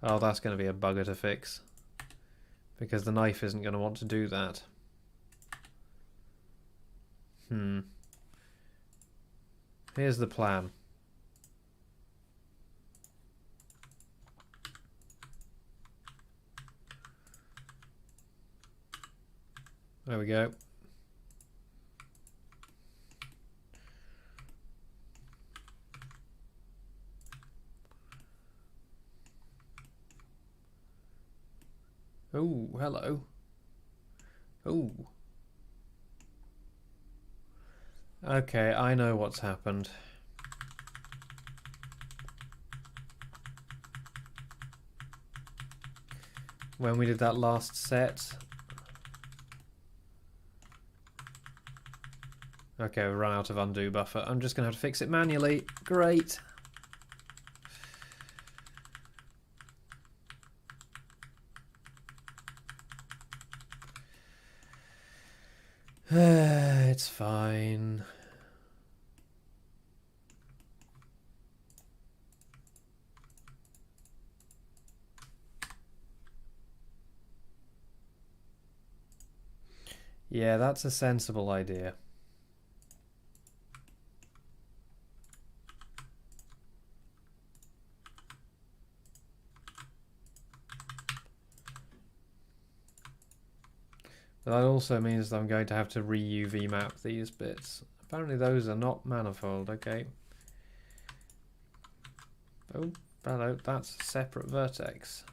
Oh, that's going to be a bugger to fix. Because the knife isn't going to want to do that. Here's the plan. There we go. Oh, hello. Oh. Okay, I know what's happened. When we did that last set. Okay, we run out of undo buffer. I'm just going to have to fix it manually. Great. It's fine. Yeah, that's a sensible idea. But that also means that I'm going to have to re-UV map these bits. Apparently those are not manifold, okay. Oh, Hello, that's a separate vertex.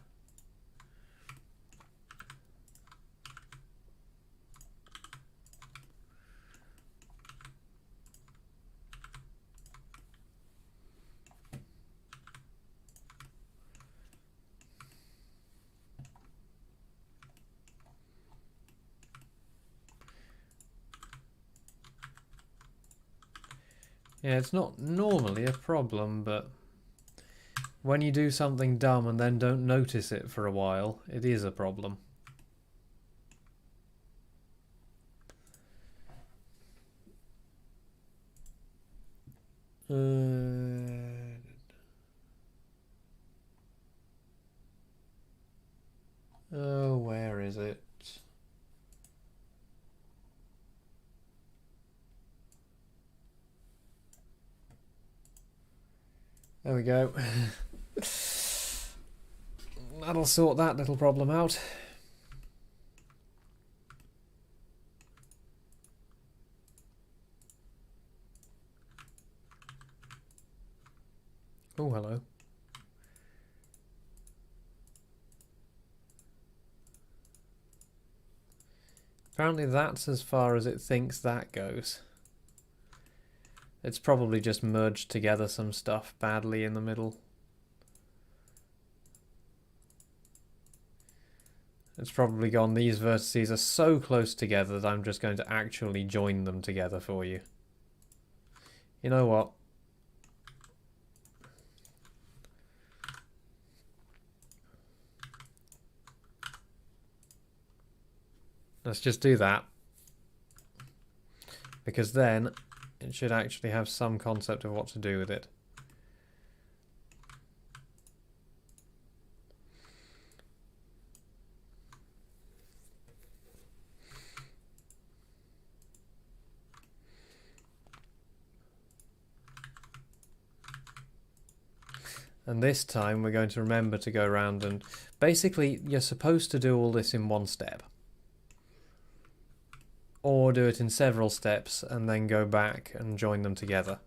Yeah, it's not normally a problem, but when you do something dumb and then don't notice it for a while, it is a problem. Oh, where is it? There we go. That'll sort that little problem out. Oh, hello. Apparently that's as far as it thinks that goes. It's probably just merged together some stuff badly in the middle. It's probably gone, these vertices are so close together that I'm just going to actually join them together for you. You know what? Let's just do that. Because then it should actually have some concept of what to do with it. And this time we're going to remember to go around and... Basically, you're supposed to do all this in one step. Or do it in several steps and then go back and join them together.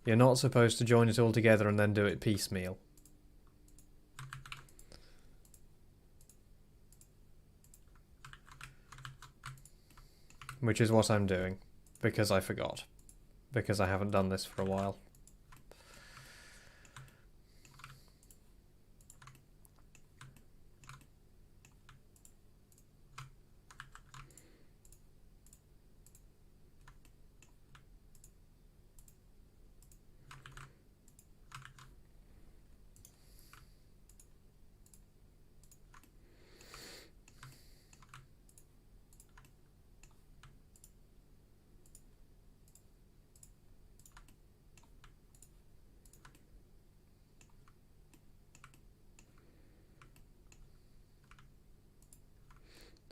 You're not supposed to join it all together and then do it piecemeal. Which is what I'm doing. Because I forgot. Because I haven't done this for a while.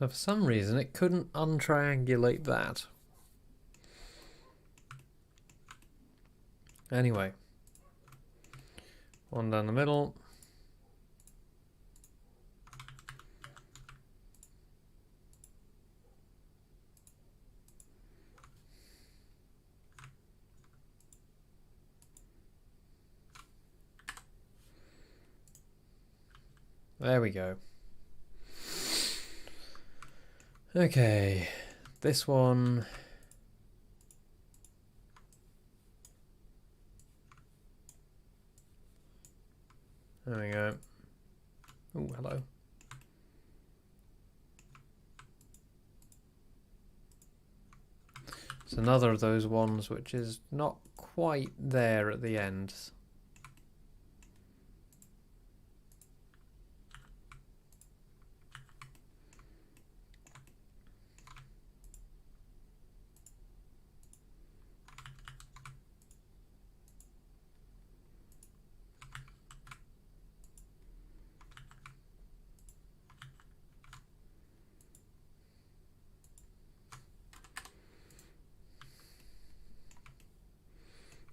Now, for some reason, it couldn't untriangulate that. Anyway. One down the middle. There we go. Okay, this one... There we go. Oh, hello. It's another of those ones which is not quite there at the end.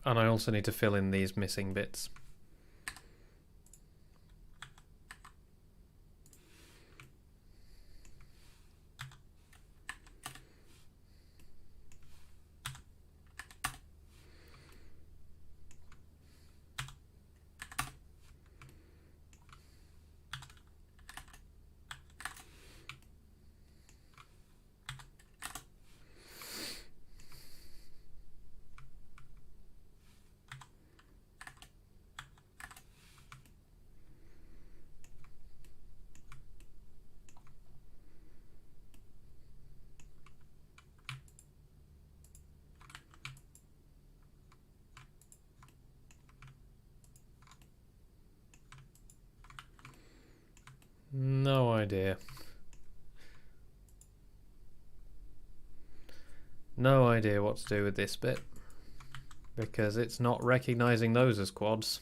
And I also need to fill in these missing bits. idea. No idea what to do with this bit, because it's not recognising those as quads.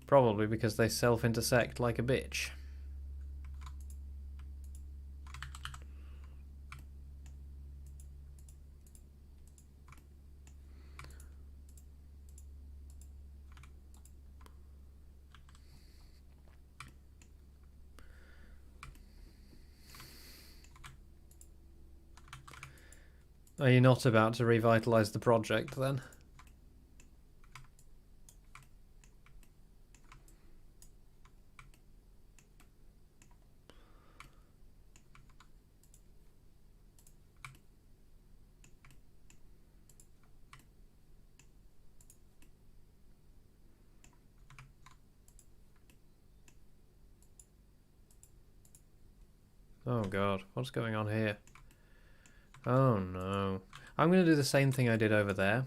Probably because they self-intersect like a bitch. Are you not about to revitalise the project then? Oh god, what's going on here? Oh no. I'm going to do the same thing I did over there.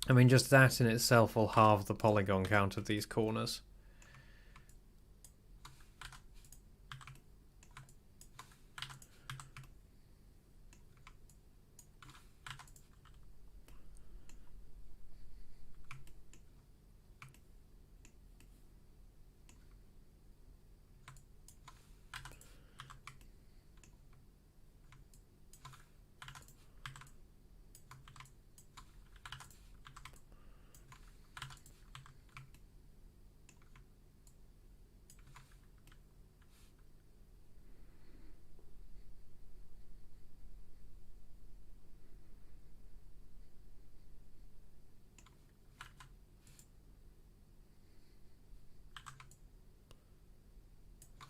I mean, just that in itself will halve the polygon count of these corners.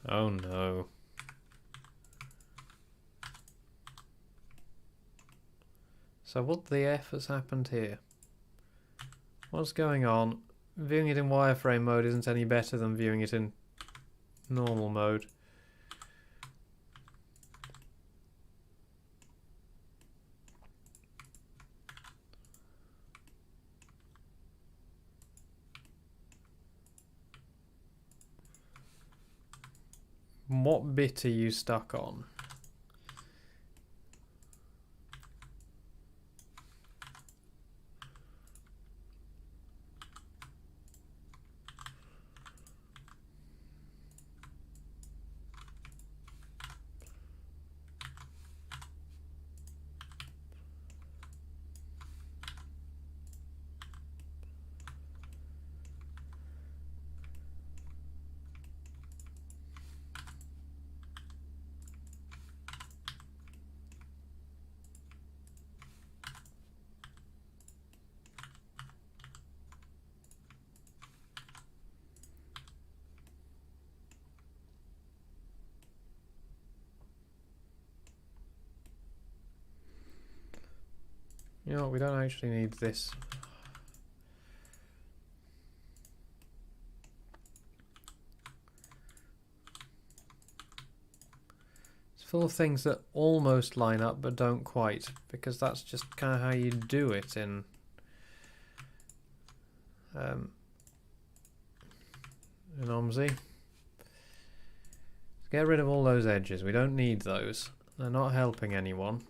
Oh no. So what the F has happened here? What's going on? Viewing it in wireframe mode isn't any better than viewing it in normal mode. What bit are you stuck on? You know what, we don't actually need this. It's full of things that almost line up but don't quite, because that's just kind of how you do it in OMSI. Get rid of all those edges, we don't need those. They're not helping anyone.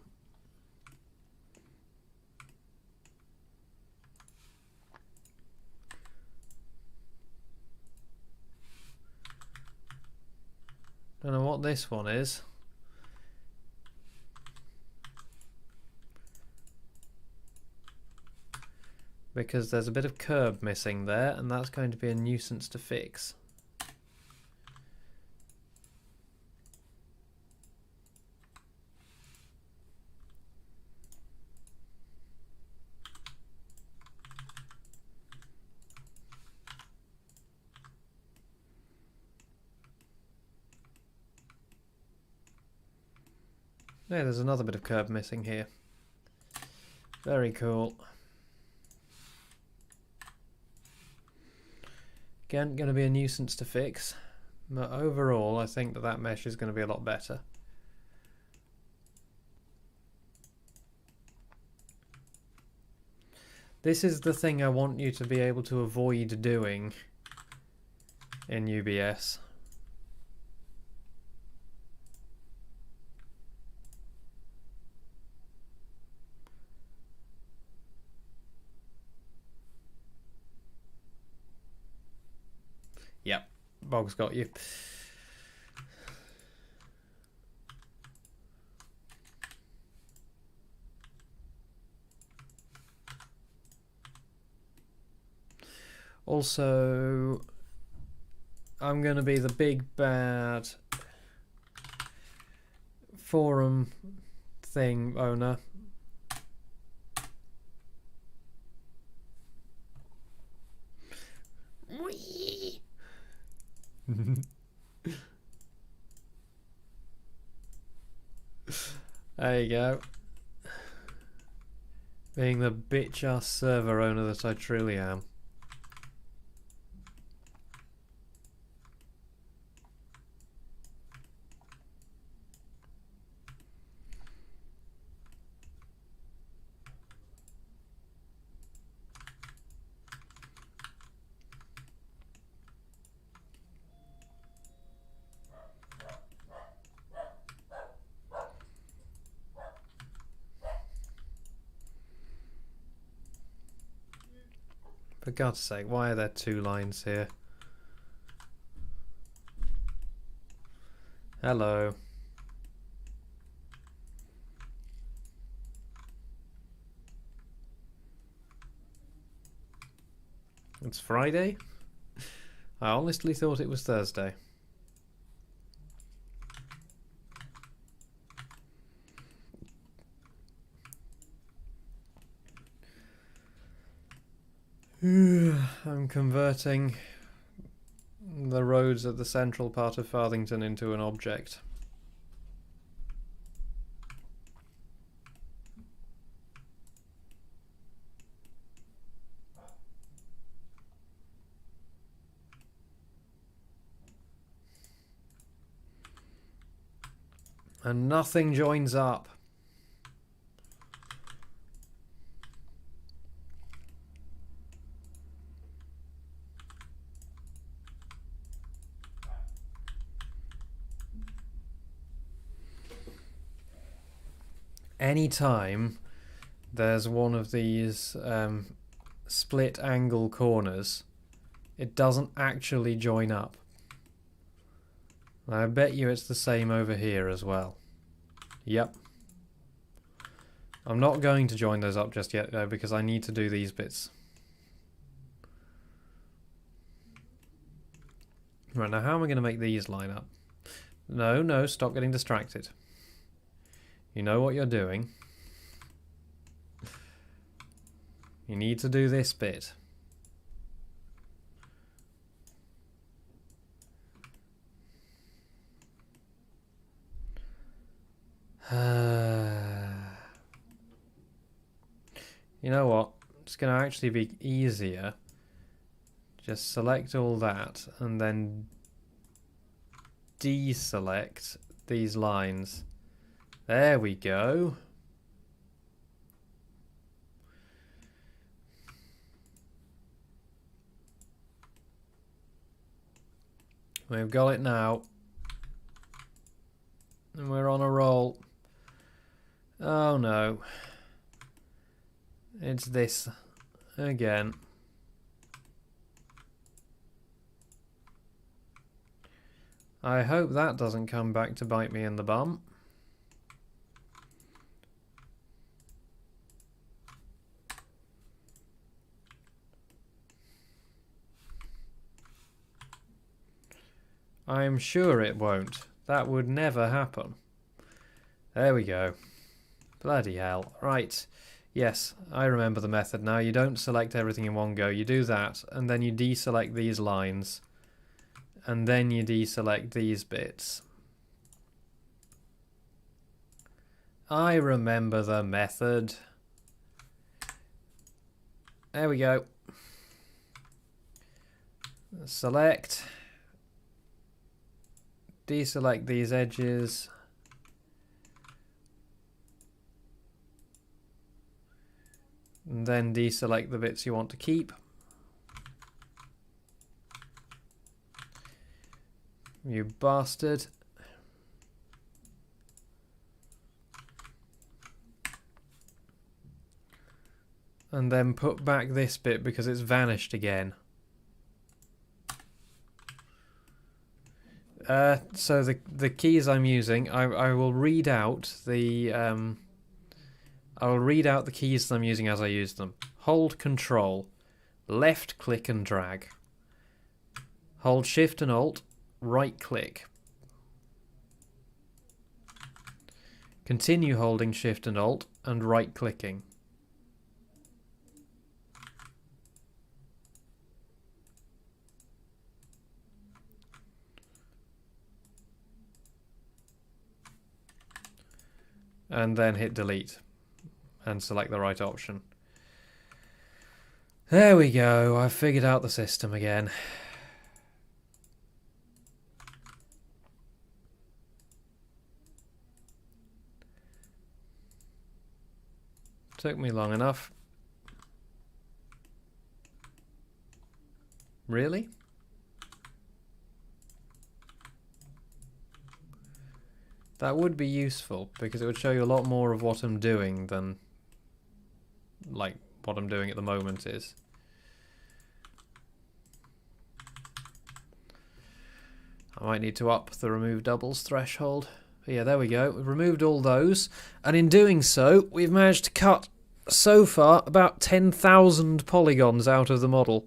Don't know what this one is. Because there's a bit of curb missing there, and that's going to be a nuisance to fix. Yeah, there's another bit of curb missing here. Very cool. Again, going to be a nuisance to fix, but overall I think that that mesh is going to be a lot better. This is the thing I want you to be able to avoid doing in UBS. Yep, Bog's got you. Also, I'm going to be the big bad forum thing owner. There you go. Being the bitch-ass server owner that I truly am. For God's sake, why are there 2 lines here? Hello. It's Friday? I honestly thought it was Thursday. I'm converting the roads at the central part of Farthington into an object. And nothing joins up. Anytime there's one of these split angle corners, it doesn't actually join up. I bet you it's the same over here as well. Yep. I'm not going to join those up just yet though, because I need to do these bits. Right, now how am I going to make these line up? No, stop getting distracted. You know what you're doing. You need to do this bit. You know what? It's going to actually be easier. Just select all that and then deselect these lines. There we go. We've got it now. And we're on a roll. Oh no. It's this again. I hope that doesn't come back to bite me in the bum. I'm sure it won't. That would never happen. There we go. Bloody hell. Right. Yes, I remember the method now. You don't select everything in one go. You do that, and then you deselect these lines. And then you deselect these bits. I remember the method. There we go. Select. Deselect these edges. And then deselect the bits you want to keep. You bastard. And then put back this bit because it's vanished again. So the keys I'm using, I will read out the keys that I'm using as I use them. Hold Control, left click and drag. Hold Shift and Alt, right click. Continue holding Shift and Alt and right clicking. And then hit delete and select the right option. There we go, I've figured out the system again. Took me long enough. Really? That would be useful, because it would show you a lot more of what I'm doing than, like, what I'm doing at the moment is. I might need to up the remove doubles threshold. But yeah, there we go. We've removed all those, and in doing so, we've managed to cut, so far, about 10,000 polygons out of the model.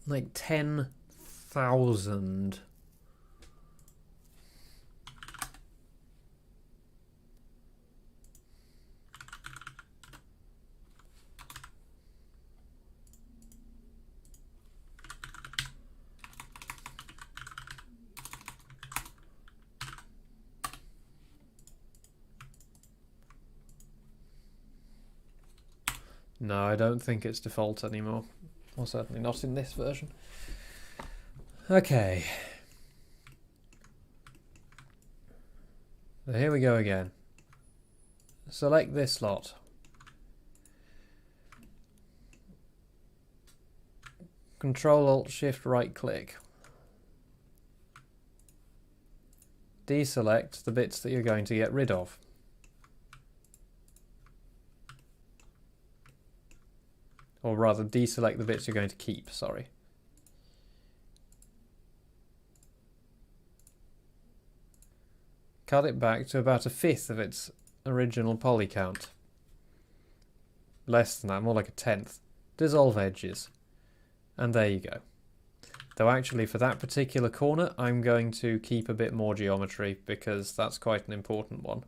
Like 10,000. No, I don't think it's default anymore. Or certainly not in this version. Okay. So here we go again. Select this lot. Control Alt Shift right click. Deselect the bits that you're going to get rid of. Or rather, deselect the bits you're going to keep, sorry. Cut it back to about 1/5 of its original poly count. Less than that, more like 1/10. Dissolve edges. And there you go. Though actually for that particular corner, I'm going to keep a bit more geometry because that's quite an important one.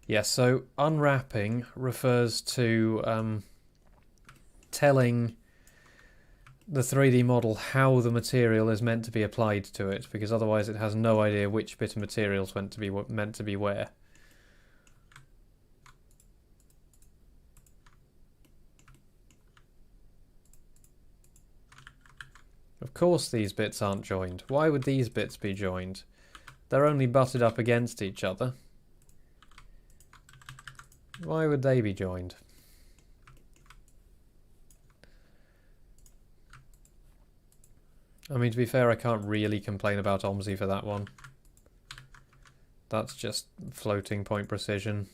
Yes, so unwrapping refers to telling the 3D model how the material is meant to be applied to it, because otherwise it has no idea which bit of material is meant to be where. Of course these bits aren't joined. Why would these bits be joined? They're only butted up against each other. Why would they be joined? I mean, to be fair, I can't really complain about OMSI for that one. That's just floating point precision.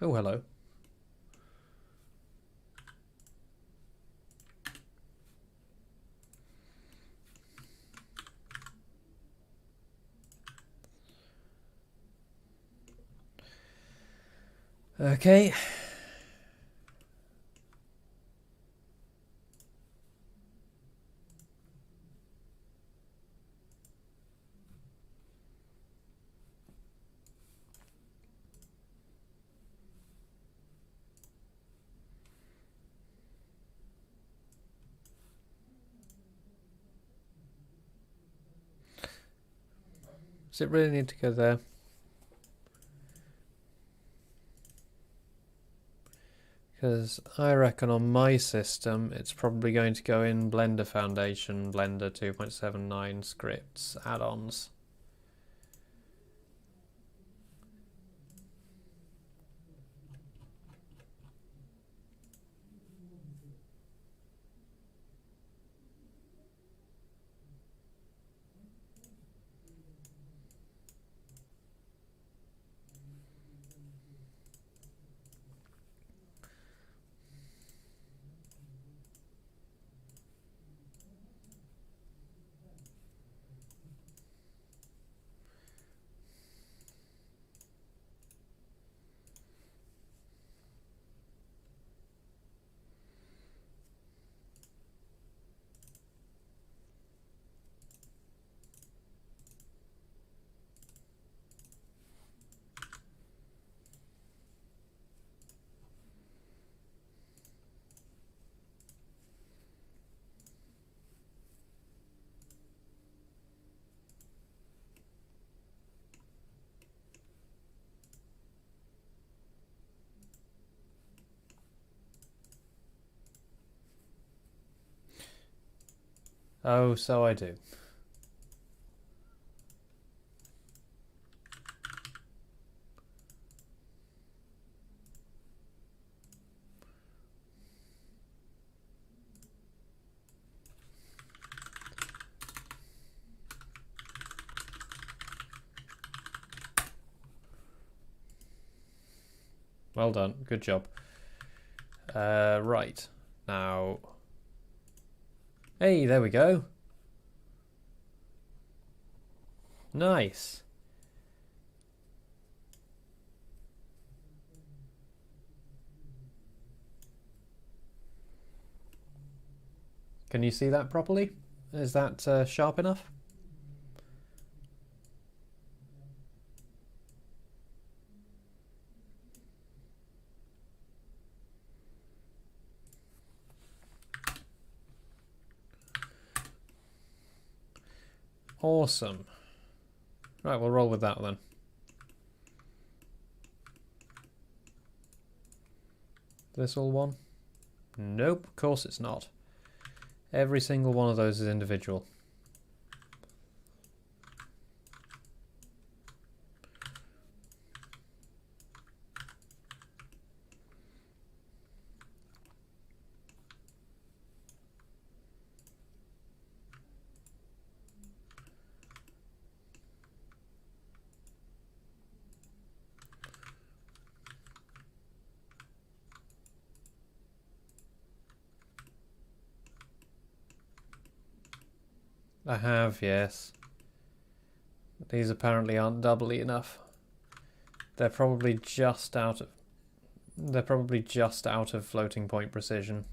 Oh, hello. Okay. Does it really need to go there? Because I reckon on my system it's probably going to go in Blender Foundation, Blender 2.79 scripts, add-ons. Oh, so I do. Well done. Good job. Right. Now... Hey, there we go. Nice. Can you see that properly? Is that sharp enough? Awesome. Right, we'll roll with that then. This all one? Nope, of course it's not. Every single one of those is individual. I have, yes. These apparently aren't doubly enough. They're probably just out of... They're probably just out of floating point precision.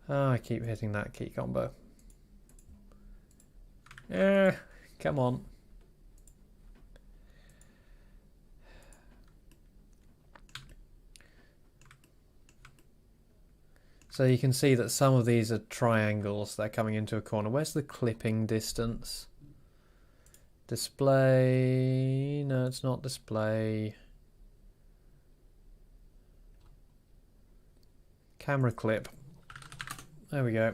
Oh, I keep hitting that key combo. Come on. So you can see that some of these are triangles. They're coming into a corner. Where's the clipping distance? Display... No, it's not display. Camera clip. There we go.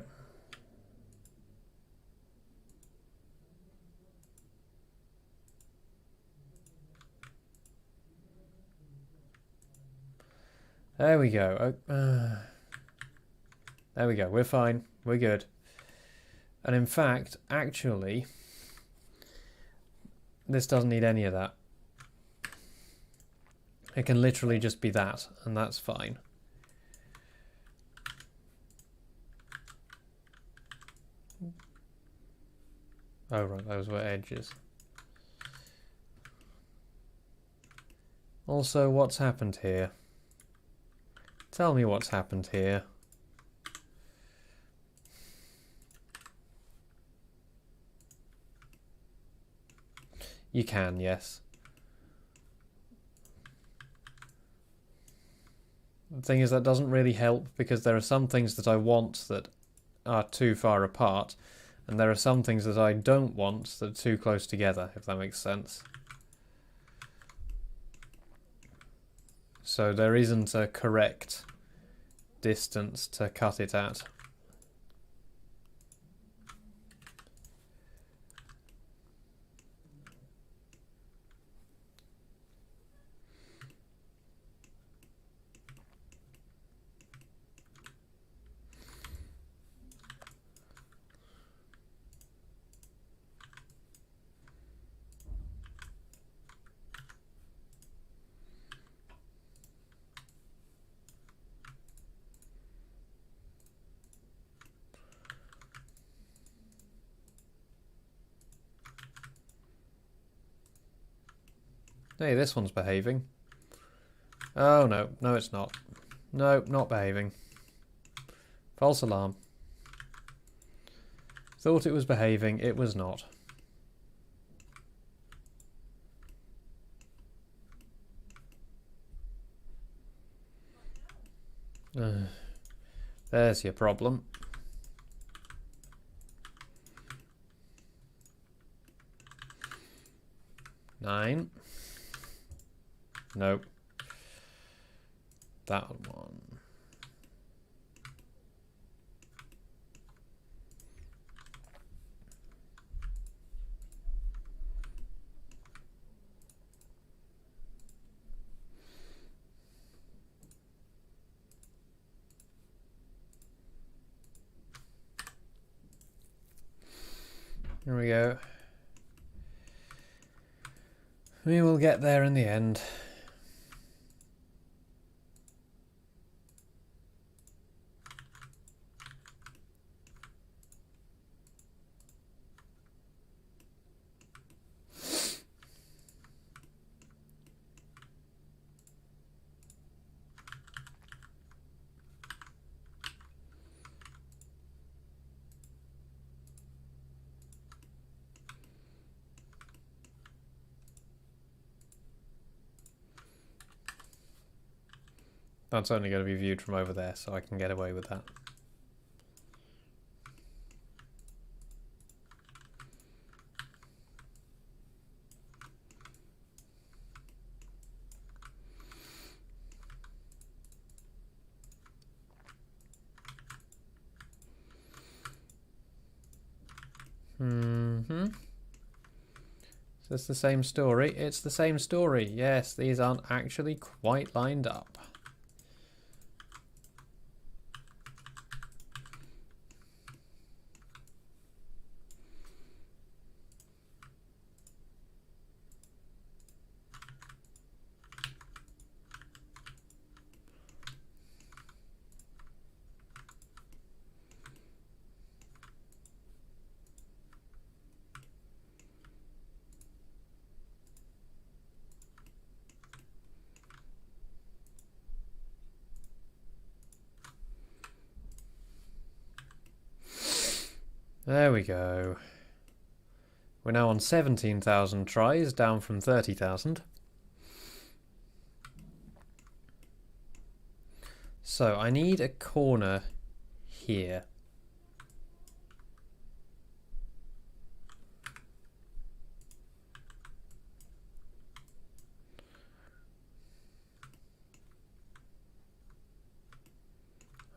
There we go. There we go. We're fine. We're good. And in fact, actually, this doesn't need any of that. It can literally just be that, and that's fine. Oh, right, those were edges. Also, what's happened here? Tell me what's happened here. You can, yes. The thing is, that doesn't really help because there are some things that I want that are too far apart, and there are some things that I don't want that are too close together, if that makes sense. So there isn't a correct distance to cut it at. Hey, this one's behaving. Oh no, no it's not. No, not behaving. False alarm. Thought it was behaving, it was not. There's your problem. Nine. Nope. That one. Here we go. We will get there in the end. That's only going to be viewed from over there, so I can get away with that. Is this the same story? It's the same story. Yes, these aren't actually quite lined up. There we go. We're now on 17,000 tries, down from 30,000. So I need a corner here.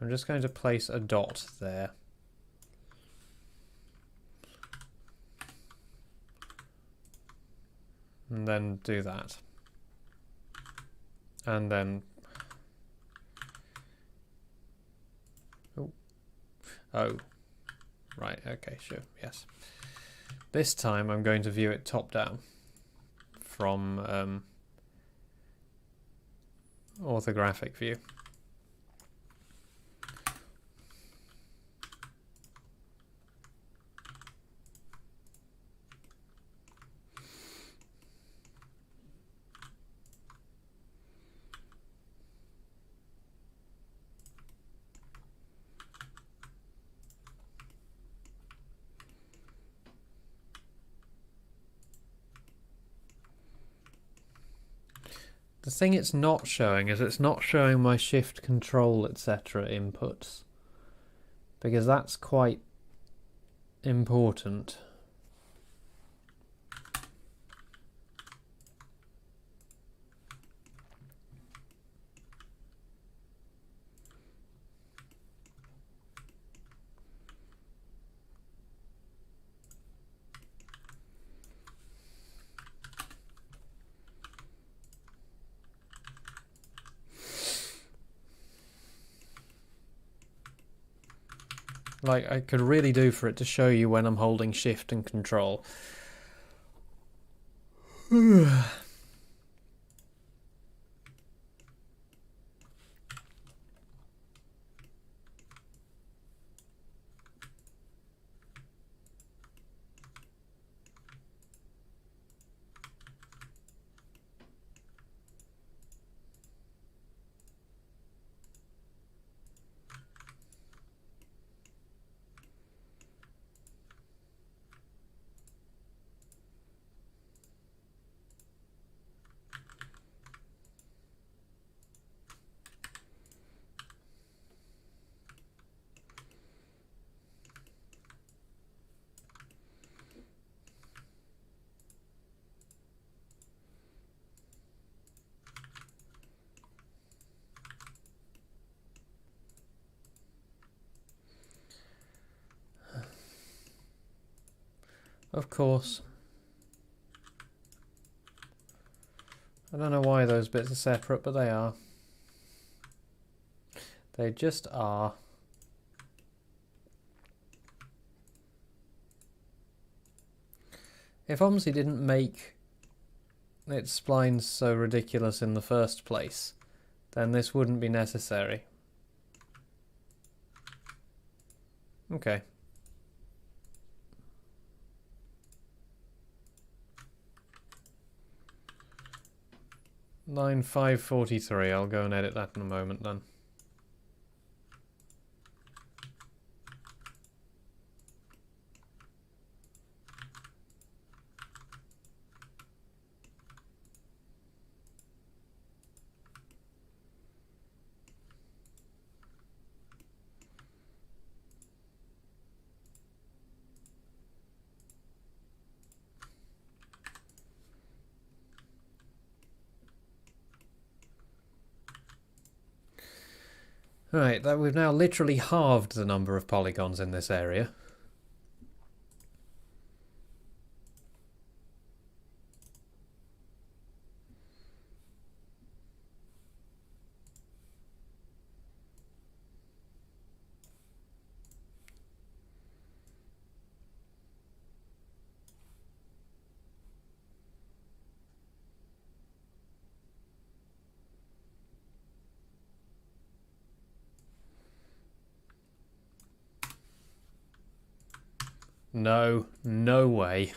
I'm just going to place a dot there. And then do that. And then... Oh. Right, okay, sure, yes. This time I'm going to view it top down from orthographic view. The thing it's not showing is it's not showing my shift, control, etc. inputs. Because that's quite important. Like, I could really do for it to show you when I'm holding shift and control. Of course. I don't know why those bits are separate, but they are. They just are. If OMSI didn't make its splines so ridiculous in the first place, then this wouldn't be necessary. Okay. Line 543, I'll go and edit that in a moment then. Right, that we've now literally halved the number of polygons in this area. No, no way.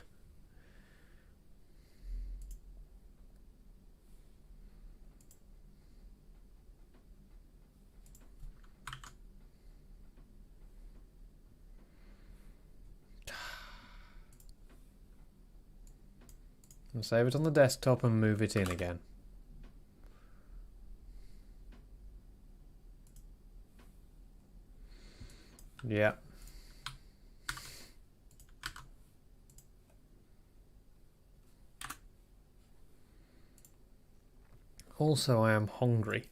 And save it on the desktop and move it in again. Yeah. Also, I am hungry.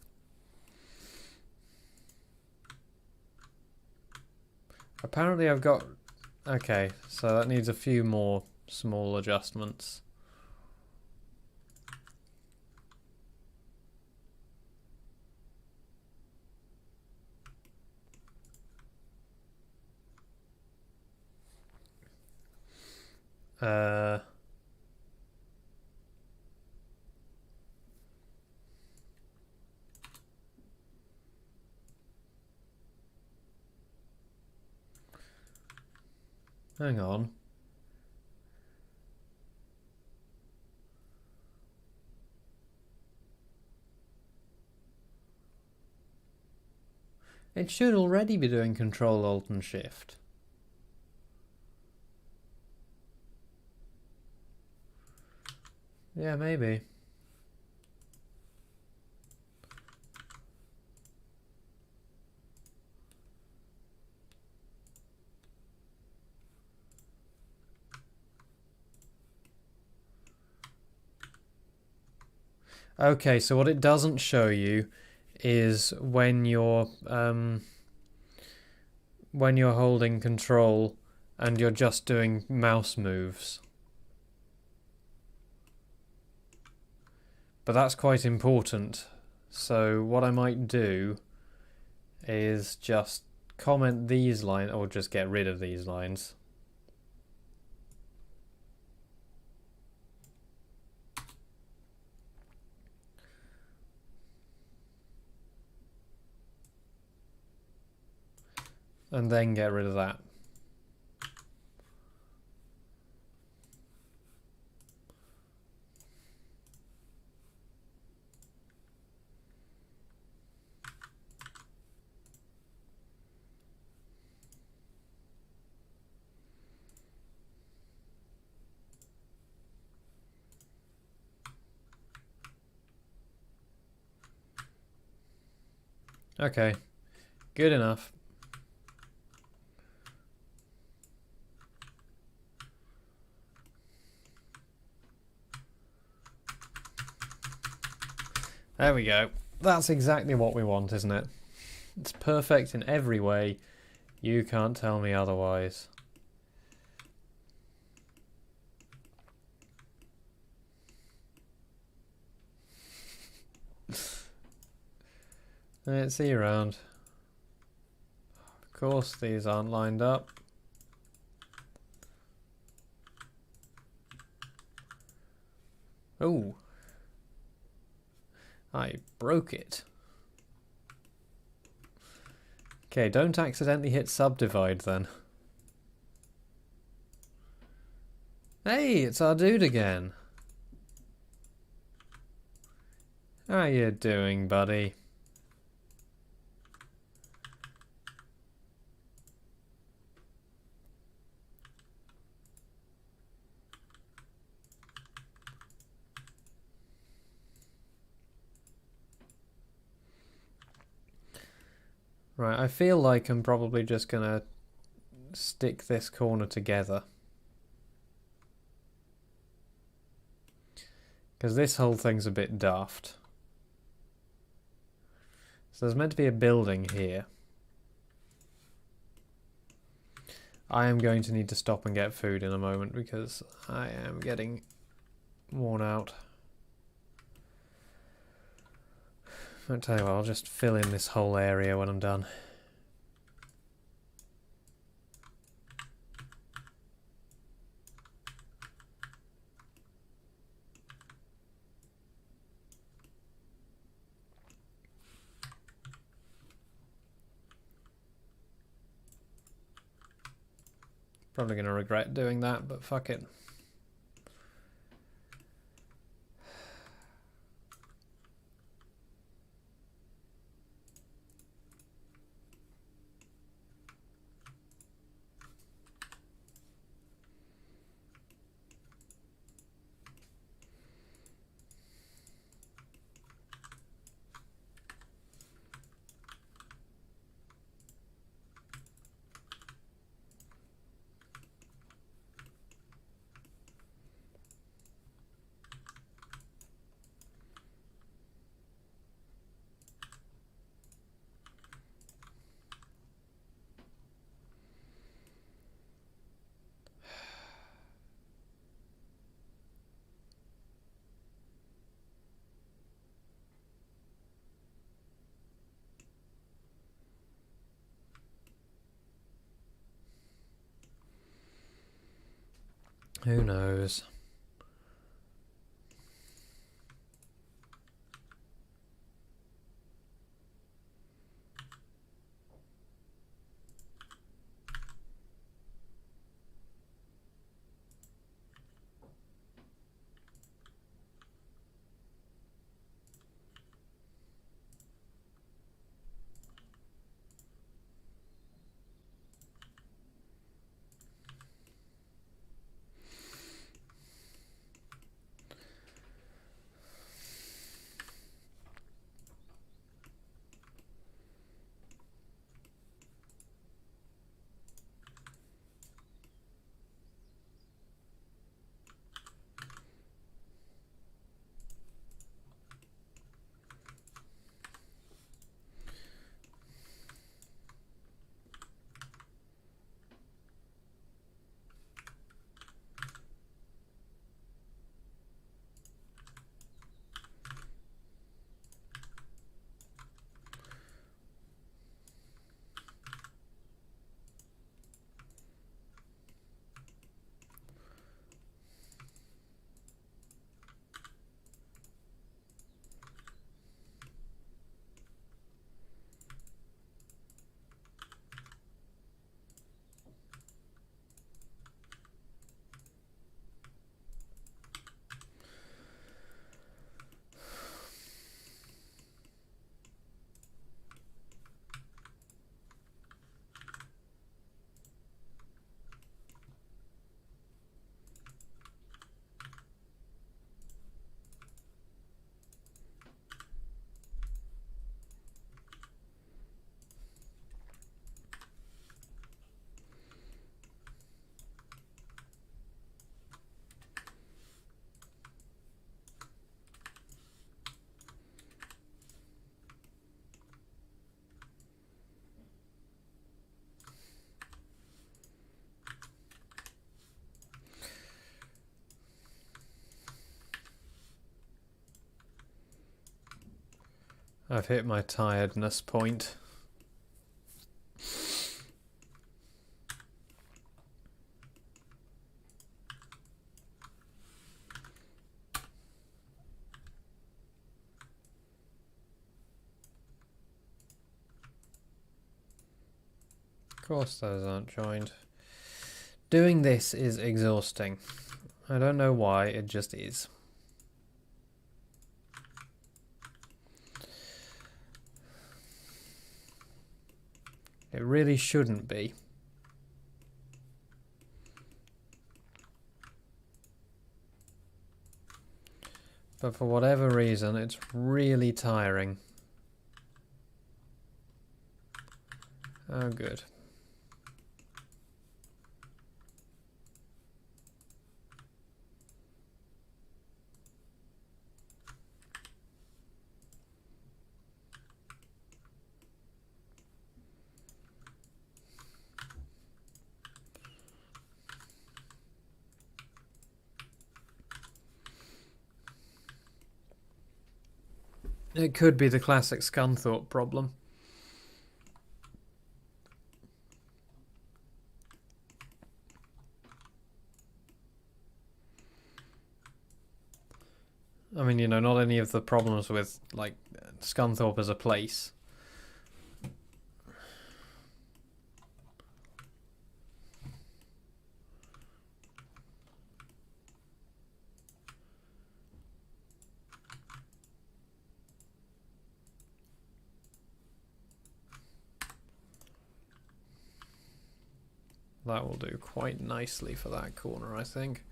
Apparently I've got... Okay, so that needs a few more small adjustments. Hang on. It should already be doing Control, Alt and Shift. Yeah, maybe. Okay, so what it doesn't show you is when you're holding control and you're just doing mouse moves. But that's quite important. So what I might do is just comment these lines, or just get rid of these lines. And then get rid of that. Okay, good enough. There we go. That's exactly what we want, isn't it? It's perfect in every way. You can't tell me otherwise. Let's see around. Of course, these aren't lined up. Oh. I broke it. Okay, don't accidentally hit subdivide then. Hey, it's our dude again. How you doing, buddy? Right, I feel like I'm probably just gonna stick this corner together. Because this whole thing's a bit daft. So there's meant to be a building here. I am going to need to stop and get food in a moment because I am getting worn out. I'll tell you what, I'll just fill in this whole area when I'm done. Probably going to regret doing that, but fuck it. Who knows? I've hit my tiredness point. Of course those aren't joined. Doing this is exhausting. I don't know why, it just is. It really shouldn't be. But for whatever reason, it's really tiring. Oh, good. It could be the classic Scunthorpe problem. I mean, you know, not any of the problems with, like, Scunthorpe as a place. That will do quite nicely for that corner, I think.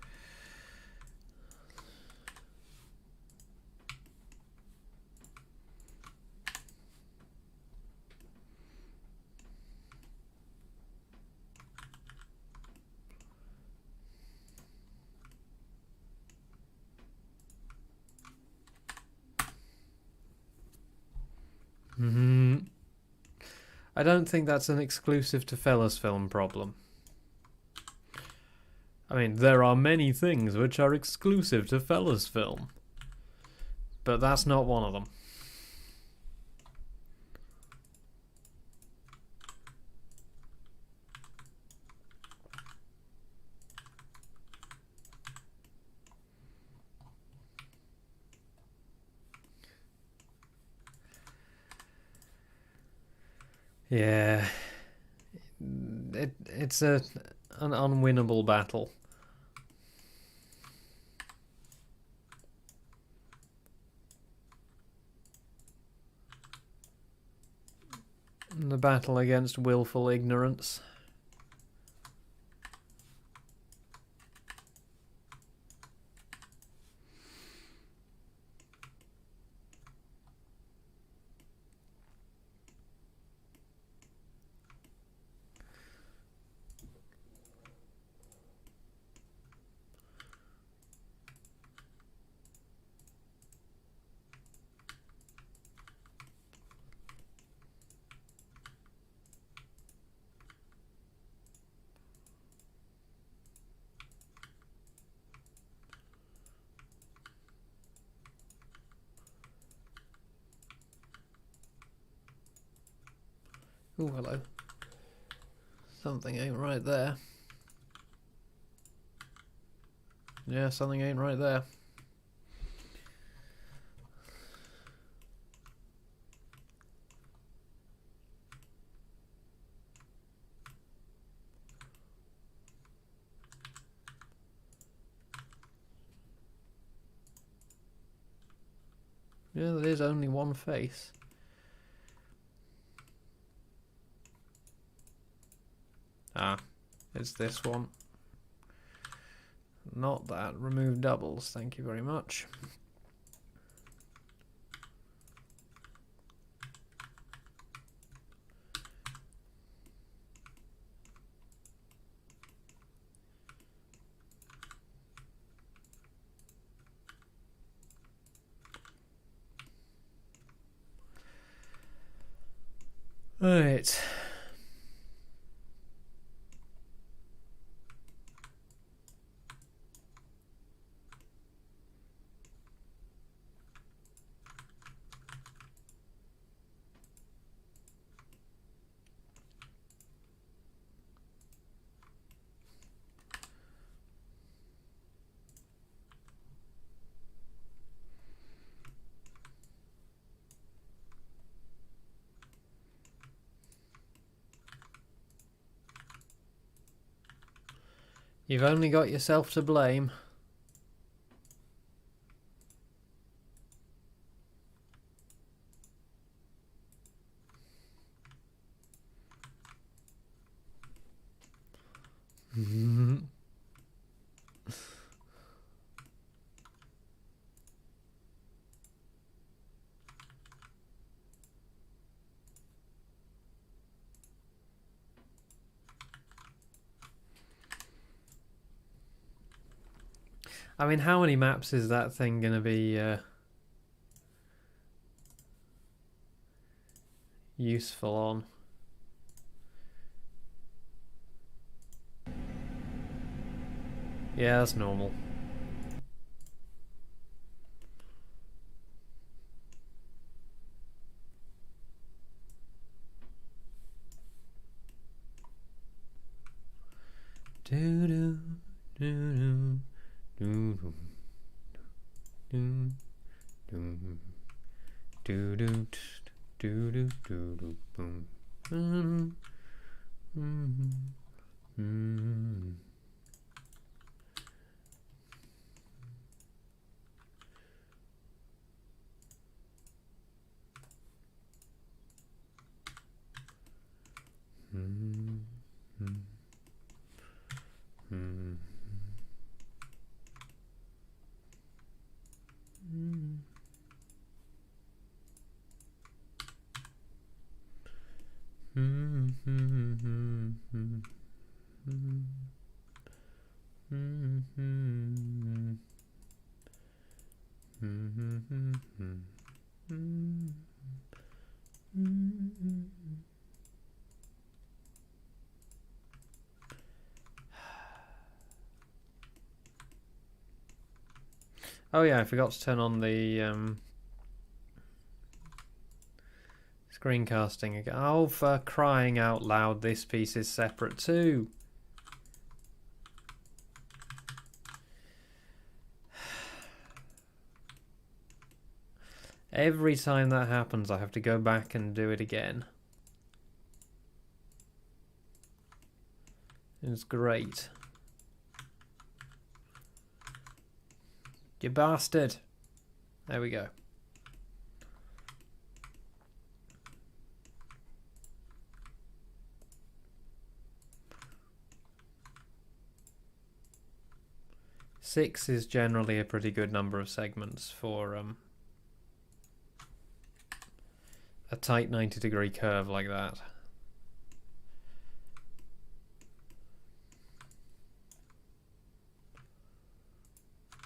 I don't think that's an exclusive to Fellas Film problem. I mean, there are many things which are exclusive to Fellas Film, but that's not one of them. Yeah, it's an unwinnable battle. The battle against willful ignorance. Oh, hello. Something ain't right there. Yeah, something ain't right there. Yeah, there is only one face. Ah, it's this one. Not that. Remove doubles, thank you very much. Right. You've only got yourself to blame. I mean, how many maps is that thing going to be useful on? Yeah, that's normal. Do do do do do do do do do do do do boom. Oh yeah, I forgot to turn on the screencasting again. Oh, for crying out loud, this piece is separate too. Every time that happens, I have to go back and do it again. It's great. You bastard. There we go. Six is generally a pretty good number of segments for a tight 90-degree curve like that.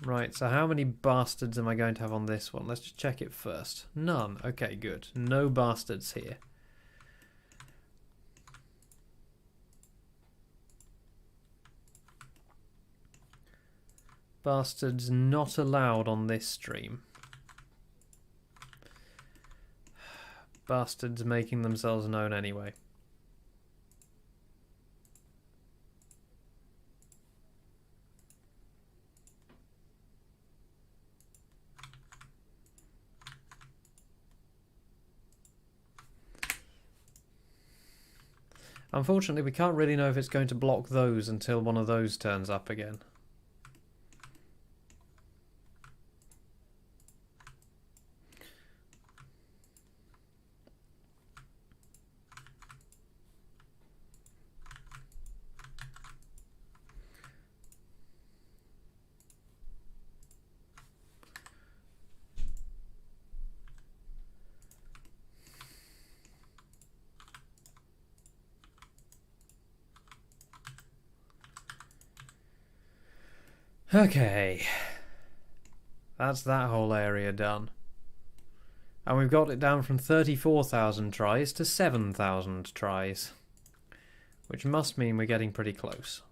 Right, so how many bastards am I going to have on this one? Let's just check it first. None. Okay, good. No bastards here. Bastards not allowed on this stream. Bastards making themselves known anyway. Unfortunately, we can't really know if it's going to block those until one of those turns up again. Okay, that's that whole area done. And we've got it down from 34,000 tries to 7,000 tries, which must mean we're getting pretty close.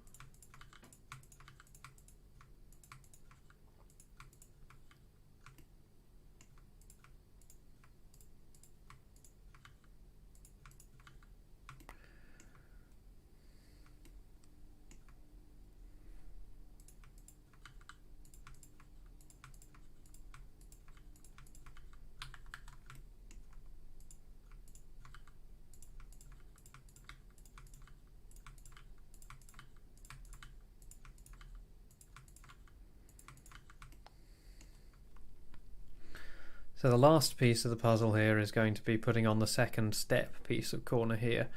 So the last piece of the puzzle here is going to be putting on the second step piece of corner here.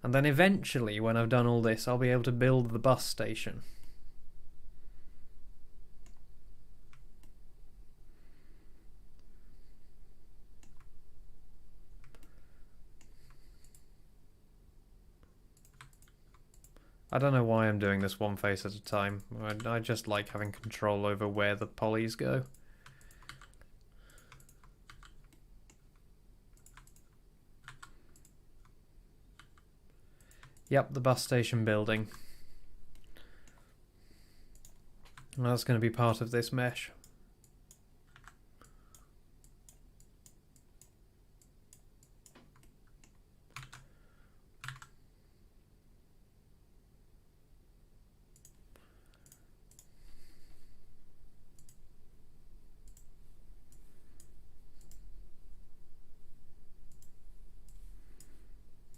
And then eventually, when I've done all this, I'll be able to build the bus station. I don't know why I'm doing this one face at a time. I just like having control over where the polys go. Yep, the bus station building. And that's going to be part of this mesh.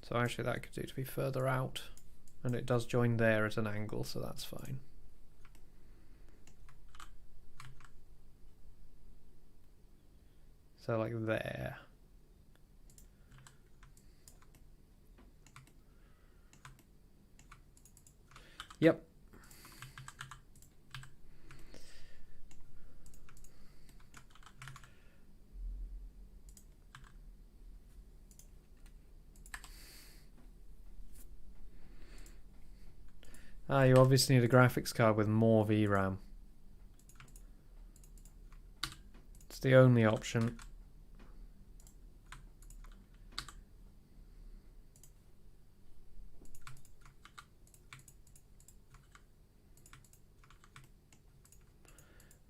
So actually that could do to be further out, and it does join there at an angle, so that's fine. So like there. Yep. You obviously need a graphics card with more VRAM. It's the only option.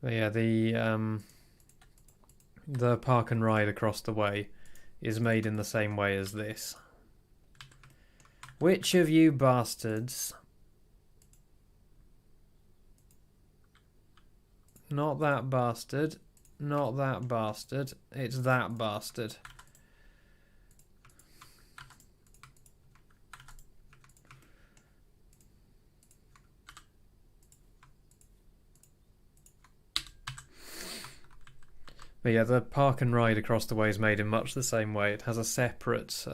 But yeah, the park and ride across the way is made in the same way as this. Which of you bastards... Not that bastard. Not that bastard. It's that bastard. But yeah, the park and ride across the way is made in much the same way. It has a separate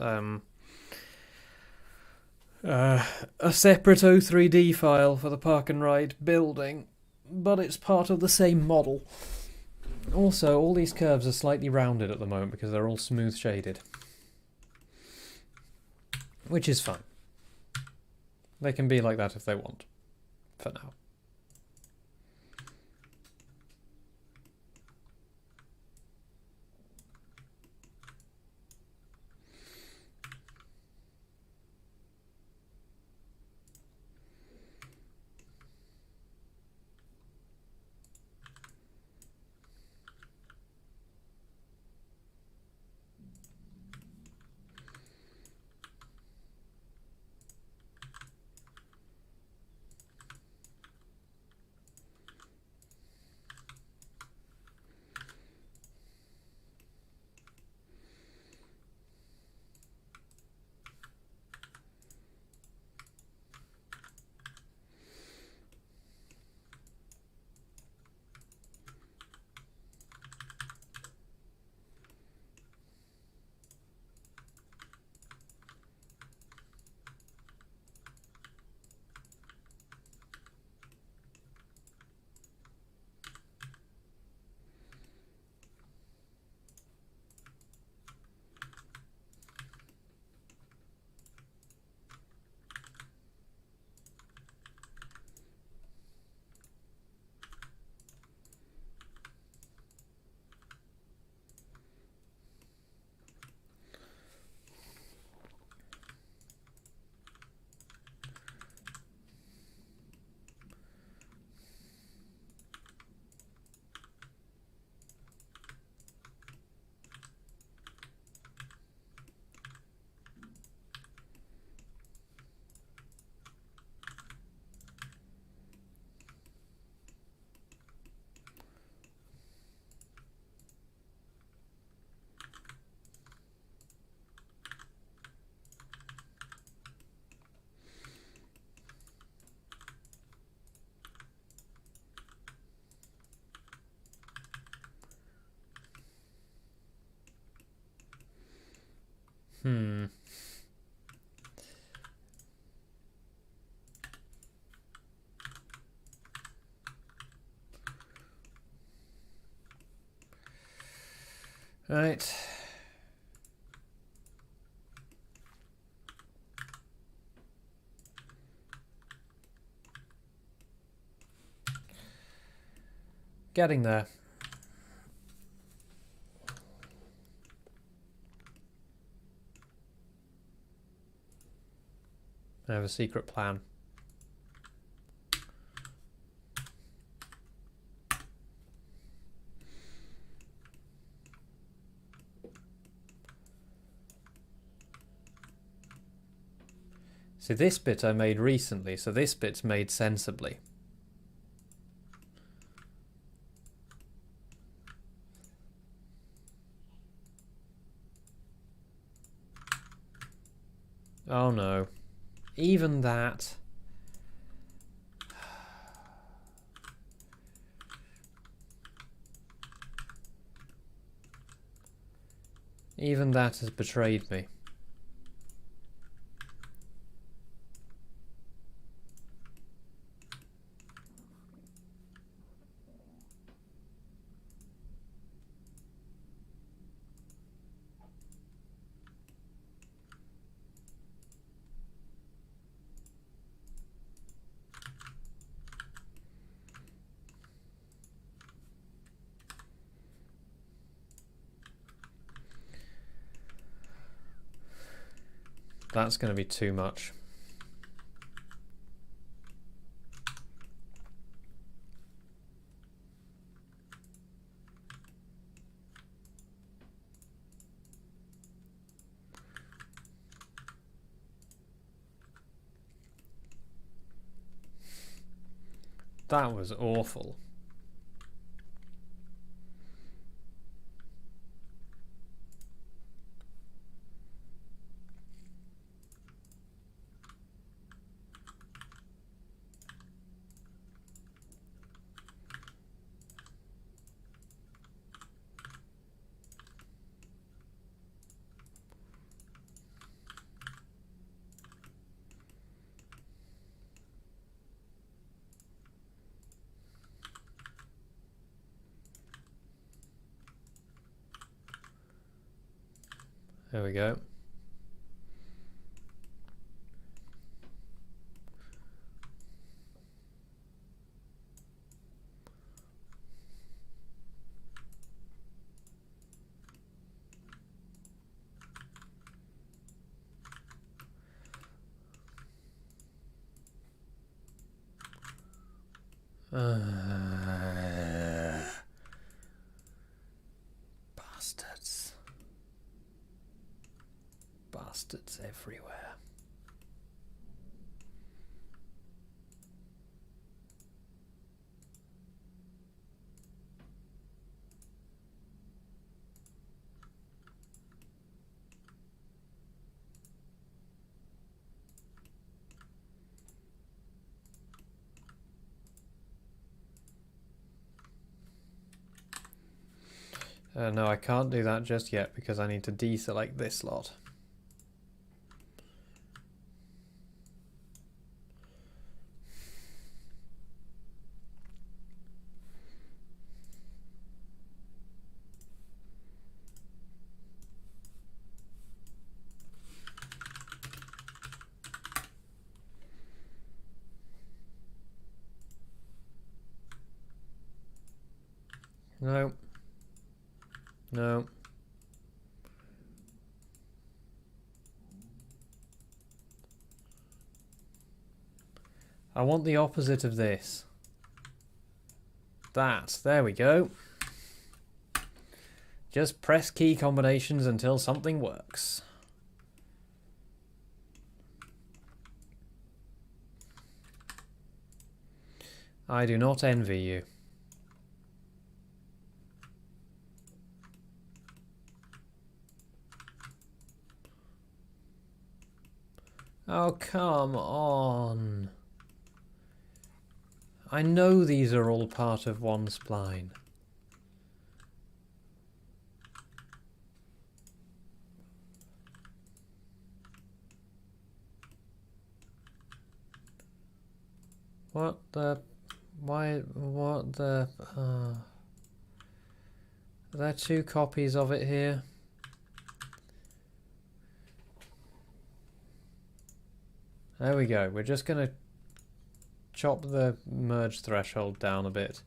O3D file for the park and ride building, but it's part of the same model. Also, all these curves are slightly rounded at the moment because they're all smooth shaded, which is fine. They can be like that if they want, for now. Right. Getting there. I have a secret plan. See, this bit I made recently, so this bit's made sensibly. Oh no. Even that. Even that has betrayed me. That's going to be too much. That was awful. There we go. Bastards. Bastards everywhere. No, I can't do that just yet because I need to deselect this lot. No. No. I want the opposite of this. That. There we go. Just press key combinations until something works. I do not envy you. Oh, come on. I know these are all part of one spline. What the... Why... What the... Are there 2 copies of it here? There we go. We're just going to chop the merge threshold down a bit.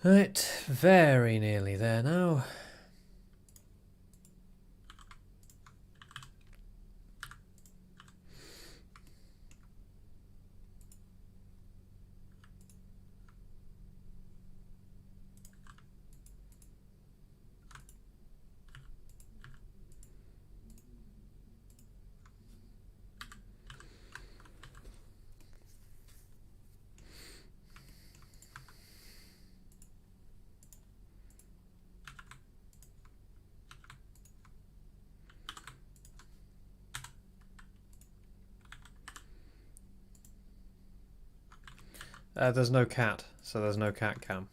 Right, very nearly there now. There's no cat, so there's no cat cam.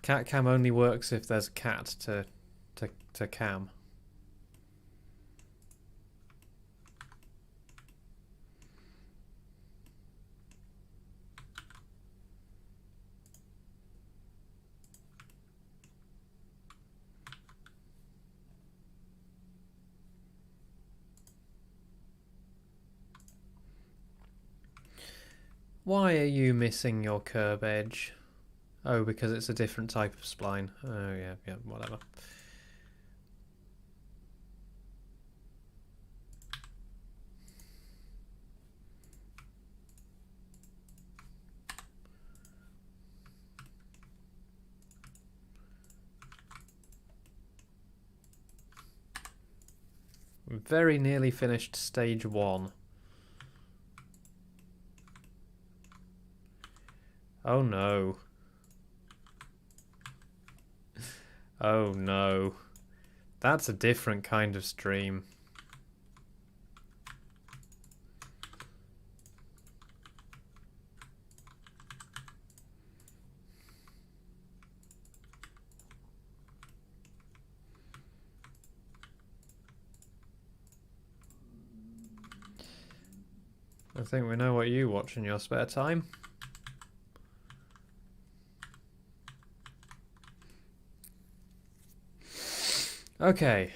Cat cam only works if there's a cat to cam. Why are you missing your curb edge? Oh, because it's a different type of spline. Oh, yeah, whatever. Very nearly finished stage 1. Oh no. Oh no. That's a different kind of stream. I think we know what you watch in your spare time. Okay.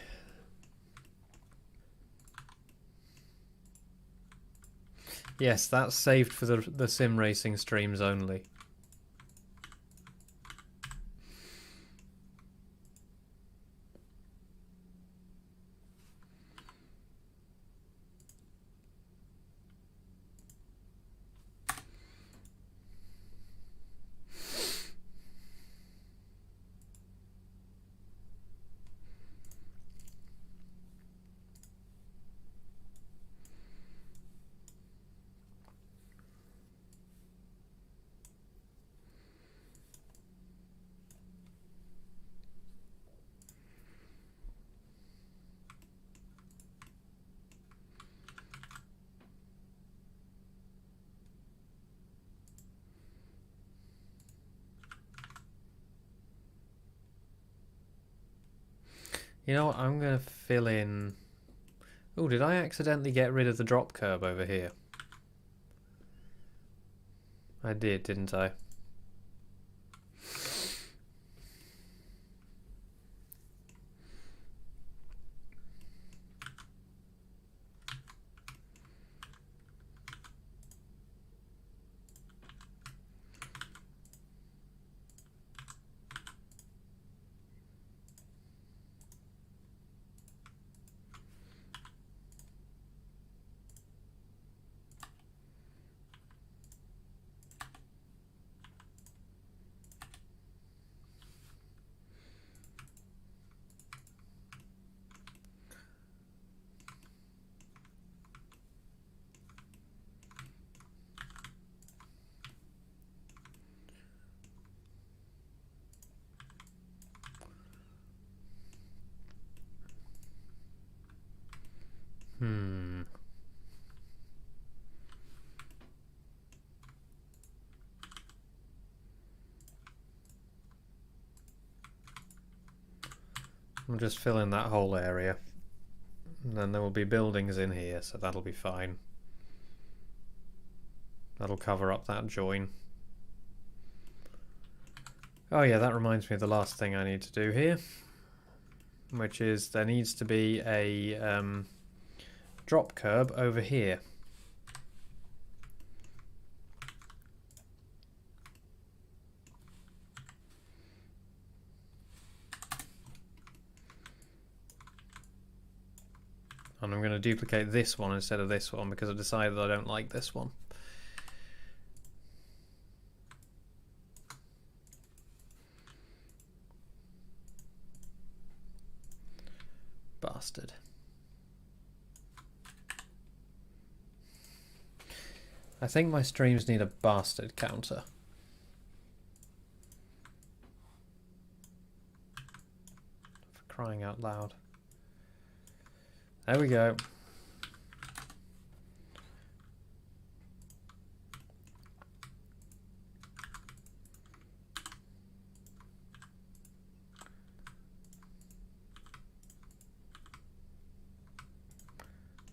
Yes, that's saved for the sim racing streams only. You know what? I'm going to fill in... Oh, did I accidentally get rid of the drop curb over here? I did, didn't I? I'll just fill in that whole area. And then there will be buildings in here, so that'll be fine. That'll cover up that join. Oh yeah, that reminds me of the last thing I need to do here. Which is there needs to be a drop curb over here. And I'm going to duplicate this one instead of this one because I've decided I don't like this one. Bastard. I think my streams need a bastard counter. For crying out loud. There we go.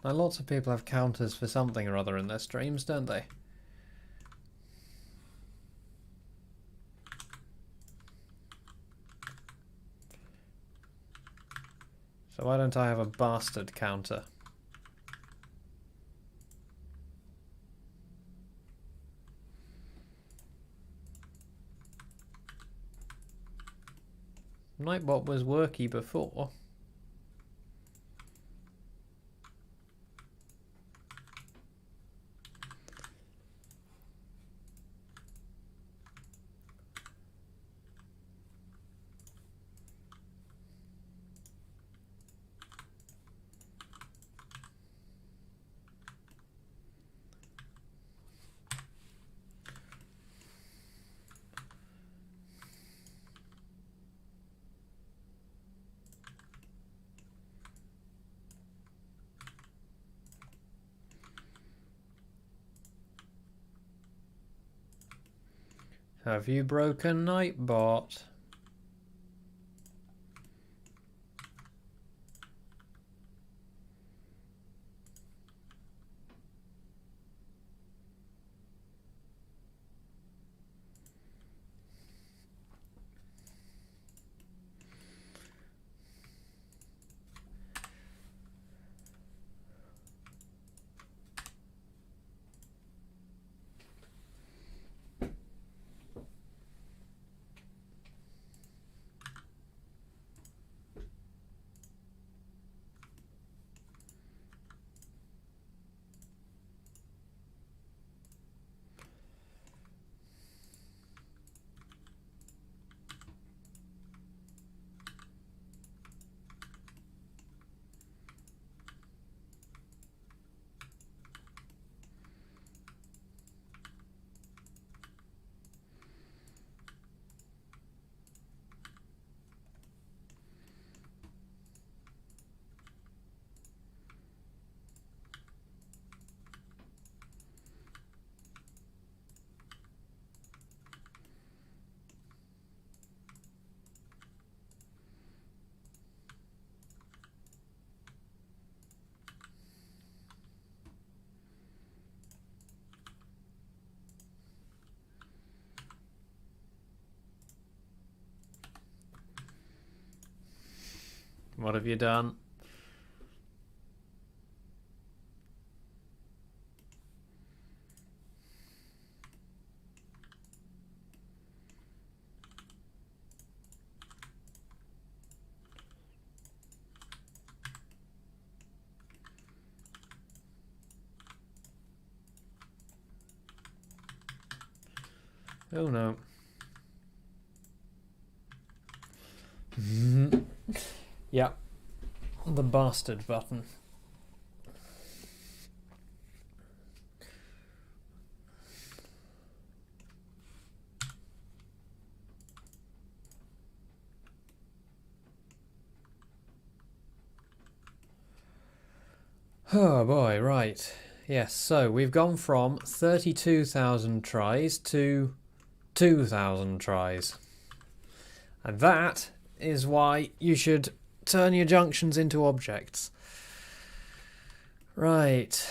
Now, lots of people have counters for something or other in their streams, don't they? So why don't I have a bastard counter? Nightbot was worky before. Have you broken Nightbot? What have you done? Oh no. Yeah. The bastard button. Oh boy, right. Yes, so we've gone from 32,000 tries to 2,000 tries. And that is why you should turn your junctions into objects. Right.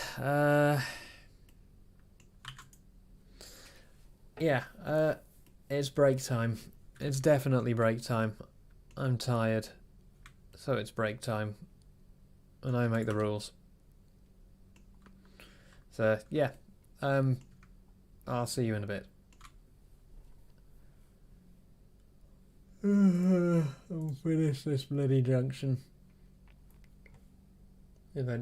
Yeah, it's break time. It's definitely break time. I'm tired. So it's break time. And I make the rules. So, yeah. I'll see you in a bit. I'll finish this bloody junction. Eventually.